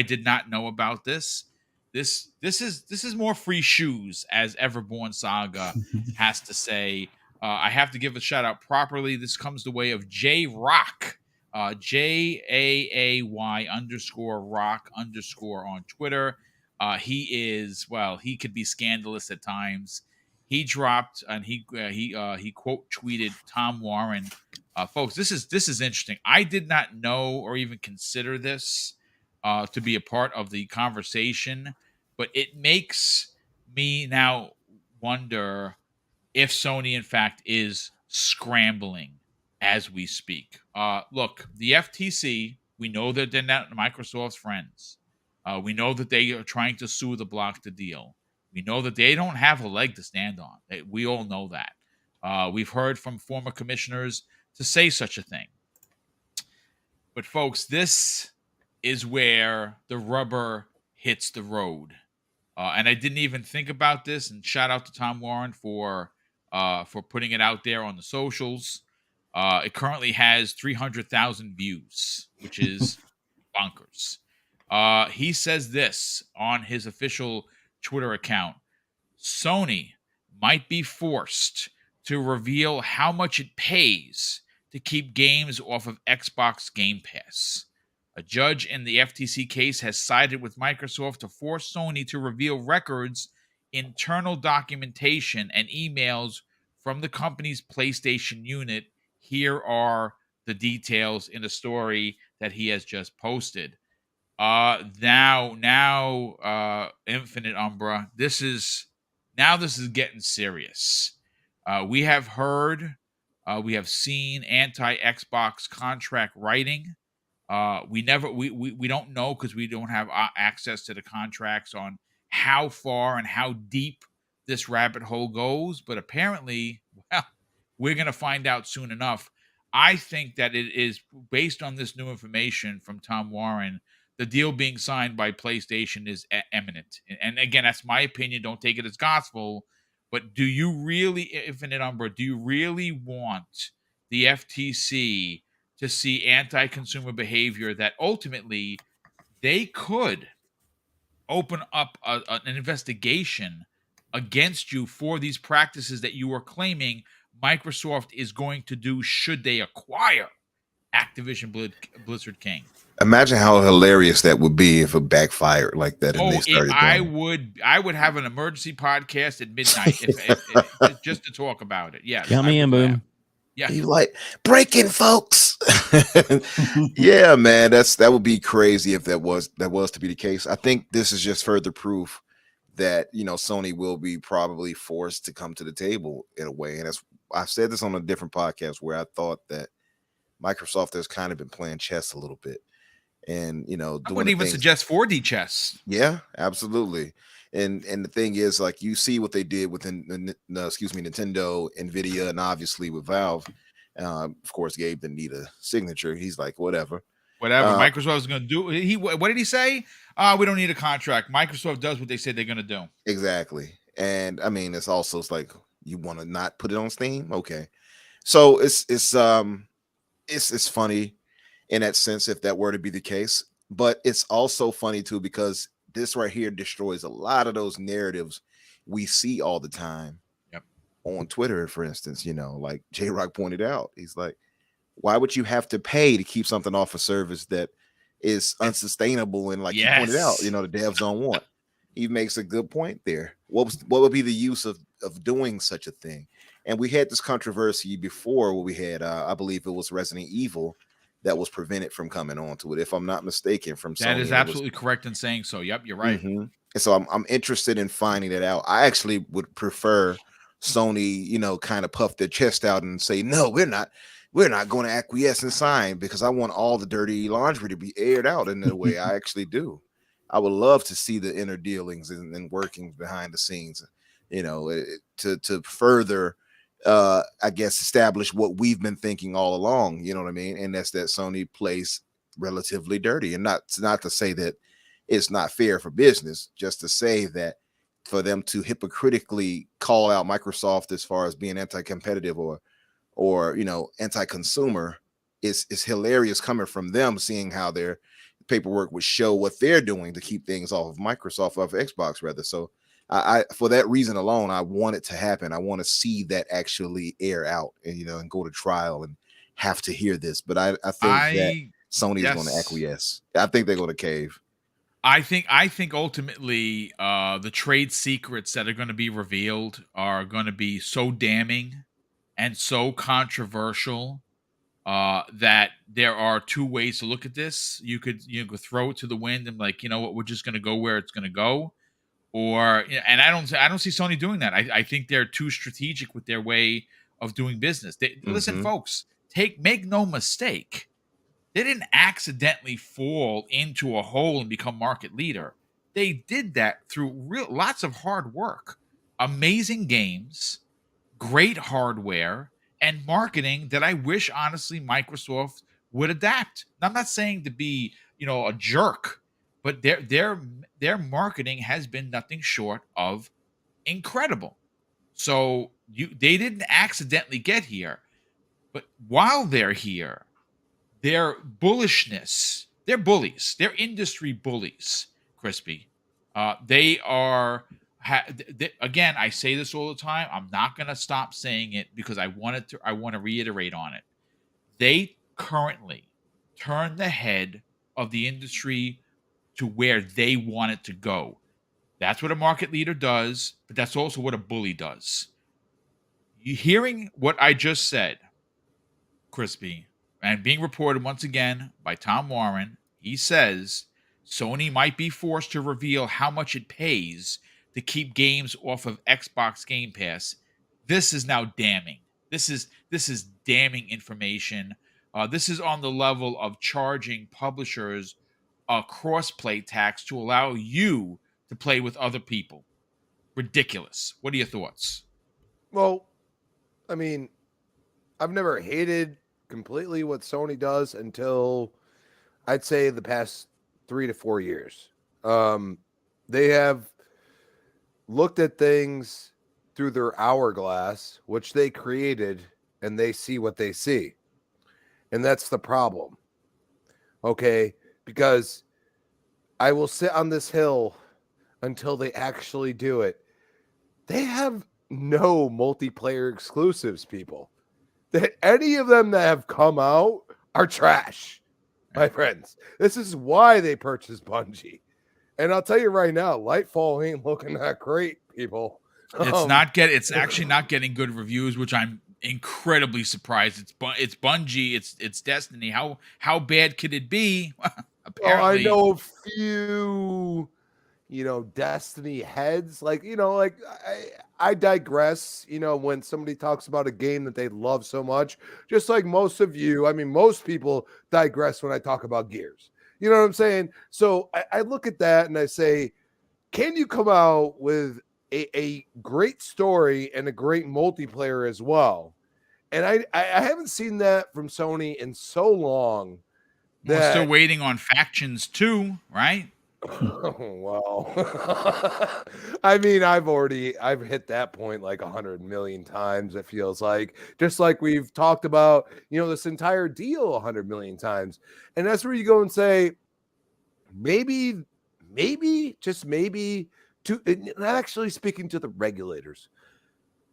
Speaker 1: did not know about this. This is more free shoes, as Everborn Saga has to say. I have to give a shout out properly. This comes the way of J Rock, JAAY _rock_ on Twitter. He could be scandalous at times. He dropped and he quote tweeted Tom Warren. Folks, this is interesting. I did not know or even consider this to be a part of the conversation, but it makes me now wonder if Sony, in fact, is scrambling as we speak. Look, the FTC, we know that they're not Microsoft's friends. We know that they are trying to sue the block the deal. We know that they don't have a leg to stand on. We all know that. We've heard from former commissioners to say such a thing. But folks, this is where the rubber hits the road. And I didn't even think about this. And shout out to Tom Warren for putting it out there on the socials. It currently has 300,000 views, which is bonkers. He says this on his official Twitter account: Sony might be forced to reveal how much it pays to keep games off of Xbox Game Pass. A judge in the FTC case has sided with Microsoft to force Sony to reveal records, internal documentation, and emails from the company's PlayStation unit. Here are the details in the story that he has just posted. Infinite Umbra, this is getting serious. We have heard, we have seen anti-Xbox contract writing. We don't know, because we don't have access to the contracts on how far and how deep this rabbit hole goes. But apparently, well, we're going to find out soon enough. I think that it is based on this new information from Tom Warren. The deal being signed by PlayStation is imminent. And again, that's my opinion. Don't take it as gospel. But do you really, Infinite Umbra, do you really want the FTC to see anti-consumer behavior that ultimately they could open up an investigation against you for these practices that you are claiming Microsoft is going to do should they acquire Activision Blizzard King?
Speaker 3: Imagine how hilarious that would be if it backfired like that and they started
Speaker 1: I would have an emergency podcast at midnight if just to talk about it. Yes.
Speaker 6: Count me in, Boom.
Speaker 1: Yeah.
Speaker 3: You like breaking, folks. Yeah, man, that would be crazy if that was to be the case. I think this is just further proof that Sony will be probably forced to come to the table in a way. And I've said this on a different podcast where I thought that Microsoft has kind of been playing chess a little bit. And
Speaker 1: I wouldn't even suggest 4D chess.
Speaker 3: Yeah, absolutely. And the thing is, like, you see what they did with Nintendo, Nvidia, and obviously with Valve. Of course, Gabe didn't need a signature. He's like, whatever.
Speaker 1: Microsoft is going to do. What did he say? We don't need a contract. Microsoft does what they said they're going to do.
Speaker 3: Exactly. And I mean, it's like, you want to not put it on Steam? Okay. So it's funny in that sense, if that were to be the case, but it's also funny too, because this right here destroys a lot of those narratives we see all the time.
Speaker 1: Yep.
Speaker 3: On Twitter, for instance, like J-Rock pointed out, he's like, why would you have to pay to keep something off a service that is unsustainable? And like you pointed out, the devs don't want. He makes a good point there. What would be the use of doing such a thing? And we had this controversy before where we had, I believe it was Resident Evil, that was prevented from coming onto it, if I'm not mistaken, from Sony.
Speaker 1: That is absolutely correct in saying so. Yep, you're right.
Speaker 3: Mm-hmm. And so I'm interested in finding that out. I actually would prefer Sony, kind of puff their chest out and say, no, we're not going to acquiesce and sign, because I want all the dirty laundry to be aired out in the way I actually do. I would love to see the inner dealings and workings behind the scenes, to further I guess establish what we've been thinking all along, you know what I mean? And that's that Sony plays relatively dirty. And not to say that it's not fair for business, just to say that for them to hypocritically call out Microsoft as far as being anti-competitive or anti-consumer is hilarious, coming from them, seeing how their paperwork would show what they're doing to keep things off of Microsoft, off of Xbox rather. So I for that reason alone, I want it to happen. I want to see that actually air out and and go to trial and have to hear this. But I think that Sony is going to acquiesce. I think they're going to cave.
Speaker 1: I think ultimately the trade secrets that are going to be revealed are going to be so damning and so controversial that there are two ways to look at this. You could throw it to the wind and like, what, we're just going to go where it's going to go. And I don't see Sony doing that. I think they're too strategic with their way of doing business. Listen, folks, make no mistake. They didn't accidentally fall into a hole and become market leader. They did that through lots of hard work, amazing games, great hardware, and marketing that I wish, honestly, Microsoft would adapt. And I'm not saying to be, a jerk, but their marketing has been nothing short of incredible. So they didn't accidentally get here, but while they're here, their bullishness, they're bullies, they're industry bullies, Crispy. They are again, I say this all the time. I'm not going to stop saying it because I want to reiterate on it. They currently turn the head of the industry to where they want it to go. That's what a market leader does, but that's also what a bully does. You hearing what I just said, Crispy, and being reported once again by Tom Warren, he says Sony might be forced to reveal how much it pays to keep games off of Xbox Game Pass. This is now damning. This is damning information. This is on the level of charging publishers a cross-play tax to allow you to play with other people. Ridiculous. What are your thoughts?
Speaker 2: Well, I mean, I've never hated completely what Sony does until I'd say the past 3 to 4 years. They have looked at things through their hourglass, which they created, and they see what they see. And that's the problem. Okay? Because I will sit on this hill until they actually do it. They have no multiplayer exclusives, people. That any of them that have come out are trash, my friends. This is why they purchased Bungie. And I'll tell you right now, Lightfall ain't looking that great, people.
Speaker 1: It's actually not getting good reviews, which I'm incredibly surprised. It's Bungie, it's Destiny. How bad could it be? Apparently,
Speaker 2: I know a few, Destiny heads. I digress. When somebody talks about a game that they love so much, just like most of you. I mean, most people digress when I talk about Gears. You know what I'm saying? So I look at that and I say, can you come out with a great story and a great multiplayer as well? And I haven't seen that from Sony in so long.
Speaker 1: We're still waiting on Factions 2, right?
Speaker 2: Well, I mean, I've hit that point like 100 million times. It feels like, just like we've talked about, this entire deal 100 million times. And that's where you go and say, maybe, just maybe, not actually speaking to the regulators.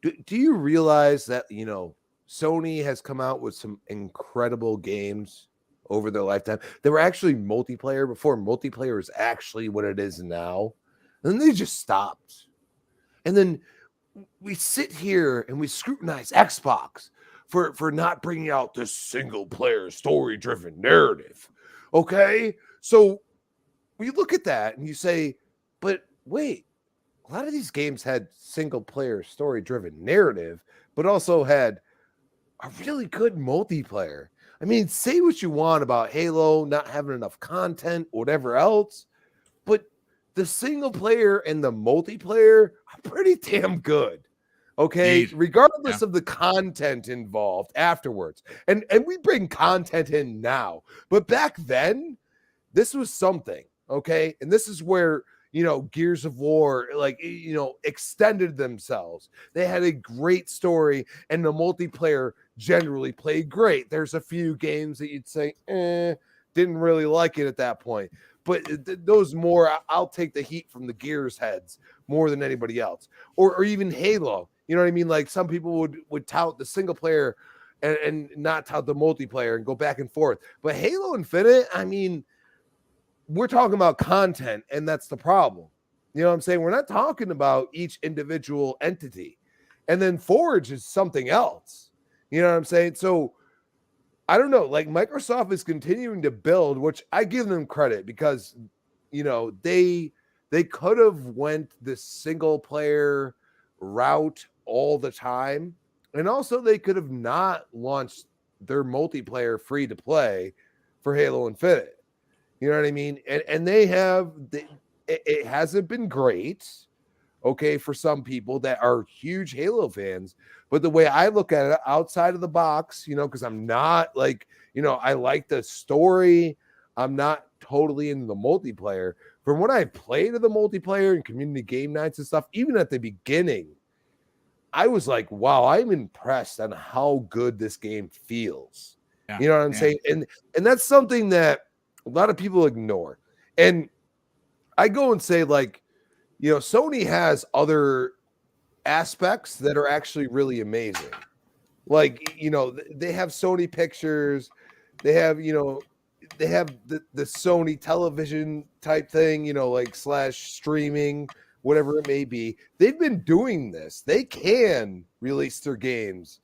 Speaker 2: Do you realize that, Sony has come out with some incredible games over their lifetime? They were actually multiplayer before multiplayer is actually what it is now. And then they just stopped. And then we sit here and we scrutinize Xbox for not bringing out this single player story driven narrative. Okay. So we look at that and you say, but wait, a lot of these games had single player story driven narrative, but also had a really good multiplayer. I mean, say what you want about Halo not having enough content, whatever else, but the single player and the multiplayer are pretty damn good. Okay,
Speaker 1: Indeed.
Speaker 2: Regardless of the content involved afterwards. And we bring content in now. But back then, this was something, okay? And this is where, Gears of War, extended themselves. They had a great story, and the multiplayer generally played great. There's a few games that you'd say, didn't really like it at that point. But those more, I'll take the heat from the Gears heads more than anybody else. Or even Halo. You know what I mean? Like, some people would tout the single player and not tout the multiplayer and go back and forth. But Halo Infinite, I mean, we're talking about content, and that's the problem. You know what I'm saying? We're not talking about each individual entity. And then Forge is something else. You know what I'm saying? So I don't know. Like, Microsoft is continuing to build, which I give them credit because, they could have went the single player route all the time. And also they could have not launched their multiplayer free to play for Halo Infinite. You know what I mean? And they have, it hasn't been great, okay, for some people that are huge Halo fans. But the way I look at it outside of the box, because I'm not like, I like the story. I'm not totally into the multiplayer. From what I played of the multiplayer and community game nights and stuff, even at the beginning, I was like, wow, I'm impressed on how good this game feels.
Speaker 1: Yeah,
Speaker 2: You know what I'm saying? And that's something that a lot of people ignore. And I go and say, like, you know, Sony has other aspects that are actually really amazing. Like, you know, they have Sony Pictures, they have, you know, they have the Sony television type thing, you know, like / streaming, whatever it may be. They've been doing this. They can release their games,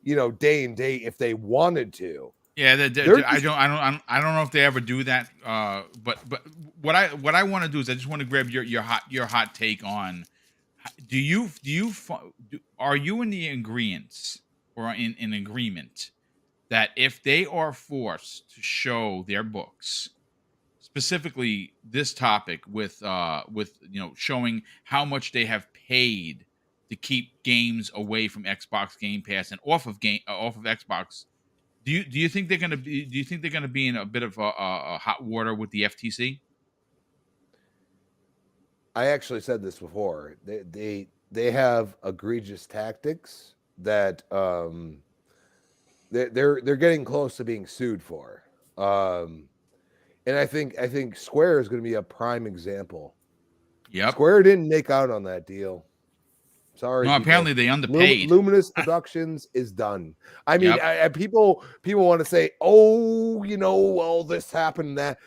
Speaker 2: you know, day and date if they wanted to.
Speaker 1: Yeah, I don't know if they ever do that. But what I want to do is I just want to grab your hot take on. Are you in the agreement or in agreement that if they are forced to show their books, specifically this topic with you know, showing how much they have paid to keep games away from Xbox Game Pass and off of Xbox, do you think they're going to be in a bit of a hot water with the FTC?
Speaker 2: I actually said this before. They have egregious tactics that they're getting close to being sued for. And I think Square is going to be a prime example.
Speaker 1: Yep.
Speaker 2: Square didn't make out on that deal. Sorry.
Speaker 1: No,
Speaker 2: people.
Speaker 1: apparently they underpaid.
Speaker 2: Luminous Productions is done. I mean, people want to say, oh, you know, well, this happened, that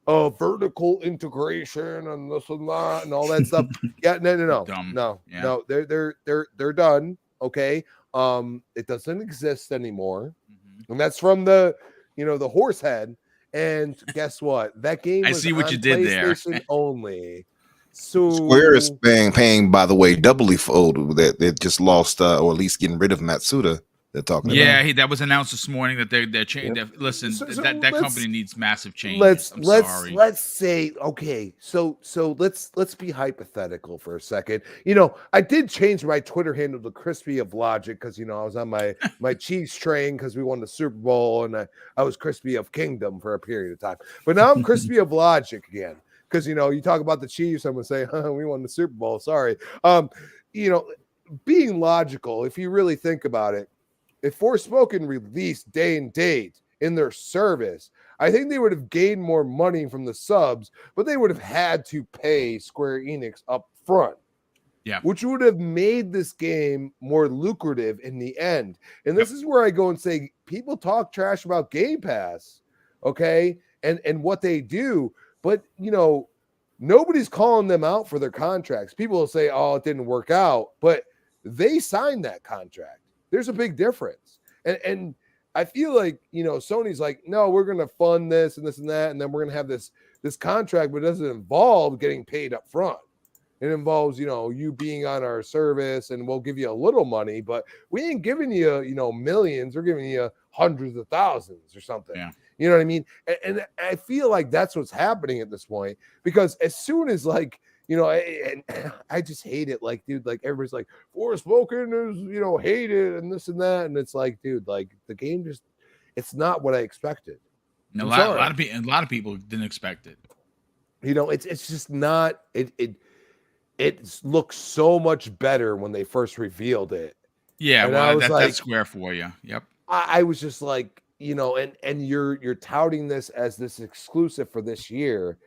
Speaker 2: vertical integration and this and that and all that stuff. Yeah, no.
Speaker 1: Dumb.
Speaker 2: No.
Speaker 1: Yeah.
Speaker 2: No, they're done. Okay. It doesn't exist anymore.
Speaker 1: Mm-hmm.
Speaker 2: And that's from the horse head. And guess what? That game was
Speaker 1: see what
Speaker 2: on
Speaker 1: you did there.
Speaker 2: PlayStation only. So
Speaker 3: Square is paying, by the way, doubly for that they just lost, or at least getting rid of Matsuda. They're talking about.
Speaker 1: Yeah, that was announced this morning that they're changing.
Speaker 2: Yep.
Speaker 1: Listen,
Speaker 2: So
Speaker 1: that company needs massive change.
Speaker 2: Let's say, okay, so let's be hypothetical for a second. You know, I did change my Twitter handle to Crispy of Logic because, you know, I was on my Chiefs train because we won the Super Bowl, and I was Crispy of Kingdom for a period of time. But now I'm Crispy of Logic again because, you know, you talk about the Chiefs, I'm gonna say, we won the Super Bowl. Sorry. You know, being logical, if you really think about it, if Forspoken released day and date in their service, I think they would have gained more money from the subs, but they would have had to pay Square Enix up front.
Speaker 1: Yeah.
Speaker 2: Which would have made this game more lucrative in the end. And this is where I go and say, people talk trash about Game Pass, okay, and what they do, but, you know, nobody's calling them out for their contracts. People will say, oh, it didn't work out, but they signed that contract. There's a big difference. And I feel like, you know, Sony's like, no, we're going to fund this and this and that. And then we're going to have this contract, but it doesn't involve getting paid up front. It involves, you know, you being on our service and we'll give you a little money, but we ain't giving you, you know, millions. We're giving you hundreds of thousands or something. Yeah. You know what I mean? And I feel like that's what's happening at this point, because as soon as, like, you know, and I just hate it. Like, dude, like everybody's like, Forspoken is, you know, hated and this and that. And it's like, dude, like the game just, it's not what I expected.
Speaker 1: A lot of people didn't expect it.
Speaker 2: You know, it's just not, it looks so much better when they first revealed it.
Speaker 1: Yeah,
Speaker 2: and
Speaker 1: well,
Speaker 2: like,
Speaker 1: that's Square for you. Yep.
Speaker 2: I was just like, you know, and you're touting this as this exclusive for this year.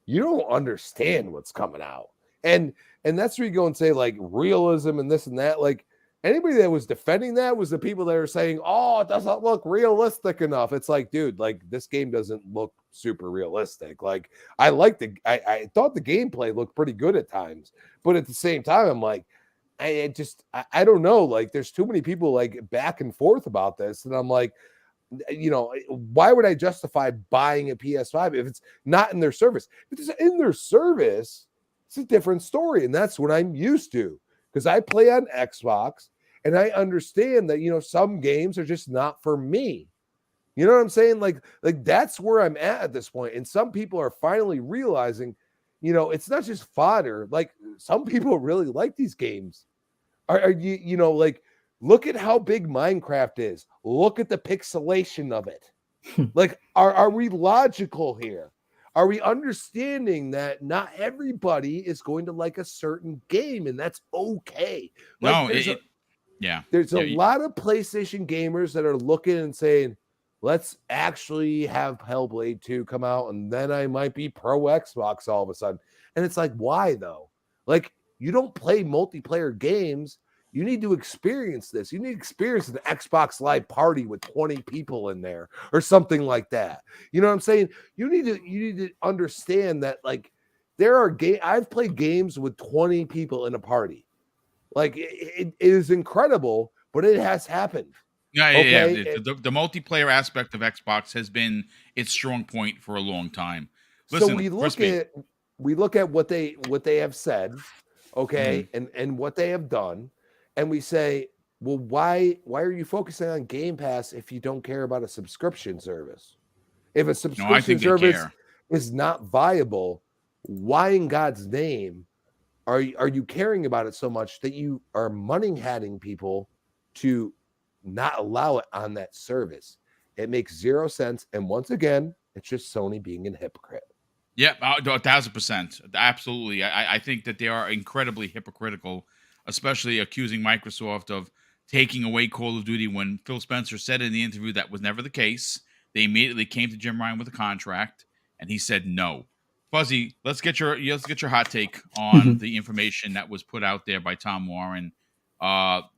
Speaker 2: You don't understand what's coming out. And that's where you go and say, like, realism and this and that. Like, anybody that was defending that was the people that are saying, oh, it doesn't look realistic enough. It's like, dude, like, this game doesn't look super realistic. Like, I thought the gameplay looked pretty good at times, but at the same time, I'm like, I don't know. Like, there's too many people like back and forth about this. And I'm like, you know, why would I justify buying a PS5 if it's not in their service? If it's in their service, it's a different story. And that's what I'm used to, because I play on Xbox and I understand that, you know, some games are just not for me. You know what I'm saying? Like that's where I'm at this point. And some people are finally realizing, you know, it's not just fodder. Like, some people really like these games. Are you know, like, look at how big Minecraft is. Look at the pixelation of it. Like, are we logical here? Are we understanding that not everybody is going to like a certain game, and that's okay? Like,
Speaker 1: No, yeah.
Speaker 2: there's a
Speaker 1: Yeah,
Speaker 2: lot of PlayStation gamers that are looking and saying, let's actually have Hellblade 2 come out, and then I might be pro Xbox all of a sudden. And it's like, why though? Like, you don't play multiplayer games. You need to experience this. You need to experience an Xbox Live party with 20 people in there or something like that. You know what I'm saying? You need to understand that, like, there are I've played games with 20 people in a party. Like, it is incredible, but it has happened.
Speaker 1: yeah.
Speaker 2: Okay.
Speaker 1: The multiplayer aspect of Xbox has been its strong point for a long time.
Speaker 2: So
Speaker 1: Listen,
Speaker 2: we
Speaker 1: Crispy,
Speaker 2: look at what they have said, okay,
Speaker 1: Mm-hmm.
Speaker 2: and what they have done, and we say, well, why are you focusing on Game Pass if you don't care about a subscription service? If a
Speaker 1: no, I
Speaker 2: subscription
Speaker 1: think they
Speaker 2: service
Speaker 1: care.
Speaker 2: is not viable, why in God's name are you caring about it so much that you are money-hatting people to not allow it on that service? It makes zero sense. And once again, it's just Sony being a hypocrite.
Speaker 1: Yeah, 1,000%. Absolutely. I think that they are incredibly hypocritical, especially accusing Microsoft of taking away Call of Duty when Phil Spencer said in the interview that was never the case. They immediately came to Jim Ryan with a contract, and he said no. Fuzzy, let's get your hot take on the information that was put out there by Tom Warren.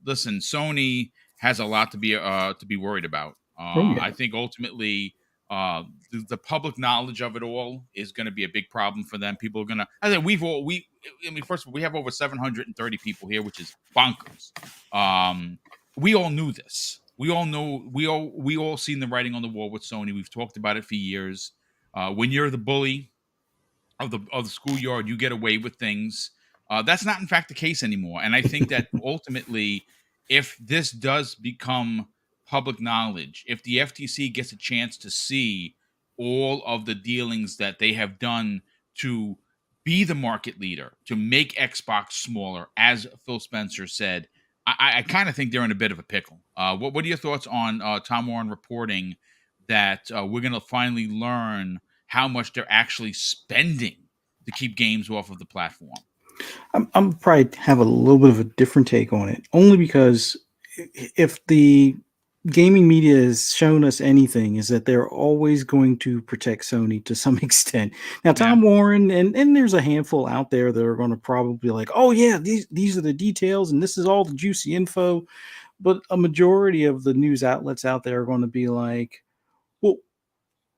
Speaker 1: Listen, Sony has a lot to be worried about. I think ultimately the public knowledge of it all is going to be a big problem for them. People are going to, I think first of all, we have over 730 people here, which is bonkers. We all knew this. We all know, we all seen the writing on the wall with Sony. We've talked about it for years. When you're the bully of the schoolyard, you get away with things. That's not in fact the case anymore. And I think that ultimately, if this does become public knowledge, if the FTC gets a chance to see all of the dealings that they have done to be the market leader, to make Xbox smaller, as Phil Spencer said, I kind of think they're in a bit of a pickle. What are your thoughts on Tom Warren reporting that we're going to finally learn how much they're actually spending to keep games off of the platform?
Speaker 5: I'm probably have a little bit of a different take on it, only because if the gaming media has shown us anything, is that they're always going to protect Sony to some extent. Now, Tom Warren and there's a handful out there that are going to probably be like, oh yeah, these are the details and this is all the juicy info. But a majority of the news outlets out there are going to be like, well,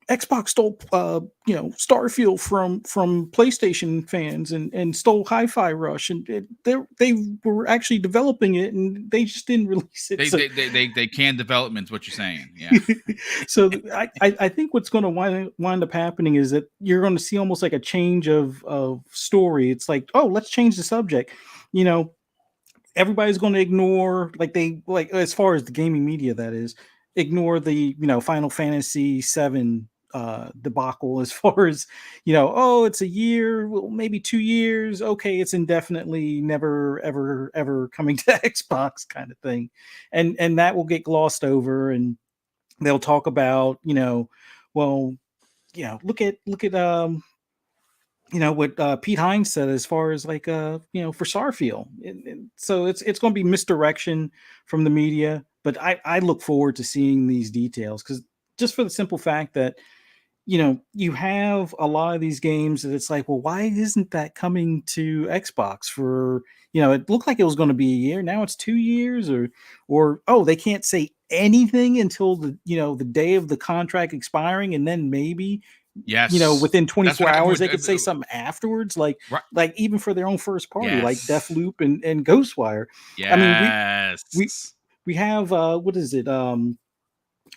Speaker 5: Xbox stole, Starfield from PlayStation fans and stole Hi-Fi Rush, and they were actually developing it, and they just didn't release it.
Speaker 1: They canned development. What you're saying, yeah.
Speaker 5: So I think what's going to wind up happening is that you're going to see almost like a change of story. It's like, oh, let's change the subject. Everybody's going to ignore like as far as the gaming media, that is, ignore the Final Fantasy VII debacle, as far as oh, it's a year, well, maybe 2 years, okay, it's indefinitely never ever coming to Xbox kind of thing, and that will get glossed over, and they'll talk about look at what Pete Hines said as far as like for Starfield. So it's going to be misdirection from the media, but I look forward to seeing these details, because just for the simple fact that you have a lot of these games that it's like, well, why isn't that coming to Xbox for, it looked like it was going to be a year. Now it's 2 years, or, oh, they can't say anything until the day of the contract expiring. And then maybe, within 24 hours, they could say something afterwards. Like even for their own first party, like Deathloop and Ghostwire.
Speaker 1: Yes.
Speaker 5: I mean, we have, what is it?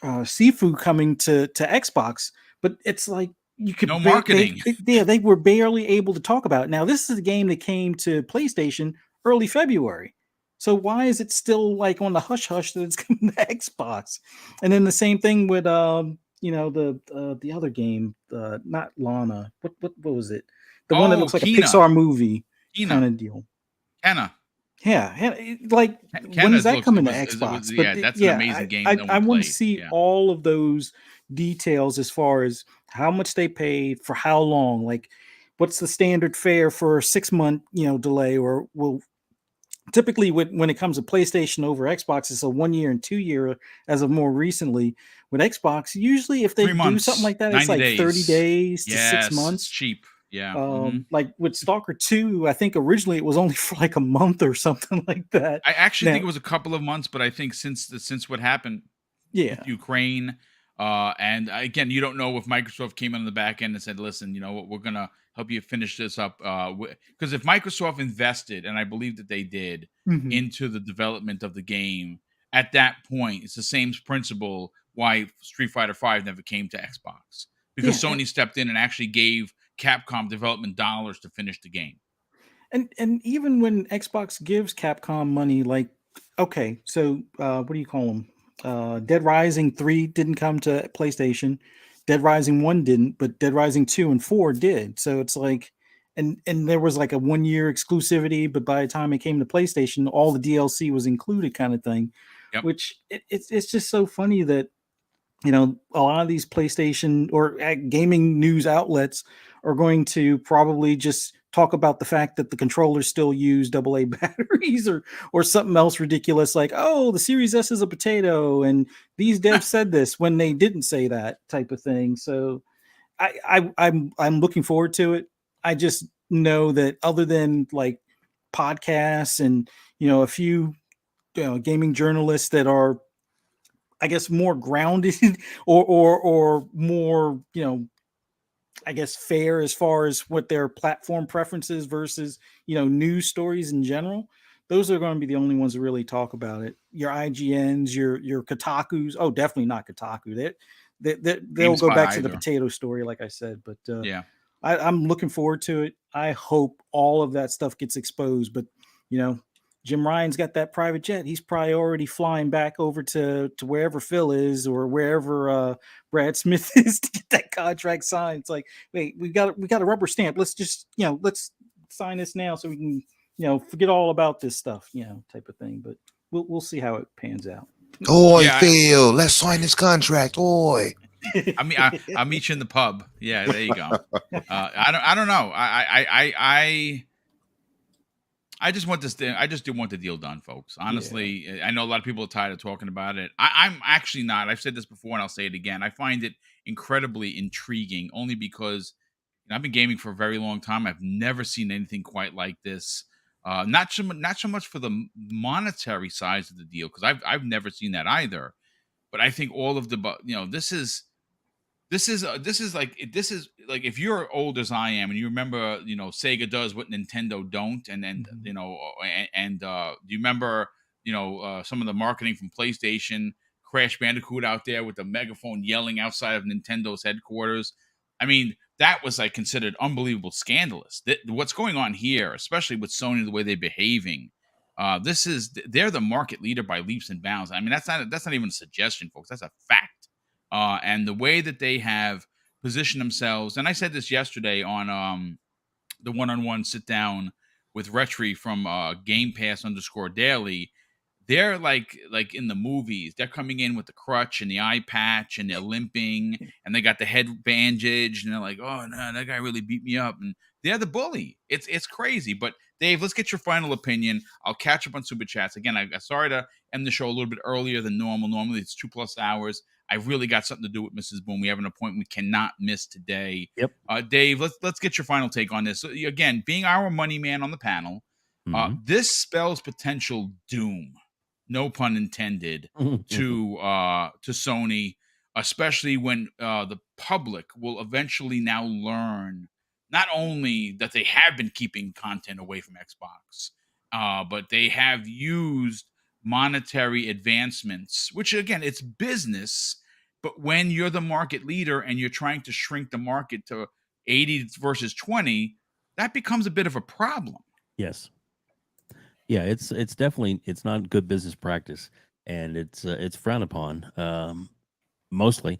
Speaker 5: Sifu coming to Xbox, but it's like you could
Speaker 1: no marketing.
Speaker 5: They were barely able to talk about it. Now this is a game that came to PlayStation early February, so why is it still like on the hush hush that it's coming to Xbox? And then the same thing with the other game, not Lana, what was it? The one that looks like
Speaker 1: Kena.
Speaker 5: a Pixar movie kind of deal.
Speaker 1: Kena.
Speaker 5: Yeah, and like when
Speaker 1: Kenna's
Speaker 5: is that
Speaker 1: looks it
Speaker 5: coming to
Speaker 1: was
Speaker 5: Xbox?
Speaker 1: yeah,
Speaker 5: But
Speaker 1: that's an
Speaker 5: yeah,
Speaker 1: amazing game
Speaker 5: I
Speaker 1: no
Speaker 5: I
Speaker 1: one
Speaker 5: want to
Speaker 1: played.
Speaker 5: see
Speaker 1: Yeah.
Speaker 5: all of those details as far as how much they paid for how long. Like, what's the standard fare for a 6 month delay, or will typically when it comes to PlayStation over Xbox, it's a 1 year and 2 year as of more recently. With Xbox, usually if they
Speaker 1: 3
Speaker 5: do something
Speaker 1: months,
Speaker 5: like that, it's
Speaker 1: 90
Speaker 5: like 30
Speaker 1: days.
Speaker 5: days to six
Speaker 1: Yes, it's
Speaker 5: months.
Speaker 1: cheap. Yeah. Mhm.
Speaker 5: Like with Stalker 2, I think originally it was only for like a month or something like that.
Speaker 1: I actually think
Speaker 5: Now,
Speaker 1: it was a couple of months, but I think since what happened with
Speaker 5: yeah.
Speaker 1: Ukraine, and again, you don't know if Microsoft came in on the back end and said, "Listen, you know what, we're gonna help you finish this up." Because if Microsoft invested, and I believe that they did,
Speaker 5: Mhm.
Speaker 1: into the development of the game, at that point, it's the same principle why Street Fighter V never came to Xbox, because
Speaker 5: Yeah,
Speaker 1: Sony stepped in and actually gave Capcom development dollars to finish the game.
Speaker 5: and even when Xbox gives Capcom money, like, okay, so what do you call them? Dead Rising 3 didn't come to PlayStation. Dead Rising 1 didn't, but Dead Rising 2 and 4 did. So it's like, and there was like a 1 year exclusivity, but by the time it came to PlayStation, all the DLC was included, kind of thing.
Speaker 1: Yep.
Speaker 5: Which it's just so funny that a lot of these PlayStation or gaming news outlets are going to probably just talk about the fact that the controllers still use AA batteries or something else ridiculous like, oh, the Series S is a potato and these devs said this when they didn't say that type of thing. So I'm looking forward to it. I just know that other than like podcasts and a few gaming journalists that are, I guess, more grounded or more, I guess, fair as far as what their platform preferences versus, news stories in general. Those are going to be the only ones that really talk about it. Your IGNs, your Kotakus. Oh, definitely not Kotaku. They'll go
Speaker 1: GameSpot
Speaker 5: back to the
Speaker 1: either.
Speaker 5: potato story, like I said. But
Speaker 1: Yeah.
Speaker 5: I'm looking forward to it. I hope all of that stuff gets exposed. But Jim Ryan's got that private jet. He's probably already flying back over to wherever Phil is or wherever Brad Smith is to get that contract signed. It's like, wait, we got a rubber stamp. Let's just let's sign this now so we can forget all about this stuff, type of thing. But we'll see how it pans out.
Speaker 3: Oi,
Speaker 1: Yeah,
Speaker 3: Phil, let's sign this contract. Oi.
Speaker 1: I'll meet you in the pub. Yeah, there you go. I don't know. I just want this thing. I just do want the deal done, folks. Honestly, I know a lot of people are tired of talking about it. I'm actually not. I've said this before and I'll say it again. I find it incredibly intriguing only because I've been gaming for a very long time. I've never seen anything quite like this. Not so much for the monetary size of the deal, because I've never seen that either. But I think all of the this is like if you're old as I am and you remember Sega does what Nintendo don't, and then do you remember some of the marketing from PlayStation, Crash Bandicoot out there with the megaphone yelling outside of Nintendo's headquarters? I mean, that was like considered unbelievable scandalous. What's going on here, especially with Sony, the way they're behaving, they're the market leader by leaps and bounds. I mean, that's not even a suggestion, folks. That's a fact. And the way that they have positioned themselves, and I said this yesterday on the one-on-one sit down with Retri from Game Pass _daily. They're like in the movies. They're coming in with the crutch and the eye patch, and they're limping, and they got the head bandage, and they're like, "Oh no, that guy really beat me up." And they're the bully. It's crazy. But Dave, let's get your final opinion. I'll catch up on super chats again. I'm sorry to end the show a little bit earlier than normal. Normally it's 2+ hours. I really got something to do with Mrs. Boom. We have an appointment we cannot miss today.
Speaker 6: Yep.
Speaker 1: Dave, let's get your final take on this. So, again, being our money man on the panel, this spells potential doom, no pun intended, to Sony, especially when the public will eventually now learn not only that they have been keeping content away from Xbox, but they have used monetary advancements, which again, it's business. But when you're the market leader and you're trying to shrink the market to 80 versus 20, that becomes a bit of a problem.
Speaker 6: Yes. Yeah, it's definitely, it's not good business practice, and it's frowned upon, mostly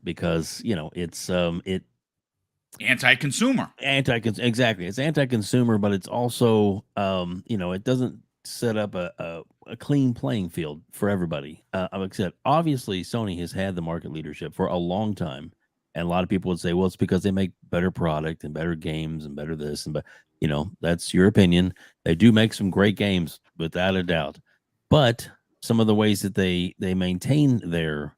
Speaker 6: because it's
Speaker 1: Anti-consumer.
Speaker 6: Exactly. It's anti-consumer, but it's also it doesn't set up a clean playing field for everybody. Like I said, obviously Sony has had the market leadership for a long time, and a lot of people would say, well, it's because they make better product and better games and better this and but that's your opinion. They do make some great games without a doubt, but some of the ways that they maintain their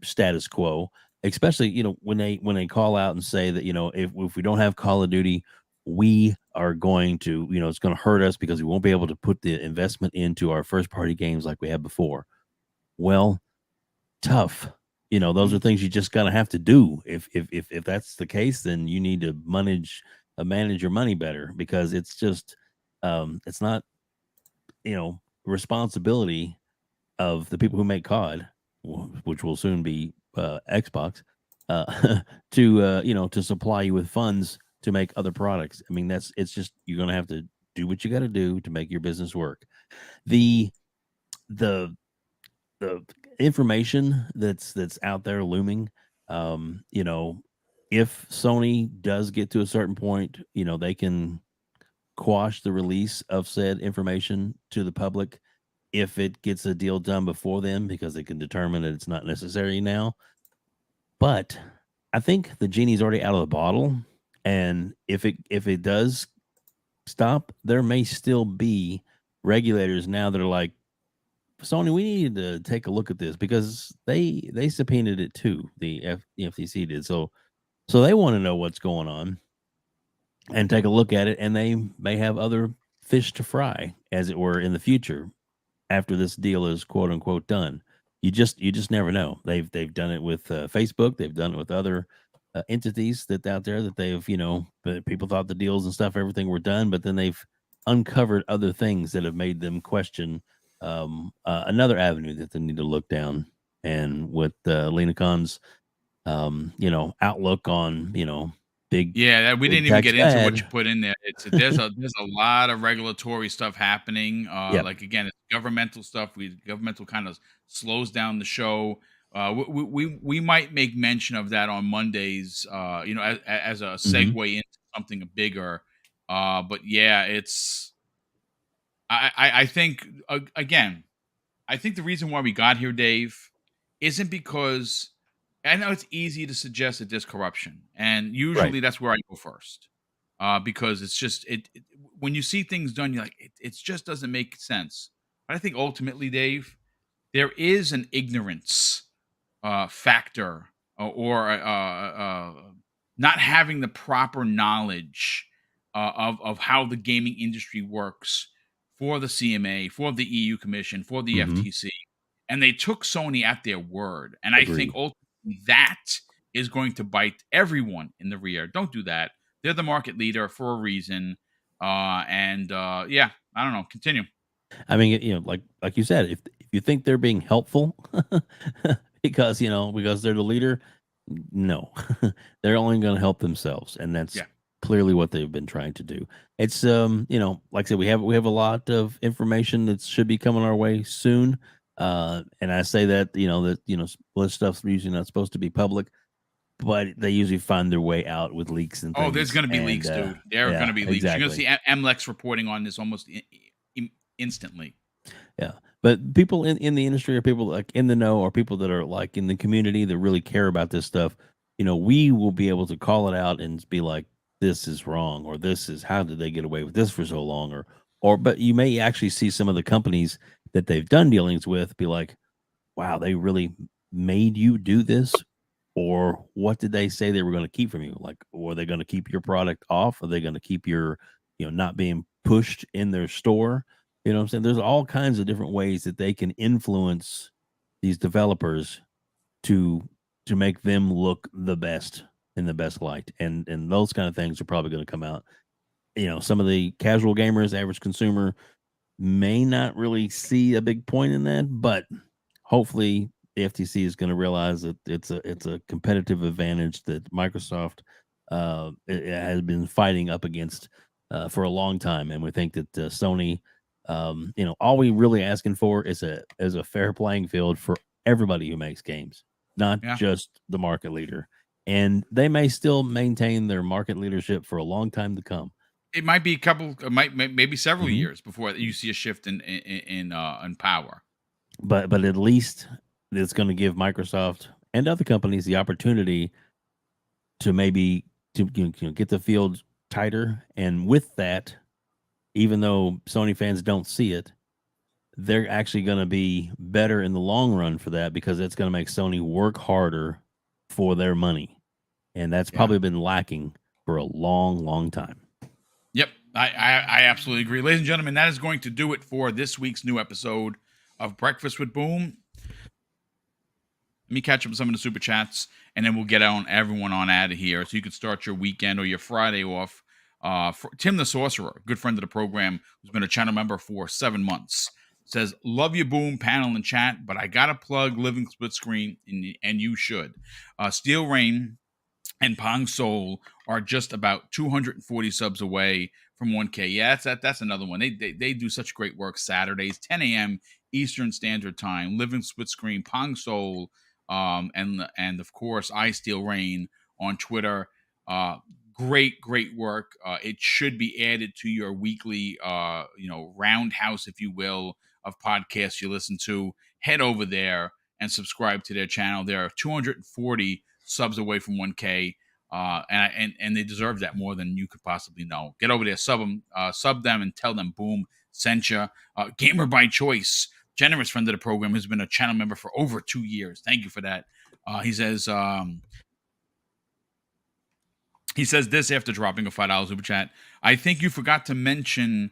Speaker 6: status quo, especially when they call out and say that if we don't have Call of Duty, we are going to it's going to hurt us because we won't be able to put the investment into our first party games like we had before. Well, tough. Those are things you just gotta have to do. If that's the case, then you need to manage your money better, because it's just it's not responsibility of the people who make COD, which will soon be Xbox, to supply you with funds to make other products. I mean, it's just, you're gonna have to do what you got to do to make your business work. The information that's out there looming, if Sony does get to a certain point, they can quash the release of said information to the public if it gets a deal done before then, because they can determine that it's not necessary now. But I think the genie's already out of the bottle, and if it does stop, there may still be regulators now that are like, Sony, we need to take a look at this, because they subpoenaed it too. The FTC did. So they want to know what's going on and take a look at it, and they may have other fish to fry, as it were, in the future after this deal is quote unquote done. You just never know. They've done it with Facebook. They've done it with other entities that out there that they've people thought the deals and stuff, everything were done, but then they've uncovered other things that have made them question another avenue that they need to look down. And with Lena Khan's outlook on big,
Speaker 1: that we didn't even
Speaker 6: tax
Speaker 1: get into what
Speaker 6: bad.
Speaker 1: you put in there. There's a lot of regulatory stuff happening.
Speaker 6: Yep.
Speaker 1: Like, again, it's governmental stuff. Governmental kind of slows down the show. We might make mention of that on Mondays, as a segue into something bigger. But yeah, it's, I think, again, I think the reason why we got here, Dave, isn't because, I know it's easy to suggest that there's corruption, and usually that's where I go first, because it's just when you see things done, you're like, it just doesn't make sense. But I think ultimately, Dave, there is an ignorance factor, or not having the proper knowledge of how the gaming industry works for the CMA, for the EU Commission, for the FTC, and they took Sony at their word. And I think ultimately that is going to bite everyone in the rear. Don't do that. They're the market leader for a reason. I don't know. Continue.
Speaker 6: I mean, like you said, if you think they're being helpful because they're the leader, no, they're only going to help themselves, and that's clearly what they've been trying to do. It's like I said, we have a lot of information that should be coming our way soon. And I say that stuff's usually not supposed to be public, but they usually find their way out with leaks and things.
Speaker 1: Oh, there's going to be leaks, dude. There are going to be leaks. Exactly. You're going to see MLEX reporting on this almost instantly.
Speaker 6: Yeah, but people in the industry, or people like in the know, or people that are like in the community that really care about this stuff, we will be able to call it out and be like, this is wrong, or this is, how did they get away with this for so long, but you may actually see some of the companies that they've done dealings with be like, wow, they really made you do this, or what did they say they were going to keep from you? Like, were they going to keep your product off? Are they going to keep your, not being pushed in their store? You know what I'm saying? There's all kinds of different ways that they can influence these developers to make them look the best, in the best light. And those kind of things are probably going to come out. Some of the casual gamers, average consumer, may not really see a big point in that, but hopefully the FTC is going to realize that it's a competitive advantage that Microsoft has been fighting up against for a long time. And we think that Sony, all we really asking for is a fair playing field for everybody who makes games, not just the market leader. And they may still maintain their market leadership for a long time to come.
Speaker 1: It might be a couple, maybe several
Speaker 6: Mhm.
Speaker 1: years before you see a shift in power.
Speaker 6: But at least it's going to give Microsoft and other companies the opportunity to maybe get the field tighter. And with that, even though Sony fans don't see it, they're actually going to be better in the long run for that, because it's going to make Sony work harder for their money. And that's
Speaker 1: Yeah.
Speaker 6: probably been lacking for a long, long time.
Speaker 1: Yep, I absolutely agree. Ladies and gentlemen, that is going to do it for this week's new episode of Breakfast with Boom. Let me catch up with some of the super chats, and then we'll get everyone on out of here, so you can start your weekend or your Friday off. For Tim the Sorcerer, good friend of the program, who's been a channel member for 7 months, says, "Love your Boom panel and chat, but I gotta plug Living Split Screen, and you should. Steel Rain and Pong Soul are just about 240 subs away from 1K. Yeah, that's another one. They do such great work Saturdays, 10 a.m. Eastern Standard Time. Living Split Screen, Pong Soul, and of course I Steel Rain on Twitter. Great work. It should be added to your weekly roundhouse, if you will, of podcasts you listen to. Head over there and subscribe to their channel. There are 240 subs away from 1K, and they deserve that more than you could possibly know. Get over there, sub them, and tell them Boom sent you. Gamer by Choice, generous friend of the program, who's been a channel member for over 2 years. Thank you for that. He says this after dropping a $5 super chat. I think you forgot to mention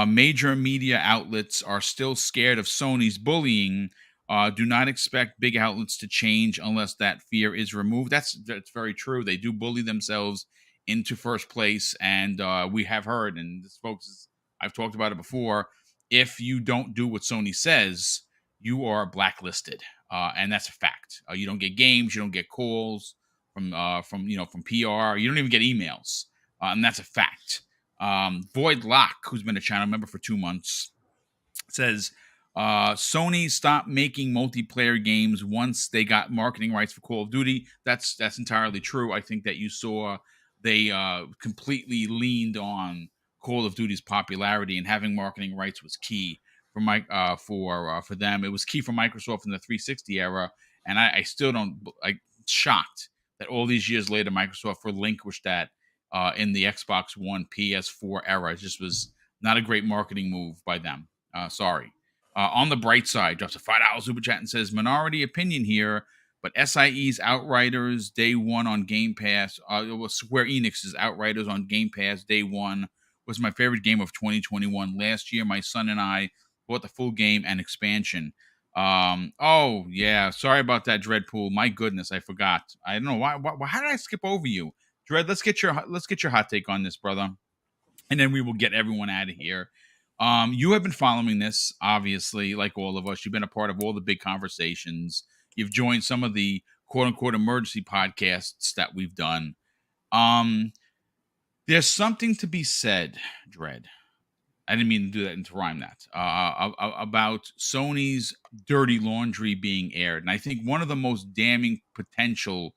Speaker 1: major media outlets are still scared of Sony's bullying. Do not expect big outlets to change unless that fear is removed. That's very true. They do bully themselves into first place, and we have heard, and this, folks, I've talked about it before. If you don't do what Sony says, you are blacklisted, and that's a fact. You don't get games, you don't get calls from PR. You don't even get emails, and that's a fact. Void Lock, who's been a channel member for 2 months, says Sony stopped making multiplayer games once they got marketing rights for Call of Duty. That's entirely true. I think that you saw they completely leaned on Call of Duty's popularity, and having marketing rights was key for them. It was key for Microsoft in the 360 era, and I still don't. I'm shocked that all these years later, Microsoft relinquished that in the Xbox One, PS4 era. It just was not a great marketing move by them. Sorry. On the bright side, drops a $5 super chat and says, minority opinion here, but SIE's Outriders Day 1 on Game Pass, Square Enix's Outriders on Game Pass Day 1 was my favorite game of 2021. Last year, my son and I bought the full game and expansion. Oh yeah, sorry about that, Dreadpool. My goodness, I forgot. I don't know why. How did I skip over you, Dread? Let's get your hot take on this, brother, and then we will get everyone out of here. You have been following this, obviously, like all of us. You've been a part of all the big conversations. You've joined some of the quote unquote emergency podcasts that we've done. There's something to be said, Dread. I didn't mean to do that and to rhyme that, about Sony's dirty laundry being aired. And I think one of the most damning potential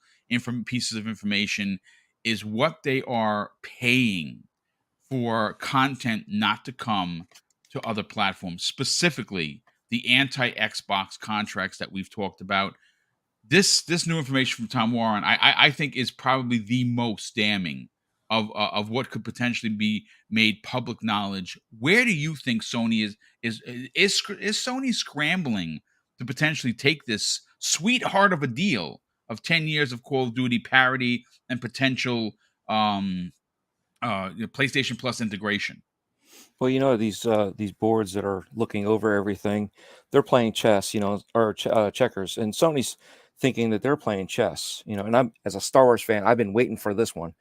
Speaker 1: pieces of information is what they are paying for content not to come to other platforms, specifically the anti-Xbox contracts that we've talked about. This new information from Tom Warren, I think, is probably the most damning of what could potentially be made public knowledge. Where do you think Sony is Sony scrambling to potentially take this sweetheart of a deal of 10 years of Call of Duty parity and potential PlayStation Plus integration?
Speaker 4: Well, these boards that are looking over everything, they're playing chess, or checkers, and Sony's thinking that they're playing chess, and I'm, as a Star Wars fan, I've been waiting for this one.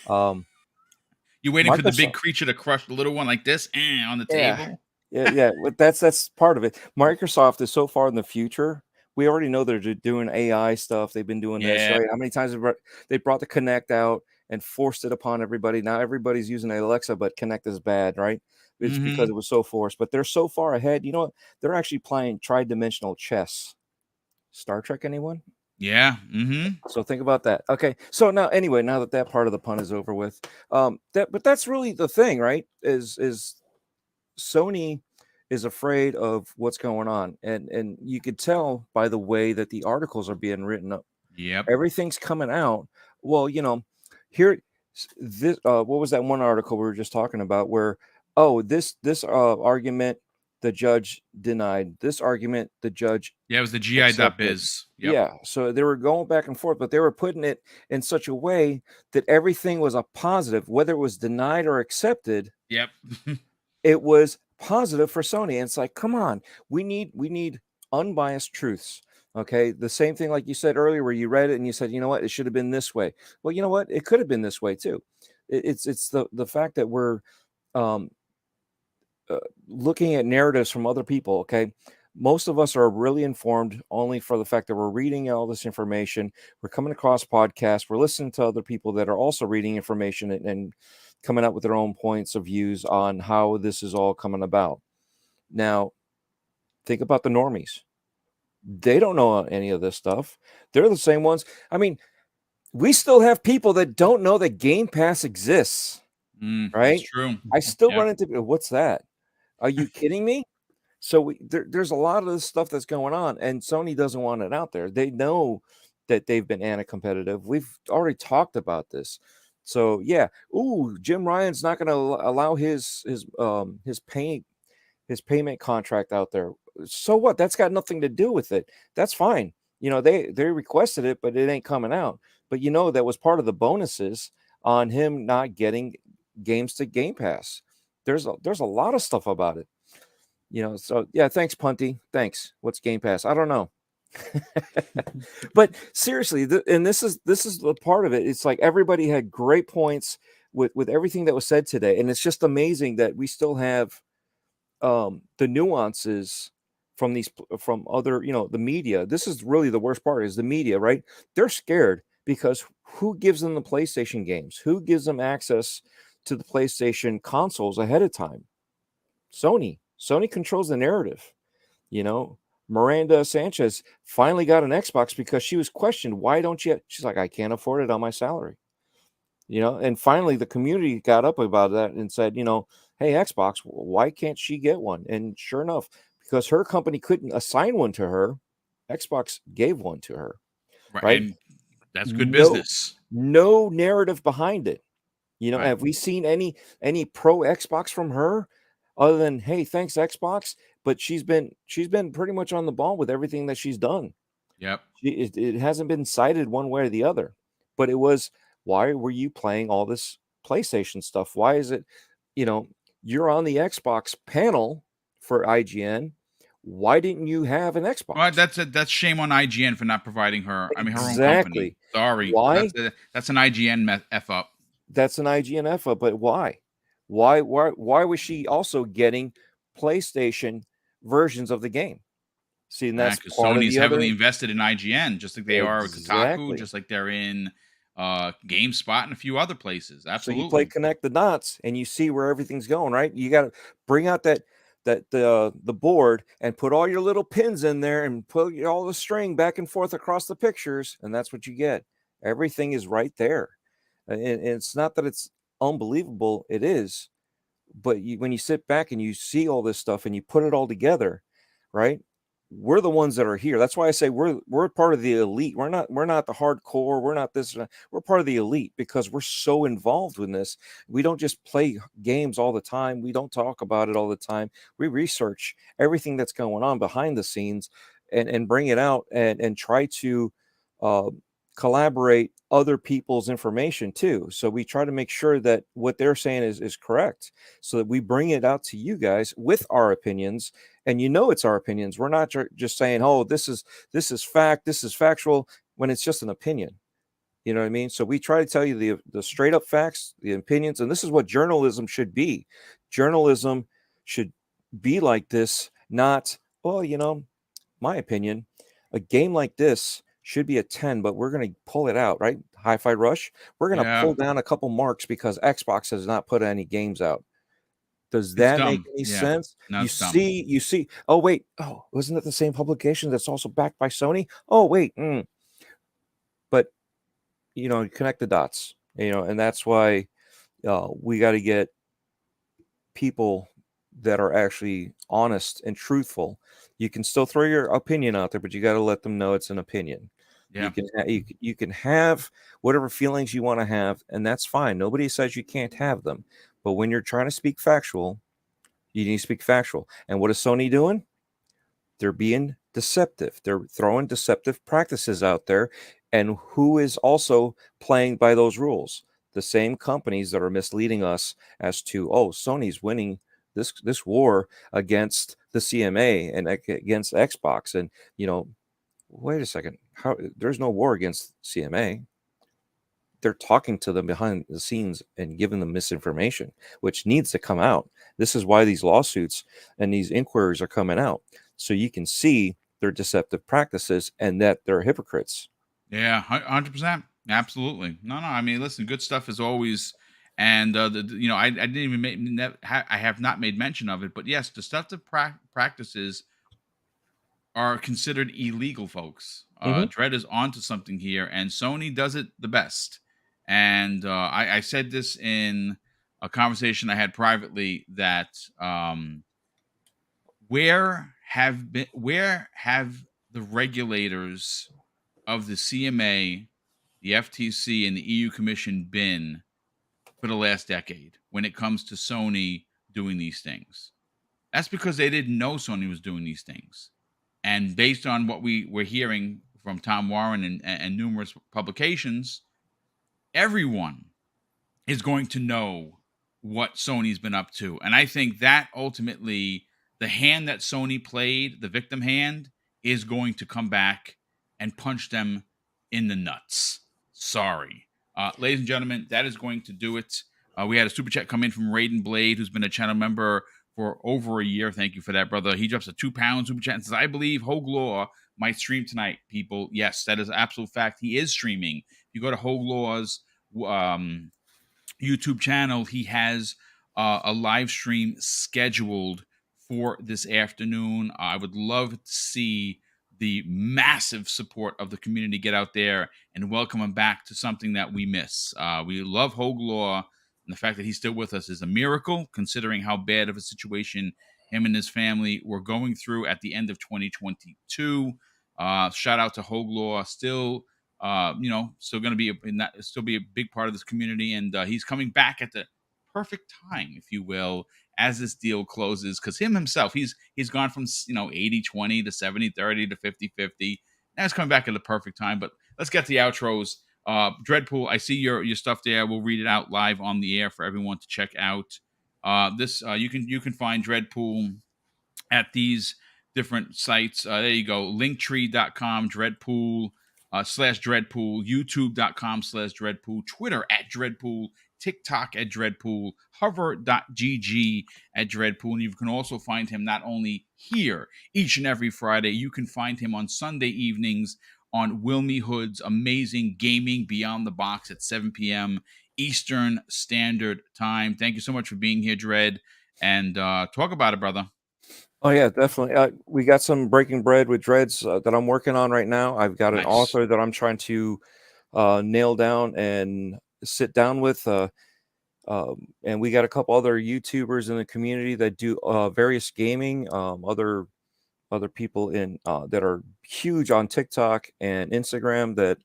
Speaker 1: You're waiting for the big creature to crush the little one like this on the table?
Speaker 4: Yeah. That's part of it. Microsoft is so far in the future. We already know they're doing AI stuff. They've been doing this, right? How many times they brought the Kinect out and forced it upon everybody? Now everybody's using Alexa, but Kinect is bad, right? It's because it was so forced. But they're so far ahead. You know what? They're actually playing tridimensional chess. Star Trek, anyone?
Speaker 1: Yeah. Mm-hmm.
Speaker 4: So think about that. Okay. So now, anyway, now that part of the pun is over with, but that's really the thing, right? Is Sony is afraid of what's going on, and you could tell by the way that the articles are being written up.
Speaker 1: Yep.
Speaker 4: Everything's coming out. Well, here, this what was that one article we were just talking about where, oh, this argument the judge denied, this argument the judge
Speaker 1: Yeah, it was the
Speaker 4: accepted.
Speaker 1: GI.biz. Yep.
Speaker 4: Yeah, so they were going back and forth, but they were putting it in such a way that everything was a positive, whether it was denied or accepted.
Speaker 1: Yep.
Speaker 4: It was positive for Sony. And it's like, come on, we need unbiased truths. Okay. The same thing, like you said earlier, where you read it and you said, you know what, it should have been this way. Well, you know what? It could have been this way too. It's the fact that we're um, looking at narratives from other people. Okay. Most of us are really informed only for the fact that we're reading all this information. We're coming across podcasts. We're listening to other people that are also reading information and coming up with their own points of views on how this is all coming about. Now, think about the normies. They don't know any of this stuff. They're the same ones. I mean, we still have people that don't know that Game Pass exists, right?
Speaker 1: That's true.
Speaker 4: I still
Speaker 1: Yep.
Speaker 4: run into, what's that? Are you kidding me? So there's a lot of this stuff that's going on, and Sony doesn't want it out there. They know that they've been anti-competitive. We've already talked about this. So yeah, Jim Ryan's not going to allow his payment contract out there. So what? That's got nothing to do with it. That's fine. They requested it, but it ain't coming out. But that was part of the bonuses on him not getting games to Game Pass. There's a lot of stuff about it. So yeah, thanks, Punty. Thanks. What's Game Pass? I don't know. But seriously, and this is the part of it. It's like everybody had great points with everything that was said today, and it's just amazing that we still have the nuances from other, the media. This is really the worst part, is the media, right? They're scared because who gives them the PlayStation games? Who gives them access to the PlayStation consoles ahead of time? Sony controls the narrative. Miranda Sanchez finally got an Xbox because she was questioned. Why don't you? She's like, I can't afford it on my salary. And finally the community got up about that and said, hey, Xbox, why can't she get one? And sure enough, because her company couldn't assign one to her, Xbox gave one to her. Right.
Speaker 1: And that's good business.
Speaker 4: No narrative behind it.
Speaker 1: Right.
Speaker 4: Have we seen any pro Xbox from her other than, hey, thanks Xbox? But she's been pretty much on the ball with everything that she's done.
Speaker 1: Yep.
Speaker 4: It hasn't been cited one way or the other. But it was, why were you playing all this PlayStation stuff? Why is it, you're on the Xbox panel for IGN. Why didn't you have an Xbox?
Speaker 1: Well, that's shame on IGN for not providing her. I mean, her own company. Sorry.
Speaker 4: Why?
Speaker 1: That's an IGN F up.
Speaker 4: That's an IGN F up. But why? Why was she also getting PlayStation versions of the game? See, and that's
Speaker 1: because Sony's heavily invested in IGN, just like they are with Kotaku, just like they're in GameSpot and a few other places. Absolutely.
Speaker 4: So you play Connect the Dots and you see where everything's going, right? You got to bring out the board and put all your little pins in there and put all the string back and forth across the pictures, and that's what you get. Everything is right there, and it's not that it's unbelievable. It is, but when you sit back and you see all this stuff and you put it all together, right? We're the ones that are here. That's why I say we're part of the elite. We're not the hardcore. We're not this. We're part of the elite because we're so involved in this. We don't just play games all the time. We don't talk about it all the time. We research everything that's going on behind the scenes and bring it out and try to collaborate other people's information too. So we try to make sure that what they're saying is correct, so that we bring it out to you guys with our opinions. And it's our opinions. We're not just saying, oh, this is fact, this is factual, when it's just an opinion. You know what I mean? So we try to tell you the straight up facts, the opinions, and this is what journalism should be. Journalism should be like this, not, my opinion, a game like this should be a 10, but we're going to pull it out, right? Hi-Fi Rush, we're going to pull down a couple marks because Xbox has not put any games out. Does that make any sense?
Speaker 1: No,
Speaker 4: you see. Oh, wait. Oh, wasn't it the same publication that's also backed by Sony? Oh, wait. connect the dots, and that's why we got to get people that are actually honest and truthful. You can still throw your opinion out there, but you got to let them know it's an opinion.
Speaker 1: Yeah.
Speaker 4: You can have whatever feelings you want to have, and that's fine. Nobody says you can't have them. But when you're trying to speak factual, you need to speak factual. And what is Sony doing? They're being deceptive. They're throwing deceptive practices out there. And who is also playing by those rules? The same companies that are misleading us as to, oh, Sony's winning this war against the CMA and against Xbox. And, wait a second. There's no war against CMA. They're talking to them behind the scenes and giving them misinformation, which needs to come out. This is why these lawsuits and these inquiries are coming out. So you can see their deceptive practices and that they're hypocrites.
Speaker 1: Yeah, 100%. Absolutely. No. I mean, listen, good stuff as always. And I didn't even I have not made mention of it, but yes, deceptive practices are considered illegal, folks. Dread is onto something here, and Sony does it the best. And I said this in a conversation I had privately that where have the regulators of the CMA, the FTC, and the EU Commission been for the last decade when it comes to Sony doing these things? That's because they didn't know Sony was doing these things. And based on what we were hearing from Tom Warren and numerous publications, everyone is going to know what Sony's been up to. And I think that ultimately the hand that Sony played, the victim hand, is going to come back and punch them in the nuts. Sorry. Ladies and gentlemen, that is going to do it. We had a super chat come in from Raiden Blade, who's been a channel member for over a year. Thank you for that, brother. He drops a £2 super chat and says, I believe Hogue Law might stream tonight, people. Yes, that is an absolute fact. He is streaming. If you go to Hogue Law's YouTube channel, he has a live stream scheduled for this afternoon. I would love to see the massive support of the community get out there and welcome him back to something that we miss. We love Hogue Law, and the fact that he's still with us is a miracle, considering how bad of a situation him and his family were going through at the end of 2022. Shout out to Hogue Law, still still going to be still be a big part of this community, and he's coming back at the perfect time, if you will, as this deal closes, because himself, he's gone from 80-20 to 70-30 to 50-50. Now he's coming back at the perfect time. But let's get to the outros. Dreadpool, I see your stuff there. We'll read it out live on the air for everyone to check out. You can find Dreadpool at these different sites. There you go, linktree.com Dreadpool /Dreadpool, youtube.com/Dreadpool, Twitter @Dreadpool, TikTok @Dreadpool, hover.gg @Dreadpool. And you can also find him not only here each and every Friday, you can find him on Sunday evenings on Wilmy Hood's amazing Gaming Beyond the Box at 7 p.m. Eastern Standard Time. Thank you so much for being here, Dread, and talk about it, brother.
Speaker 4: Oh yeah, definitely. We got some Breaking Bread with Dreads that I'm working on right now. I've got an author that I'm trying to nail down and sit down with. And we got a couple other YouTubers in the community that do various gaming, other people in that are huge on TikTok and Instagram that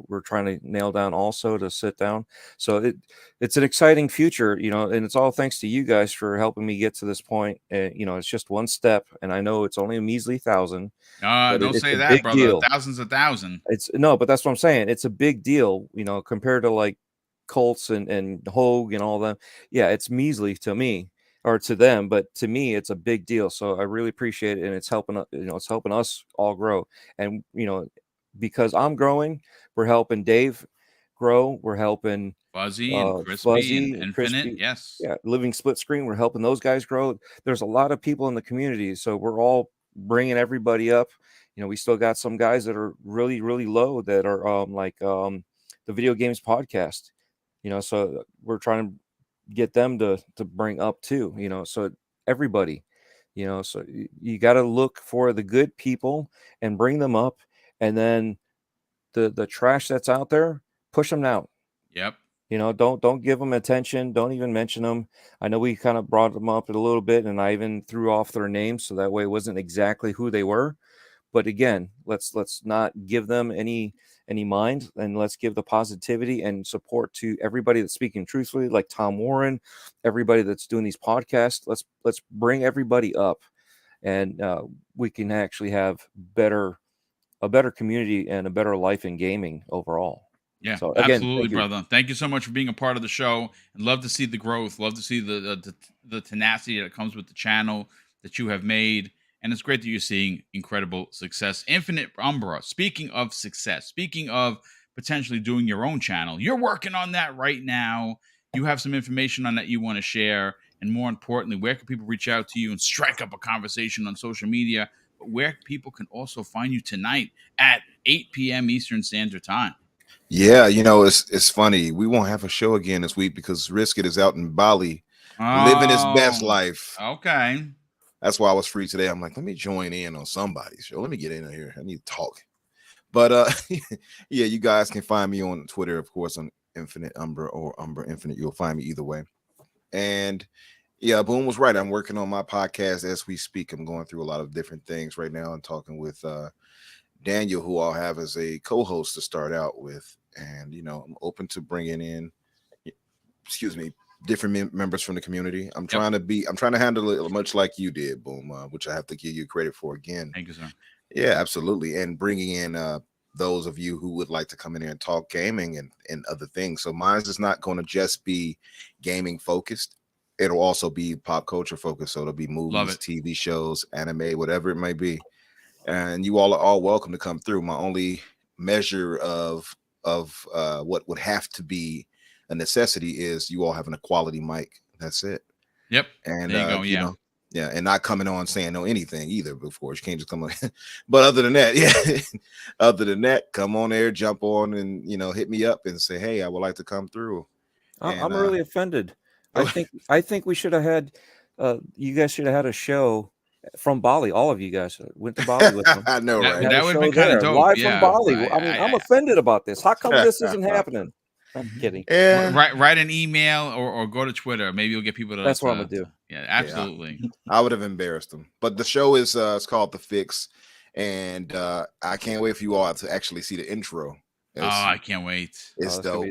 Speaker 4: we're trying to nail down also to sit down. So it's an exciting future, and it's all thanks to you guys for helping me get to this point. And it's just one step, and I know it's only a measly 1,000.
Speaker 1: Don't say that, brother. Deal. Thousands of thousand.
Speaker 4: But that's what I'm saying. It's a big deal, compared to like Colts and Hogue and all them. Yeah, it's measly to me or to them, but to me it's a big deal. So I really appreciate it, and it's helping us all grow. And because I'm growing, we're helping Dave grow, we're helping
Speaker 1: Fuzzy and Crispy and Infinite. Yes,
Speaker 4: yeah, Living Split Screen, we're helping those guys grow. There's a lot of people in the community, so we're all bringing everybody up. We still got some guys that are really, really low that are like the Video Games Podcast, so we're trying to get them to bring up too, so everybody, so you got to look for the good people and bring them up, and then the trash that's out there, push them out.
Speaker 1: Yep.
Speaker 4: You know, don't give them attention. Don't even mention them. I know we kind of brought them up a little bit, and I even threw off their names so that way it wasn't exactly who they were. But again, let's not give them any mind, and let's give the positivity and support to everybody that's speaking truthfully, like Tom Warren, everybody that's doing these podcasts. Let's bring everybody up, and we can actually have a better community and a better life in gaming overall.
Speaker 1: Yeah,
Speaker 4: So again,
Speaker 1: absolutely,
Speaker 4: thank you.
Speaker 1: brother. Thank you so much for being a part of the show. And love to see the growth. Love to see the tenacity that comes with the channel that you have made. And it's great that you're seeing incredible success. Infinite Umbra, speaking of success, speaking of potentially doing your own channel, you're working on that right now. You have some information on that you want to share. And more importantly, where can people reach out to you and strike up a conversation on social media? But where people can also find you tonight at 8 p.m. Eastern Standard Time.
Speaker 3: Yeah, you know, it's funny. We won't have a show again this week because Risket is out in Bali living his best life.
Speaker 1: Okay.
Speaker 3: That's why I was free today. I'm like, let me join in on somebody's show. Let me get in here. I need to talk. But yeah, you guys can find me on Twitter, of course, on Infinite Umbra or Umbra Infinite. You'll find me either way. And yeah, Boom was right. I'm working on my podcast as we speak. I'm going through a lot of different things right now and talking with Daniel, who I'll have as a co-host to start out with. And, you know, I'm open to bringing in, different members from the community. I'm trying to handle it much like you did, Boom, which I have to give you credit for again.
Speaker 1: Thank you, sir.
Speaker 3: Yeah, absolutely. And bringing in those of you who would like to come in here and talk gaming and other things. So mine's is not going to just be gaming focused. It'll also be pop culture focused. So it'll be movies, TV shows, anime, whatever it may be. And you all are all welcome to come through. My only measure of what would have to be a necessity is you all having a quality mic. That's it.
Speaker 1: Yep.
Speaker 3: And
Speaker 1: there you go.
Speaker 3: you know, yeah, and not coming on saying no anything either before. You can't just come on. But other than that, yeah, other than that, come on there, jump on, and you know, hit me up and say, hey, I would like to come through.
Speaker 4: I'm really offended. I think we should have had you guys should have had a show from Bali. All of you guys went to Bali with them.
Speaker 3: I know, right?
Speaker 1: That would have been kind of dope.
Speaker 4: Live from Bali. I mean, I'm offended about this. How come this isn't happening? I'm kidding.
Speaker 3: Yeah.
Speaker 1: Write an email or go to Twitter. Maybe you'll get people to.
Speaker 4: That's what I'm gonna do.
Speaker 1: Yeah, absolutely.
Speaker 3: Yeah, I would have embarrassed them. But the show is it's called The Fix, and I can't wait for you all to actually see the intro.
Speaker 1: I can't wait.
Speaker 3: It's dope.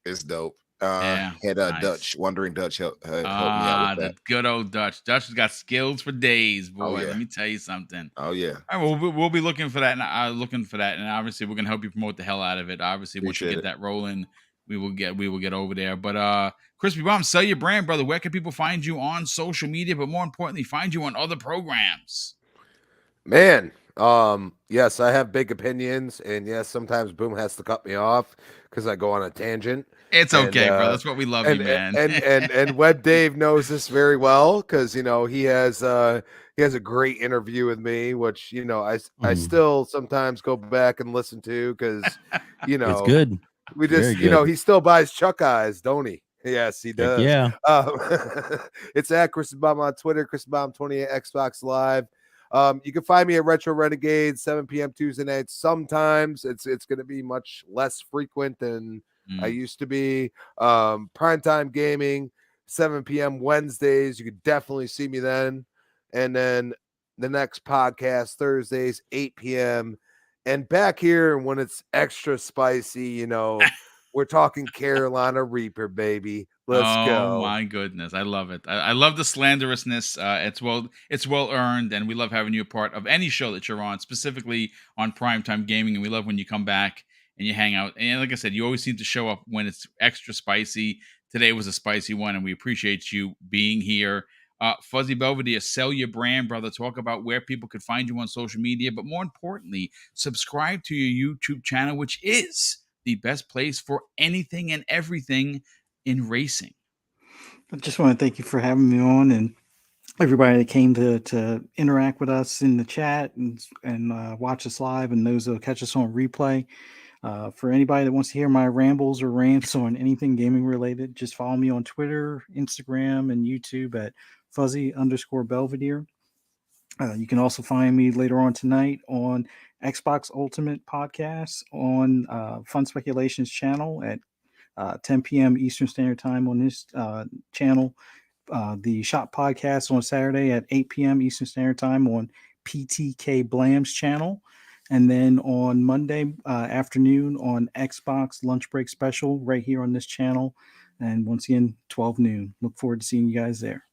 Speaker 3: It's dope.
Speaker 1: Yeah,
Speaker 3: had
Speaker 1: nice.
Speaker 3: Dutch, Wandering Dutch help me out with that.
Speaker 1: The good old Dutch. Dutch has got skills for days, boy.
Speaker 3: Oh, yeah.
Speaker 1: Let me tell you something.
Speaker 3: Oh yeah.
Speaker 1: All right, we'll be looking for that, and obviously we're gonna help you promote the hell out of it. Obviously, once you get that rolling, we will get over there. But Crispy Bomb, sell your brand, brother. Where can people find you on social media? But more importantly, find you on other programs.
Speaker 2: Man, yes, I have big opinions, and yes, sometimes Boom has to cut me off because I go on a tangent.
Speaker 1: It's okay, bro. That's what we love you, man.
Speaker 2: And Web Dave knows this very well because you know he has a great interview with me, which you know I still sometimes go back and listen to because you know
Speaker 6: it's good.
Speaker 2: We just you know he still buys Chuck Eyes, don't he? Yes, he does.
Speaker 6: Yeah.
Speaker 2: It's at Chris Bomb on Twitter, Chris Bomb 28 Xbox Live. You can find me at Retro Renegades 7 p.m. Tuesday nights. Sometimes it's going to be much less frequent than I used to be. Primetime Gaming 7 p.m. Wednesdays. You could definitely see me then. And then the next podcast Thursdays 8 p.m. And back here when it's extra spicy, you know, we're talking Carolina Reaper, baby. Let's go.
Speaker 1: Oh my goodness. I love it. I love the slanderousness. It's well earned, and we love having you a part of any show that you're on, specifically on Primetime Gaming. And we love when you come back and you hang out. And like I said, you always seem to show up when it's extra spicy. Today was a spicy one, and we appreciate you being here. Fuzzy Belvedere, sell your brand, brother. Talk about where people could find you on social media, but more importantly, subscribe to your YouTube channel, which is the best place for anything and everything in racing.
Speaker 5: I just want to thank you for having me on, and everybody that came to interact with us in the chat and watch us live, and those that'll catch us on replay. For anybody that wants to hear my rambles or rants on anything gaming related, just follow me on Twitter, Instagram, and YouTube at Fuzzy_Belvedere. You can also find me later on tonight on Xbox Ultimate Podcast on Fun Speculations channel at 10 p.m. Eastern Standard Time on this channel. The Shop Podcast on Saturday at 8 p.m. Eastern Standard Time on PTK Blam's channel. And then on Monday afternoon on Xbox Lunch Break Special right here on this channel. And once again, 12 noon. Look forward to seeing you guys there.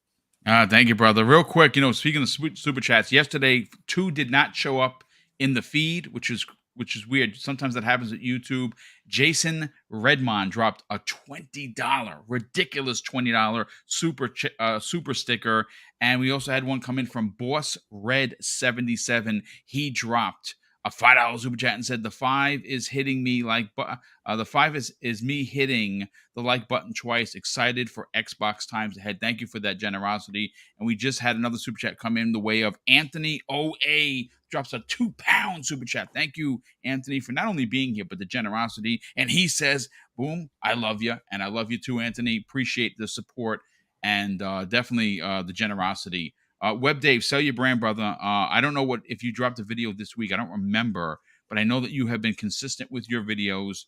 Speaker 1: Thank you, brother. Real quick, speaking of super chats, yesterday 2 did not show up in the feed, which is weird. Sometimes that happens at YouTube. Jason Redmond dropped a $20, ridiculous $20 super sticker, and we also had one come in from Boss Red 77. He dropped a $5 super chat and said the 5 is hitting me like the 5 is me hitting the like button twice. Excited for Xbox times ahead. Thank you for that generosity. And we just had another super chat come in the way of Anthony OA, drops a £2 super chat. Thank you, Anthony, for not only being here but the generosity. And he says, "Boom, I love you, and I love you too, Anthony. Appreciate the support and definitely the generosity." Web Dave, sell your brand, brother. I don't know if you dropped a video this week. I don't remember, but I know that you have been consistent with your videos.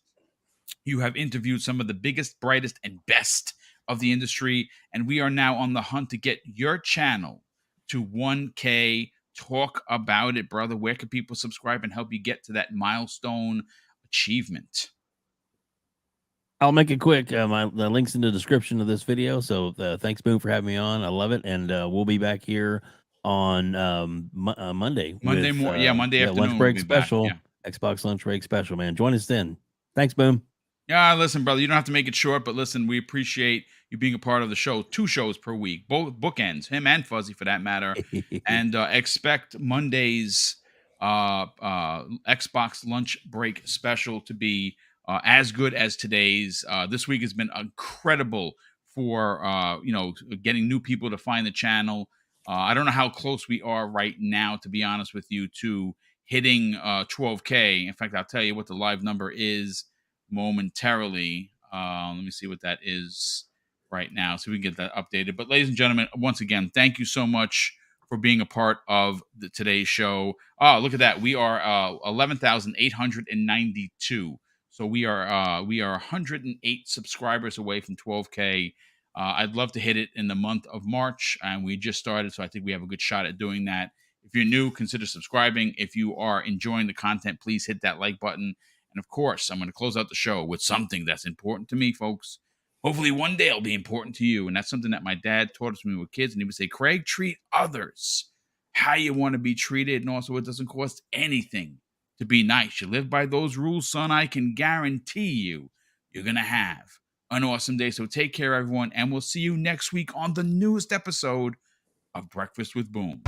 Speaker 1: You have interviewed some of the biggest, brightest, and best of the industry, and we are now on the hunt to get your channel to 1K. Talk about it, brother. Where can people subscribe and help you get to that milestone achievement?
Speaker 6: I'll make it quick. The link's in the description of this video. So thanks, Boom, for having me on. I love it. And we'll be back here on Monday.
Speaker 1: Monday morning. Monday afternoon.
Speaker 6: Lunch break
Speaker 1: we'll be back.
Speaker 6: special.
Speaker 1: Yeah.
Speaker 6: Xbox lunch break special, man. Join us then. Thanks, Boom.
Speaker 1: Yeah, listen, brother, you don't have to make it short, but listen, we appreciate you being a part of the show. 2 shows per week, both bookends, him and Fuzzy for that matter. And expect Monday's Xbox lunch break special to be as good as today's. This week has been incredible for getting new people to find the channel. I don't know how close we are right now, to be honest with you, to hitting 12K. In fact, I'll tell you what the live number is momentarily. Let me see what that is right now, so we can get that updated. But ladies and gentlemen, once again, thank you so much for being a part of today's show. Oh, look at that. We are 11,892. So we are 108 subscribers away from 12K. I'd love to hit it in the month of March, and we just started, so I think we have a good shot at doing that. If you're new, consider subscribing. If you are enjoying the content, please hit that like button. And of course, I'm going to close out the show with something that's important to me, folks. Hopefully one day it'll be important to you. And that's something that my dad taught us when we were kids. And he would say, Craig, treat others how you want to be treated. And also, it doesn't cost anything to be nice. You live by those rules, son, I can guarantee you're going to have an awesome day. So take care, everyone. And we'll see you next week on the newest episode of Breakfast with Boom.